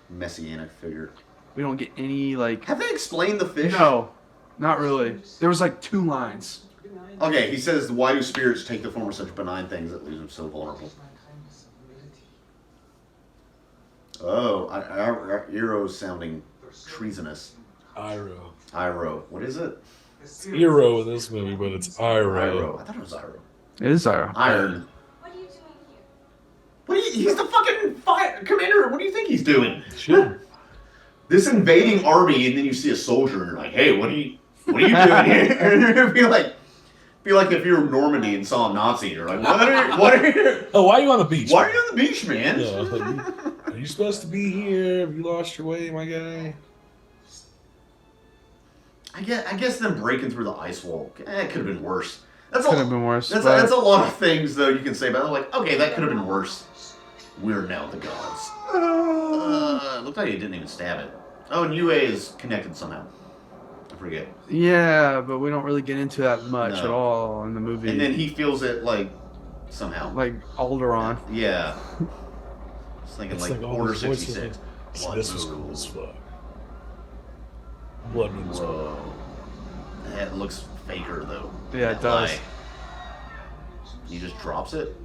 Speaker 4: Messianic figure.
Speaker 2: We don't get any like.
Speaker 4: Have they explained the fish?
Speaker 2: No, not really. There was like 2 lines.
Speaker 4: Okay, he says, why do spirits take the form of such benign things that leaves them so vulnerable? Oh, our Ero's sounding treasonous. Iro. What is it?
Speaker 3: It's Eero in this movie, but it's Iro.
Speaker 4: Iro. I thought it was Iro.
Speaker 2: It is Ira.
Speaker 4: Iron.
Speaker 6: What are you doing here?
Speaker 4: What are you, he's the fucking commander. What do you think he's doing?
Speaker 3: Sure.
Speaker 4: This invading army, and then you see a soldier, and you're like, hey, what are you doing here? And it'd be like if you were in Normandy and saw a Nazi, you're like, what are you?
Speaker 3: Oh, why are you on the beach?
Speaker 4: Why are you on the beach, man?
Speaker 3: Yeah, are you supposed to be here? Have you lost your way, my guy?
Speaker 4: I guess them breaking through the ice wall, it could have been worse. That's
Speaker 2: Could have been worse.
Speaker 4: That's a lot of things, though, you can say about it. Like, okay, that could have been worse. We're now the gods. It looked like he didn't even stab it. Oh, and UA is connected somehow. I forget.
Speaker 2: Yeah, but we don't really get into that much
Speaker 4: No.
Speaker 2: at all in the movie.
Speaker 4: And then he feels it, like, somehow.
Speaker 2: like Alderaan.
Speaker 4: Yeah. Just thinking,
Speaker 3: It's
Speaker 4: like,
Speaker 3: all
Speaker 4: Order
Speaker 3: those voices
Speaker 4: 66.
Speaker 3: like,
Speaker 4: Blood
Speaker 3: this was
Speaker 4: Moon.
Speaker 3: cool as fuck. Blood Moon as fuck.
Speaker 4: Whoa. That looks faker, though.
Speaker 2: Yeah, it
Speaker 4: That
Speaker 2: does.
Speaker 4: lie. He just drops it?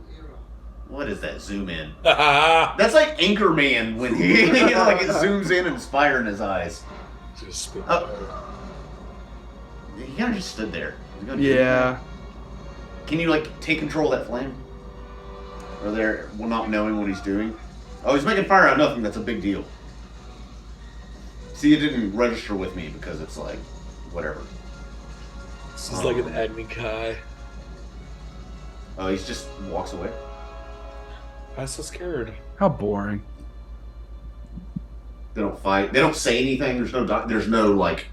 Speaker 4: What is that? Zoom in.
Speaker 3: Just
Speaker 4: That's like Anchorman when he like it zooms in and it's fire in his eyes.
Speaker 3: spit
Speaker 4: Oh.
Speaker 3: fire.
Speaker 4: He kind of just stood there. He's gonna do
Speaker 2: Yeah.
Speaker 4: that. Can you like take control of that flame? Or they're not knowing what he's doing? Oh, he's making fire out of nothing. That's a big deal. See, it didn't register with me because it's like whatever.
Speaker 3: This is like an Agni Kai.
Speaker 4: Oh, he's just walks away.
Speaker 3: I'm so scared.
Speaker 2: How boring.
Speaker 4: They don't fight. They don't say anything. There's no like,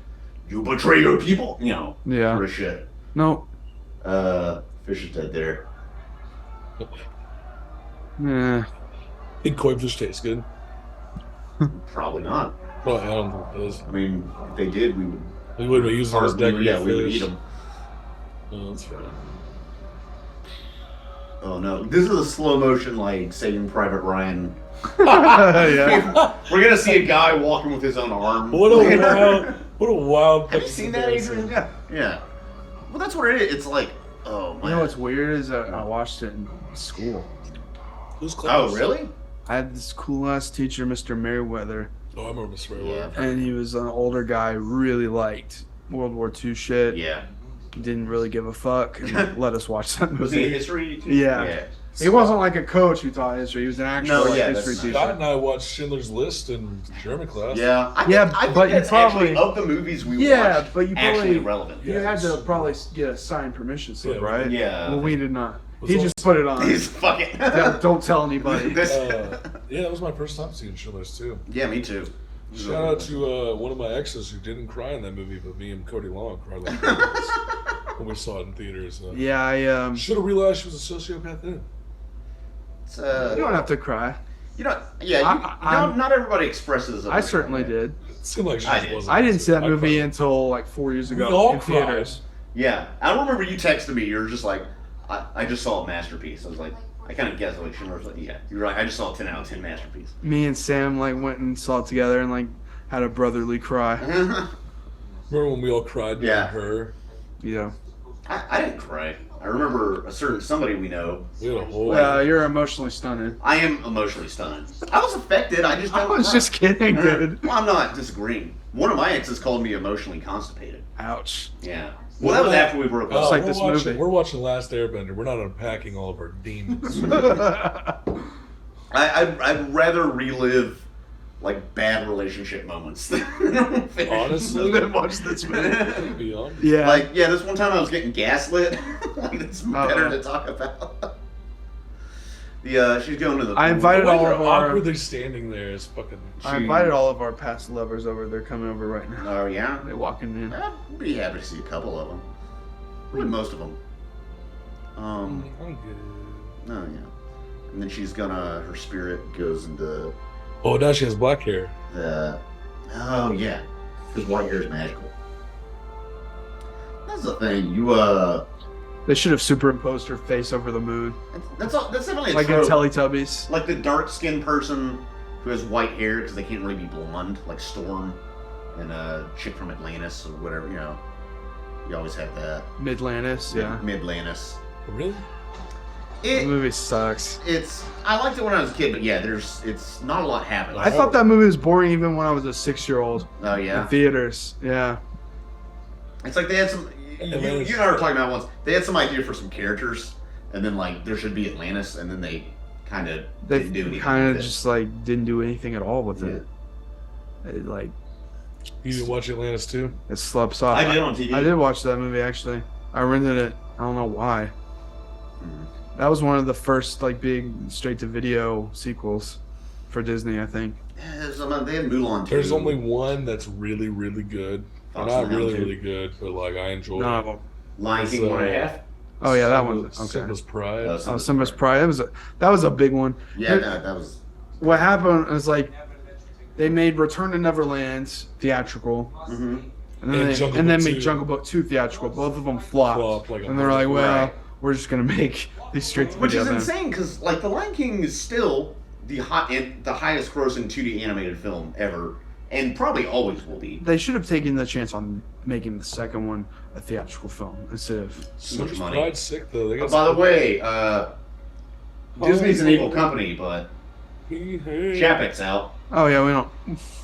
Speaker 4: you betray your people. You know.
Speaker 2: Yeah.
Speaker 4: Sort of shit.
Speaker 2: No.
Speaker 4: Fish is dead there.
Speaker 2: Yeah.
Speaker 3: Think koi fish tastes good?
Speaker 4: Probably not.
Speaker 3: Well, I don't think it does.
Speaker 4: I mean, if they did, we would.
Speaker 3: We wouldn't use them as decorative
Speaker 4: Yeah, we would
Speaker 3: fish.
Speaker 4: eat them.
Speaker 3: Oh, that's fair.
Speaker 4: Oh no, this is a slow motion like Saving Private Ryan.
Speaker 2: yeah.
Speaker 4: We're gonna see a guy walking with his own arm.
Speaker 3: What a wild.
Speaker 4: Have you seen that, Adrian? Yeah. Well, that's what it is. It's like, oh
Speaker 2: You
Speaker 4: man.
Speaker 2: know what's weird is I watched it in school.
Speaker 3: Who's
Speaker 4: Oh
Speaker 3: close?
Speaker 4: really?
Speaker 2: I had this cool ass teacher, Mr. Merriweather,
Speaker 3: Oh, I remember Mr. Ray
Speaker 4: Yeah.
Speaker 2: and he was an older guy, really liked World War II shit.
Speaker 4: Yeah.
Speaker 2: Didn't really give a fuck and let us watch that
Speaker 4: Was he a
Speaker 2: movie.
Speaker 4: history? Teacher?
Speaker 2: Yeah. He wasn't like a coach who taught history. He was an actual
Speaker 4: No, yeah,
Speaker 2: history
Speaker 4: that's-
Speaker 2: teacher.
Speaker 3: Scott and I watched Schindler's List in German class.
Speaker 4: Yeah, I think
Speaker 2: but you
Speaker 4: that's
Speaker 2: probably
Speaker 4: actually, of the movies we
Speaker 2: yeah,
Speaker 4: watched,
Speaker 2: but you
Speaker 4: actually
Speaker 2: probably
Speaker 4: relevant.
Speaker 2: you had to probably get a signed permission slip,
Speaker 3: Yeah,
Speaker 2: right?
Speaker 4: yeah.
Speaker 2: Well, we did not.
Speaker 3: Was
Speaker 2: He
Speaker 3: all-
Speaker 2: just put it on.
Speaker 4: He's fucking.
Speaker 2: Don't tell anybody.
Speaker 3: Yeah, that was my first time seeing Schindler's too.
Speaker 4: Yeah, me too.
Speaker 3: Shout out to one of my exes who didn't cry in that movie, but me and Cody Long cried like babies when we saw it in theaters.
Speaker 2: Yeah, I
Speaker 3: should have realized she was a sociopath then.
Speaker 4: It's,
Speaker 2: you don't have to cry.
Speaker 4: You know, yeah, not everybody expresses.
Speaker 2: I certainly did.
Speaker 3: It seemed like she
Speaker 4: I
Speaker 3: just
Speaker 4: did.
Speaker 3: wasn't.
Speaker 2: I didn't see that
Speaker 3: I
Speaker 2: movie
Speaker 3: cried.
Speaker 2: until like 4 years ago
Speaker 3: all
Speaker 2: in
Speaker 3: cried.
Speaker 2: theaters.
Speaker 4: Yeah, I remember you texted me. You were just like, I just saw a masterpiece. I was like, I kind of guessed like Schindler's List. Yeah, you're right. I just saw a 10 out of 10 masterpiece.
Speaker 2: Me and Sam like went and saw it together and like had a brotherly cry.
Speaker 3: Remember when we all cried during
Speaker 4: Yeah.
Speaker 3: Her?
Speaker 2: Yeah.
Speaker 4: I didn't cry. I remember a certain somebody we know.
Speaker 3: We had a whole.
Speaker 2: Well, you're emotionally stunning.
Speaker 4: I am emotionally stunned. I was affected. I just
Speaker 2: I
Speaker 4: don't
Speaker 2: was
Speaker 4: cry.
Speaker 2: just kidding, dude.
Speaker 4: Well, I'm not disagreeing. One of my exes called me emotionally constipated.
Speaker 2: Ouch.
Speaker 4: Yeah. Well, that was after we broke
Speaker 2: It's
Speaker 4: up.
Speaker 2: like
Speaker 3: we're
Speaker 2: this
Speaker 3: watching,
Speaker 2: movie.
Speaker 3: We're watching Last Airbender. We're not unpacking all of our demons.
Speaker 4: I'd rather relive like bad relationship moments than
Speaker 3: Honestly,
Speaker 2: Then watch this movie.
Speaker 3: to be honest.
Speaker 2: Yeah.
Speaker 4: Like, yeah, this one time I was getting gaslit. Like, it's better
Speaker 2: Uh-oh.
Speaker 4: to talk about. The she's going to the.
Speaker 2: I invited
Speaker 3: When
Speaker 2: all
Speaker 3: you're
Speaker 2: of our
Speaker 3: awkwardly standing there is fucking.
Speaker 2: I invited all of our past lovers over. They're coming over right now.
Speaker 4: Oh yeah.
Speaker 2: They're walking in.
Speaker 4: I'd be happy to see a couple of them. Probably most of them.
Speaker 3: I'm good.
Speaker 4: Oh yeah. And then she's gonna. Her spirit goes into
Speaker 3: Oh, now she has black hair.
Speaker 4: the. Oh yeah. Because white hair is magical. That's the thing.
Speaker 2: They should have superimposed her face over the moon,
Speaker 4: That's definitely a
Speaker 2: like in
Speaker 4: trope.
Speaker 2: Teletubbies.
Speaker 4: Like the dark-skinned person who has white hair because they can't really be blonde, like Storm and a chick from Atlantis or whatever. You know, you always have that.
Speaker 2: Midlantis, yeah.
Speaker 4: Mid-Atlantis.
Speaker 3: Really?
Speaker 2: The
Speaker 4: It,
Speaker 2: movie sucks.
Speaker 4: I liked it when I was a kid, but yeah, it's not a lot happens.
Speaker 2: I thought that movie was boring even when I was a 6-year-old
Speaker 4: Oh
Speaker 2: in
Speaker 4: yeah,
Speaker 2: theaters. Yeah.
Speaker 4: it's like they had some. You and I were talking about once. They had some idea for some characters, and then like there should be Atlantis, and then they kind of
Speaker 2: They
Speaker 4: didn't do anything.
Speaker 2: kind of
Speaker 4: with it.
Speaker 2: just like didn't do anything at all with
Speaker 4: Yeah.
Speaker 2: it. It like
Speaker 3: You didn't watch Atlantis too?
Speaker 2: it slept off.
Speaker 4: I did on TV.
Speaker 2: I did watch that movie actually. I rented it. I don't know why.
Speaker 4: Mhm.
Speaker 2: That was one of the first like big straight to video sequels for Disney, I think.
Speaker 4: Yeah, they had Mulan too.
Speaker 3: There's only one that's really, really good.
Speaker 4: Fox
Speaker 3: Not
Speaker 4: and the Hound
Speaker 3: really,
Speaker 4: too.
Speaker 3: really good, but like I enjoyed
Speaker 2: None
Speaker 3: it.
Speaker 2: of them.
Speaker 4: Lion King
Speaker 3: It's,
Speaker 4: 1.5.
Speaker 2: Oh yeah, that one.
Speaker 3: Simba's-
Speaker 2: Okay.
Speaker 3: Simba's Pride.
Speaker 2: Oh, Simba's Pride. That was a big one.
Speaker 4: Yeah, that was.
Speaker 2: What happened is like they made Return to Neverland theatrical,
Speaker 4: Mm-hmm.
Speaker 2: and then
Speaker 3: Jungle
Speaker 2: and then
Speaker 3: Book
Speaker 2: made
Speaker 3: 2.
Speaker 2: Jungle Book 2 theatrical. Both of them flopped,
Speaker 3: Flopped like a
Speaker 2: and they're like, well,
Speaker 4: Right.
Speaker 2: we're just gonna make these straight to
Speaker 4: Which
Speaker 2: video.
Speaker 4: is
Speaker 2: then.
Speaker 4: insane because like the Lion King is still the highest grossing 2D animated film ever, and probably always will be.
Speaker 2: They should have taken the chance on making the second one a theatrical film instead of.
Speaker 4: Too much
Speaker 3: Simba's
Speaker 4: money.
Speaker 3: Pride's sick though. They got
Speaker 4: By the way, Disney's an evil
Speaker 3: Oh.
Speaker 4: company, but
Speaker 3: Hey.
Speaker 4: Chapek's out.
Speaker 2: Oh yeah, we don't.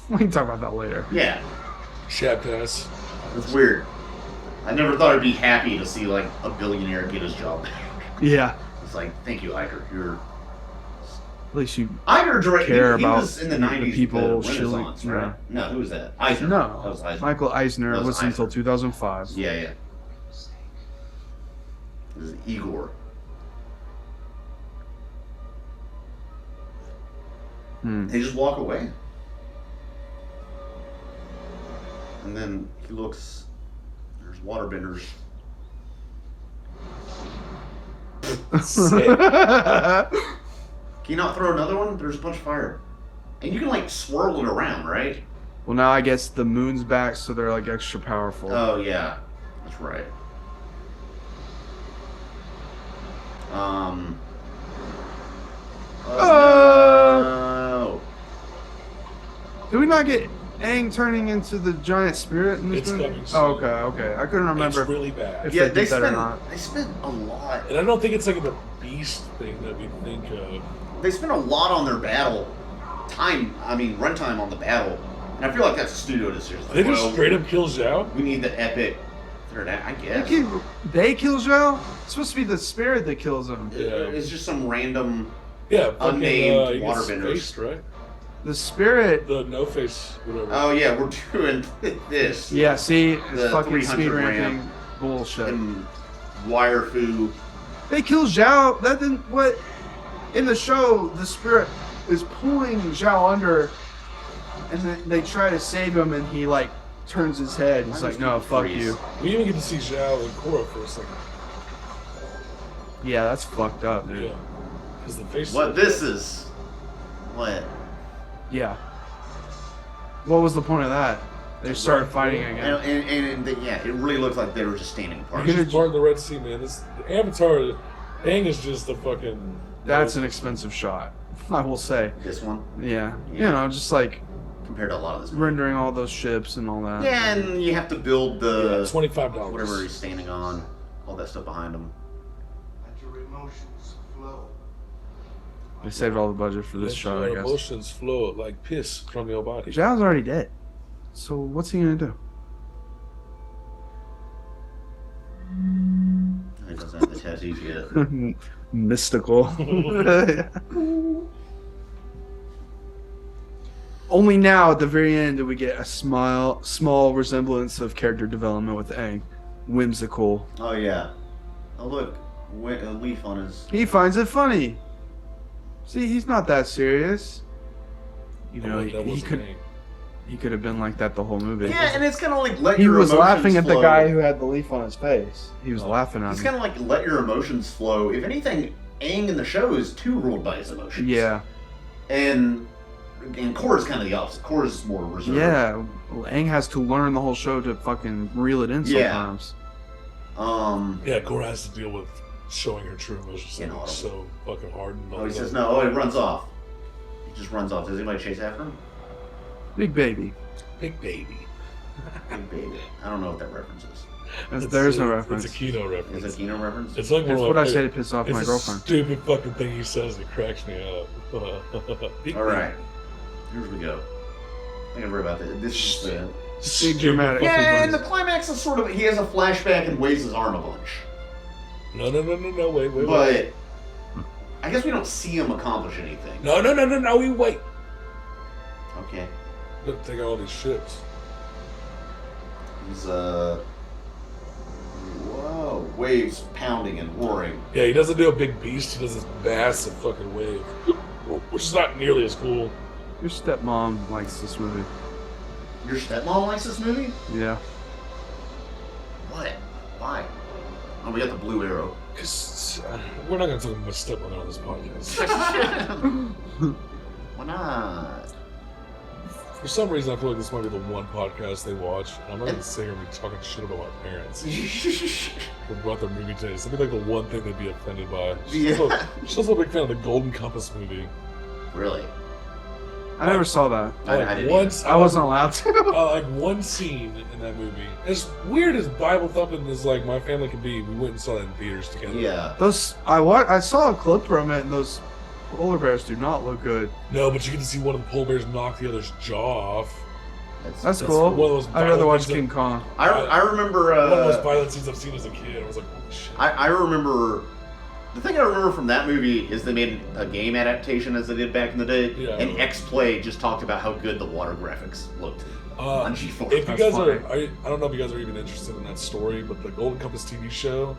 Speaker 2: We can talk about that later.
Speaker 4: Yeah,
Speaker 3: Chaptas.
Speaker 4: it's weird. I never thought I'd be happy to see like a billionaire get his job back.
Speaker 2: Yeah,
Speaker 4: It's like, thank you, Iger. You're
Speaker 2: at least you
Speaker 4: Iger directed.
Speaker 2: care
Speaker 4: He
Speaker 2: about
Speaker 4: was in the
Speaker 2: the
Speaker 4: 90s.
Speaker 2: people
Speaker 4: the Renaissance,
Speaker 2: shilling-
Speaker 4: right? No, who was that? Eisner.
Speaker 2: no.
Speaker 4: That was Eisner.
Speaker 2: Michael Eisner
Speaker 4: That was
Speaker 2: was until
Speaker 4: Eisner.
Speaker 2: 2005.
Speaker 4: Yeah, yeah. This is Igor. They just walk away. And then he looks, there's waterbenders. Can you not throw another one? There's a bunch of fire. And you can like swirl it around, right?
Speaker 2: Well, now I guess the moon's back, so they're like extra powerful.
Speaker 4: Oh yeah, that's right. No.
Speaker 2: Did we not get Aang turning into the giant spirit in this
Speaker 3: It's
Speaker 2: movie?
Speaker 3: coming soon.
Speaker 2: Oh, okay. I couldn't remember
Speaker 3: It's really bad.
Speaker 2: if
Speaker 4: Yeah,
Speaker 2: they did that or not.
Speaker 4: they spent a lot.
Speaker 3: And I don't think it's like the beast thing that we think of.
Speaker 4: They spent a lot on their battle time. I mean, runtime on the battle, and I feel like that's a studio decision.
Speaker 3: They
Speaker 4: Like,
Speaker 3: just straight up kill Zhao.
Speaker 4: we need the epic I guess.
Speaker 2: They kill Zhao? It's supposed to be the spirit that kills him.
Speaker 4: It's just some random
Speaker 3: Yeah,
Speaker 4: unnamed
Speaker 3: he gets
Speaker 4: waterbenders.
Speaker 3: faced, right?
Speaker 2: The spirit.
Speaker 3: The no face, whatever.
Speaker 4: Oh yeah, we're doing this.
Speaker 2: Yeah, see, it's
Speaker 4: The
Speaker 2: fucking
Speaker 4: 300
Speaker 2: speed ramping
Speaker 4: ramp
Speaker 2: bullshit.
Speaker 4: and wire foo.
Speaker 2: They kill Zhao. That didn't what in the show the spirit is pulling Zhao under, and then they try to save him, and he like turns his head. He's like, "No, fuck you."
Speaker 3: We even get to see Zhao and Korra for a second.
Speaker 2: Yeah, that's fucked up, dude.
Speaker 3: Yeah, because the face.
Speaker 4: What this is? What?
Speaker 2: Yeah. What was the point of that? They started fighting again.
Speaker 4: And yeah, it really looks like they were just standing apart.
Speaker 3: He's just part of the Red Sea, man. This Avatar, Aang is just a fucking.
Speaker 2: That's an expensive shot, I will say.
Speaker 4: This one?
Speaker 2: Yeah. You know, just like
Speaker 4: compared to a lot of this.
Speaker 2: Rendering all those ships and all that.
Speaker 4: Yeah, and you have to build the
Speaker 3: $25,
Speaker 4: whatever he's standing on, all that stuff behind him.
Speaker 11: Let your emotions flow.
Speaker 2: They saved all the budget for this
Speaker 3: Let
Speaker 2: shot,
Speaker 3: your
Speaker 2: I guess.
Speaker 3: emotions flow like piss from your body.
Speaker 2: Zhao's already dead. So what's he gonna do?
Speaker 4: He doesn't have the tattoos yet.
Speaker 2: Mystical. Only now at the very end do we get a small resemblance of character development with Aang. Whimsical.
Speaker 4: Oh yeah. Oh look, a leaf on his.
Speaker 2: He finds it funny. See, he's not that serious. You know, he could have been like that the whole movie.
Speaker 4: Yeah, and it's kind of like let
Speaker 2: he
Speaker 4: your
Speaker 2: was
Speaker 4: emotions
Speaker 2: laughing at
Speaker 4: flow.
Speaker 2: the guy who had the leaf on his face. He was laughing at
Speaker 4: It's
Speaker 2: him.
Speaker 4: kind of like let your emotions flow. If anything, Aang in the show is too ruled by his emotions.
Speaker 2: Yeah.
Speaker 4: And Korra's kind of the opposite. Korra's more reserved.
Speaker 2: Yeah. Well, Aang has to learn the whole show to fucking reel it in sometimes.
Speaker 3: Yeah, Korra has to deal with showing her true emotions.
Speaker 4: You know,
Speaker 3: It's so fucking hard. And
Speaker 4: Oh, he says no. Oh, he runs off. He just runs off. Does anybody chase after him?
Speaker 2: Big baby.
Speaker 3: Big baby.
Speaker 4: Big baby. I don't know what that reference is.
Speaker 2: There's no reference.
Speaker 3: It's a Kino reference.
Speaker 4: Is it a Kino reference?
Speaker 3: It's like
Speaker 2: That's
Speaker 3: one of
Speaker 2: what
Speaker 3: my
Speaker 2: I say to
Speaker 3: favorite-
Speaker 2: piss off my
Speaker 3: it's a
Speaker 2: girlfriend.
Speaker 3: Stupid fucking thing he says that cracks me up. Big
Speaker 4: All right. Here we go. I think I worry about that. This is the
Speaker 2: Big dramatic.
Speaker 4: yeah, and the climax is sort of he has a flashback and waves his arm a bunch.
Speaker 3: No, wait.
Speaker 4: But I guess we don't see him accomplish anything.
Speaker 3: No, we wait.
Speaker 4: Okay.
Speaker 3: Look, take out all these ships.
Speaker 4: He's whoa, waves pounding and roaring.
Speaker 3: Yeah, he doesn't do a big beast, he does this massive fucking wave. Which is not nearly as cool.
Speaker 2: Your stepmom likes this movie.
Speaker 4: Your stepmom likes this movie?
Speaker 2: Yeah.
Speaker 4: What? Why? Oh, we got the blue arrow.
Speaker 3: Because we're not going to talk about my stepmother on this podcast.
Speaker 4: Why not?
Speaker 3: For some reason, I feel like this might be the one podcast they watch. I'm not going to sit here and be talking shit about my parents. About their movie taste. That'd be like the one thing they'd be offended by. She's also a big fan of the Golden Compass movie.
Speaker 4: Really?
Speaker 2: I never saw that.
Speaker 4: I
Speaker 2: wasn't allowed to.
Speaker 3: I like one scene in that movie. As weird as Bible thumping as like my family could be, we went and saw that in theaters together.
Speaker 4: Yeah.
Speaker 2: I saw a clip from it, and those polar bears do not look good.
Speaker 3: No, but you get to see one of the polar bears knock the other's jaw off.
Speaker 2: That's cool.
Speaker 3: One of those
Speaker 2: I'd rather watch
Speaker 3: violent
Speaker 2: King Kong.
Speaker 4: I remember
Speaker 3: one of those violent scenes I've seen as a kid. I was like, holy shit.
Speaker 4: I remember the thing I remember from that movie is they made a game adaptation as they did back in the day,
Speaker 3: Yeah.
Speaker 4: and X-Play just talked about how good the water graphics looked on G4.
Speaker 3: If you guys I don't know if you guys are even interested in that story, but the Golden Compass TV show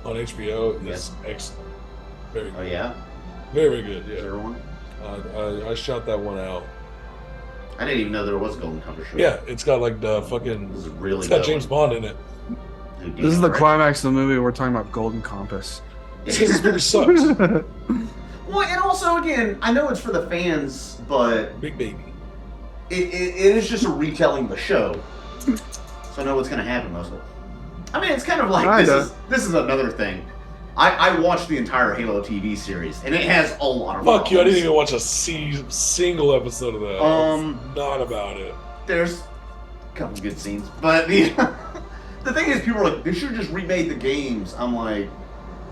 Speaker 3: on HBO is very good.
Speaker 4: Oh yeah?
Speaker 3: Very good, yeah.
Speaker 4: Is there one?
Speaker 3: I shot that one out.
Speaker 4: I didn't even know there was a Golden Compass show.
Speaker 3: Yeah, it's got like the fucking.
Speaker 4: This is really
Speaker 3: it's got
Speaker 4: good
Speaker 3: James
Speaker 4: one.
Speaker 3: Bond in it.
Speaker 4: Dude,
Speaker 2: This is the climax of the movie. We're talking about Golden Compass.
Speaker 3: This movie sucks.
Speaker 4: Well, and also again, I know it's for the fans, but
Speaker 3: Big baby.
Speaker 4: it is just a retelling of the show, so I know what's going to happen most of it. I mean, it's kind of like this is another thing. I watched the entire Halo TV series, and it has a lot of
Speaker 3: Fuck you! I didn't
Speaker 4: problems.
Speaker 3: even watch a single episode of that. Not about it.
Speaker 4: There's a couple good scenes, but the the thing is, people are like, they should have just remade the games. I'm like,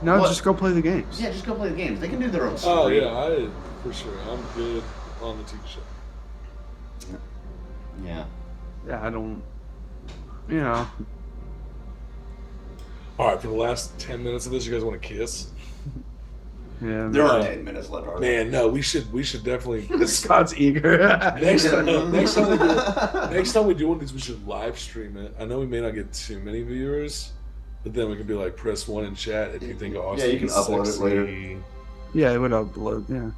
Speaker 2: No,
Speaker 4: what?
Speaker 2: just go play the games.
Speaker 4: Yeah, just go play the games. They can do their own
Speaker 3: Oh
Speaker 4: story.
Speaker 3: yeah, for sure. I'm good on the TV show.
Speaker 4: Yeah.
Speaker 2: Yeah, I don't. You know.
Speaker 3: All right, for the last 10 minutes of this, you guys want to kiss?
Speaker 2: Yeah.
Speaker 4: There are 10 minutes left. Already.
Speaker 3: Man, no, we should definitely.
Speaker 2: Scott's eager.
Speaker 3: next time we do one of these, we should live stream it. I know we may not get too many viewers, but then we can be like, press 1 in chat if you think Austin.
Speaker 4: Yeah, you can upload it later.
Speaker 2: Yeah, it would upload. Yeah,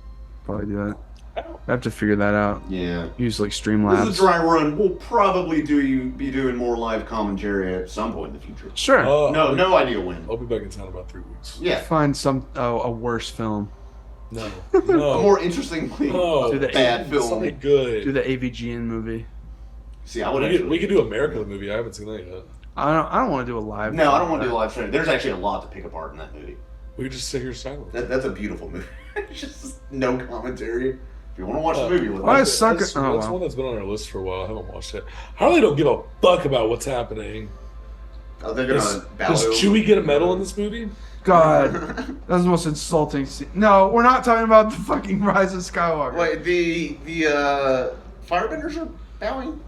Speaker 2: probably do that. I have to figure that out.
Speaker 4: Yeah.
Speaker 2: Use like Streamlabs.
Speaker 4: This is a dry run. We'll probably be doing more live commentary at some point in the future.
Speaker 2: Sure.
Speaker 4: No idea when.
Speaker 3: I'll be back in town in about 3 weeks.
Speaker 4: Yeah.
Speaker 2: Find a worse film.
Speaker 3: No.
Speaker 4: A more interestingly bad film.
Speaker 3: Something good.
Speaker 2: Do the AVGN movie.
Speaker 4: See, I would.
Speaker 3: We could do America the movie. I haven't seen that yet.
Speaker 2: I don't want to do a live.
Speaker 4: No, I don't want to do a live stream. There's actually a lot to pick apart in that movie.
Speaker 3: We could just sit here silent.
Speaker 4: That's a beautiful movie. Just no commentary. If you want to watch the movie with
Speaker 2: Why
Speaker 4: us.
Speaker 2: is Sokka?
Speaker 3: That's one that's been on our list for a while. I haven't watched it. I really don't give a fuck about what's happening.
Speaker 4: Oh, they're gonna
Speaker 3: Does Chewie get a medal in this movie?
Speaker 2: God, that's the most insulting scene. No, we're not talking about the fucking Rise of Skywalker.
Speaker 4: Wait, the firebenders are bowing?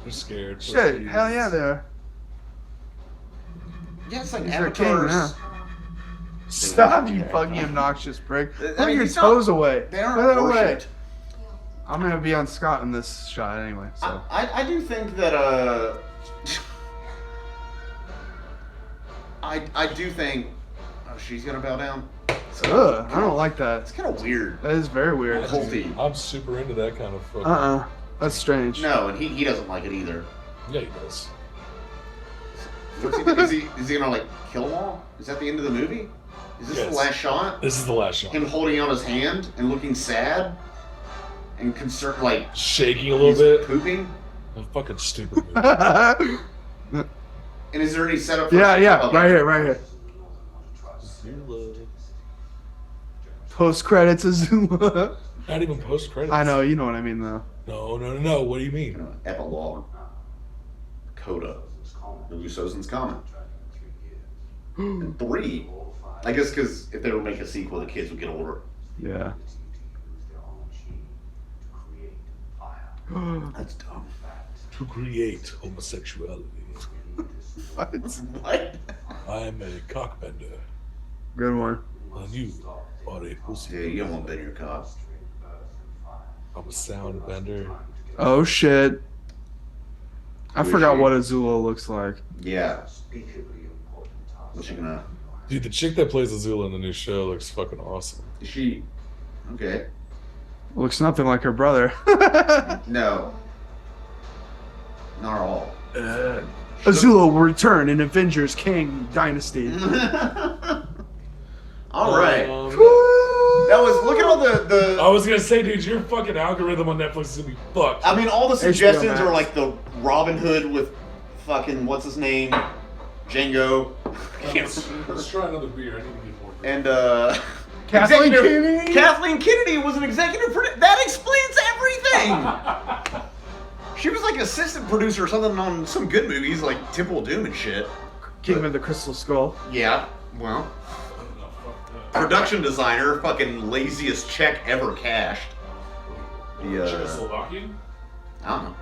Speaker 3: They're scared.
Speaker 2: Shit, hell yeah, they are.
Speaker 4: Yeah, it's like
Speaker 2: He's their king
Speaker 4: avatars.
Speaker 2: now. Stop, you fucking obnoxious prick.
Speaker 4: I
Speaker 2: Put
Speaker 4: mean,
Speaker 2: your
Speaker 4: he's
Speaker 2: toes
Speaker 4: not-
Speaker 2: away.
Speaker 4: They aren't
Speaker 2: Put it away.
Speaker 4: worshipped.
Speaker 2: I'm gonna be on Scott in this shot anyway. So
Speaker 4: I do think that I do think she's gonna bow down.
Speaker 2: ugh, I don't like that.
Speaker 4: It's kind of weird.
Speaker 2: That is very weird.
Speaker 4: Culty.
Speaker 3: I'm super into that kind of fucking.
Speaker 2: That's strange.
Speaker 4: No, and he doesn't like it either.
Speaker 3: Yeah, he does.
Speaker 4: Is he gonna like kill them all? Is that the end of the movie? Is this
Speaker 3: Yes.
Speaker 4: the last shot?
Speaker 3: This is the last shot.
Speaker 4: Him holding out his hand and looking sad and concerned, like
Speaker 3: Shaking a little
Speaker 4: he's
Speaker 3: bit.
Speaker 4: pooping.
Speaker 3: A fucking stupid movie.
Speaker 4: And is there any setup? For
Speaker 2: Yeah,
Speaker 4: okay.
Speaker 2: right here. Post credits Azula.
Speaker 3: Not even post credits.
Speaker 2: I know, you know what I mean though.
Speaker 3: No. What do you mean?
Speaker 4: Epilogue. Coda. Lusozin's comment. And 3. I guess because if they were to make a sequel, the kids would get older.
Speaker 2: Yeah.
Speaker 4: That's dumb.
Speaker 3: To create homosexuality.
Speaker 2: What?
Speaker 4: What?
Speaker 3: I am a cockbender.
Speaker 2: Good one.
Speaker 3: And you are a pussy.
Speaker 4: Yeah, you don't want to bend your cock.
Speaker 3: I'm a sound bender.
Speaker 2: Oh shit. I
Speaker 4: Who is
Speaker 2: forgot
Speaker 4: she?
Speaker 2: what Azula looks like.
Speaker 4: Yeah. What's she gonna?
Speaker 3: Dude, the chick that plays Azula in the new show looks fucking awesome.
Speaker 4: Is she? Okay.
Speaker 2: Looks nothing like her brother.
Speaker 4: No. Not at all.
Speaker 2: Azula will return in Avengers King Dynasty.
Speaker 4: All right.
Speaker 3: Um,
Speaker 4: That was. Look at all the.
Speaker 3: I was gonna say, dude, your fucking algorithm on Netflix is gonna be fucked.
Speaker 4: I mean, all the suggestions
Speaker 2: Max.
Speaker 4: are like the Robin Hood with fucking what's his name, Django.
Speaker 3: Let's try another beer. I need to get more.
Speaker 4: And
Speaker 2: Kathleen
Speaker 4: executive-
Speaker 2: Kennedy?
Speaker 4: Kathleen Kennedy was an executive producer. That explains everything. She was like assistant producer or something on some good movies like Temple of Doom and shit.
Speaker 2: Kingdom of the Crystal Skull.
Speaker 4: Yeah, well, production designer, fucking laziest check ever cashed. The
Speaker 3: Czechoslovakian?
Speaker 4: I don't know.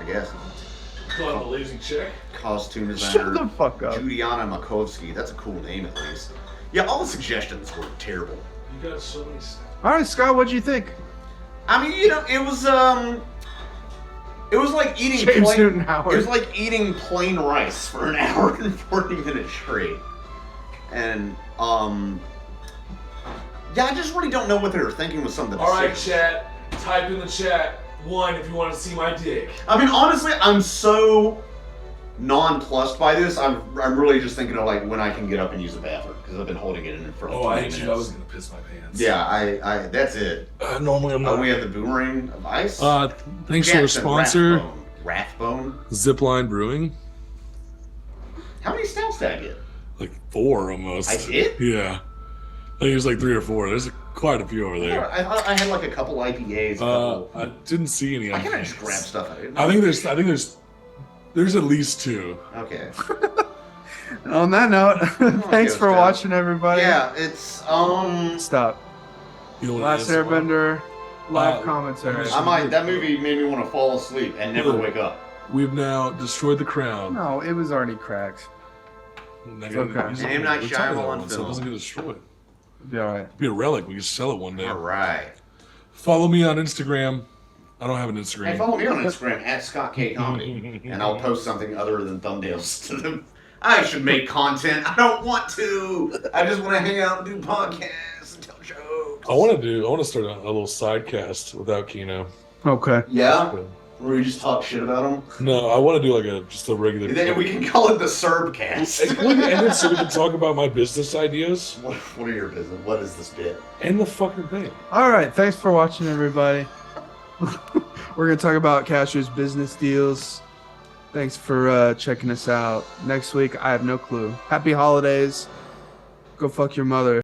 Speaker 4: I guess
Speaker 3: Call it a lazy chick.
Speaker 4: costume designer.
Speaker 2: Shut the fuck up.
Speaker 4: Juliana Makovsky. That's a cool name at least. Yeah, all the suggestions were terrible.
Speaker 3: You got so many stuff.
Speaker 2: All right, Scott, what'd you think?
Speaker 4: I mean, you know, it was like eating
Speaker 2: James
Speaker 4: plain,
Speaker 2: Newton Howard.
Speaker 4: It was like eating plain rice for an hour and 40 minutes straight. And yeah, I just really don't know what they were thinking with some of the
Speaker 3: All right,
Speaker 4: decisions.
Speaker 3: chat. Type in the chat 1 if you want to see my dick.
Speaker 4: I mean, honestly, I'm so nonplussed by this. I'm really just thinking of like when I can get up and use the bathroom because I've been holding it in for like 20
Speaker 3: I
Speaker 4: minutes.
Speaker 3: hate you. I was gonna piss my pants.
Speaker 4: Yeah, I that's it.
Speaker 3: Normally I'm not.
Speaker 4: We have the boomerang of ice.
Speaker 3: Thanks to our
Speaker 4: Jackson,
Speaker 3: sponsor,
Speaker 4: Rathbone.
Speaker 3: Zipline Brewing.
Speaker 4: How many stouts did I get?
Speaker 3: Like 4 almost.
Speaker 4: I did?
Speaker 3: Yeah. I think it was like 3 or 4. There's quite a few over there.
Speaker 4: I thought I had like a couple IPAs. A couple...
Speaker 3: I didn't see any.
Speaker 4: I kind of just grab stuff. I didn't.
Speaker 3: I think there's at least 2.
Speaker 4: Okay.
Speaker 2: On that note, thanks
Speaker 4: it
Speaker 2: for
Speaker 4: was
Speaker 2: watching, everybody.
Speaker 4: Yeah, it's
Speaker 2: Stop.
Speaker 3: You know what
Speaker 2: Last
Speaker 3: it is?
Speaker 2: Airbender live commentary.
Speaker 4: that movie made me want to fall asleep and never wake up.
Speaker 3: We've now destroyed the crown.
Speaker 2: No, it was already cracked. Okay.
Speaker 4: M. Night
Speaker 3: We talked about that
Speaker 4: Shyamalan
Speaker 3: one, so it
Speaker 4: film.
Speaker 3: doesn't get destroyed.
Speaker 2: Be all right.
Speaker 3: Be a relic. We can sell it one day.
Speaker 4: All right.
Speaker 3: Follow me on Instagram. I don't have an Instagram.
Speaker 4: Hey, follow me on Instagram at Scott K Comedy, and I'll post something other than thumbnails to them. I should make content. I don't want to. I just want to hang out and do podcasts and tell jokes.
Speaker 3: I want to start a little side cast without Kino.
Speaker 2: Okay.
Speaker 4: Yeah? Where we just talk shit about them?
Speaker 3: No, I want to do like just a regular.
Speaker 4: Then we can call it the Serbcast.
Speaker 3: And then so we can talk about my business ideas.
Speaker 4: What are your business? What is this bit?
Speaker 3: And the fucking thing.
Speaker 2: All right. Thanks for watching, everybody. We're going to talk about Cashier's business deals. Thanks for checking us out. Next week, I have no clue. Happy holidays. Go fuck your mother.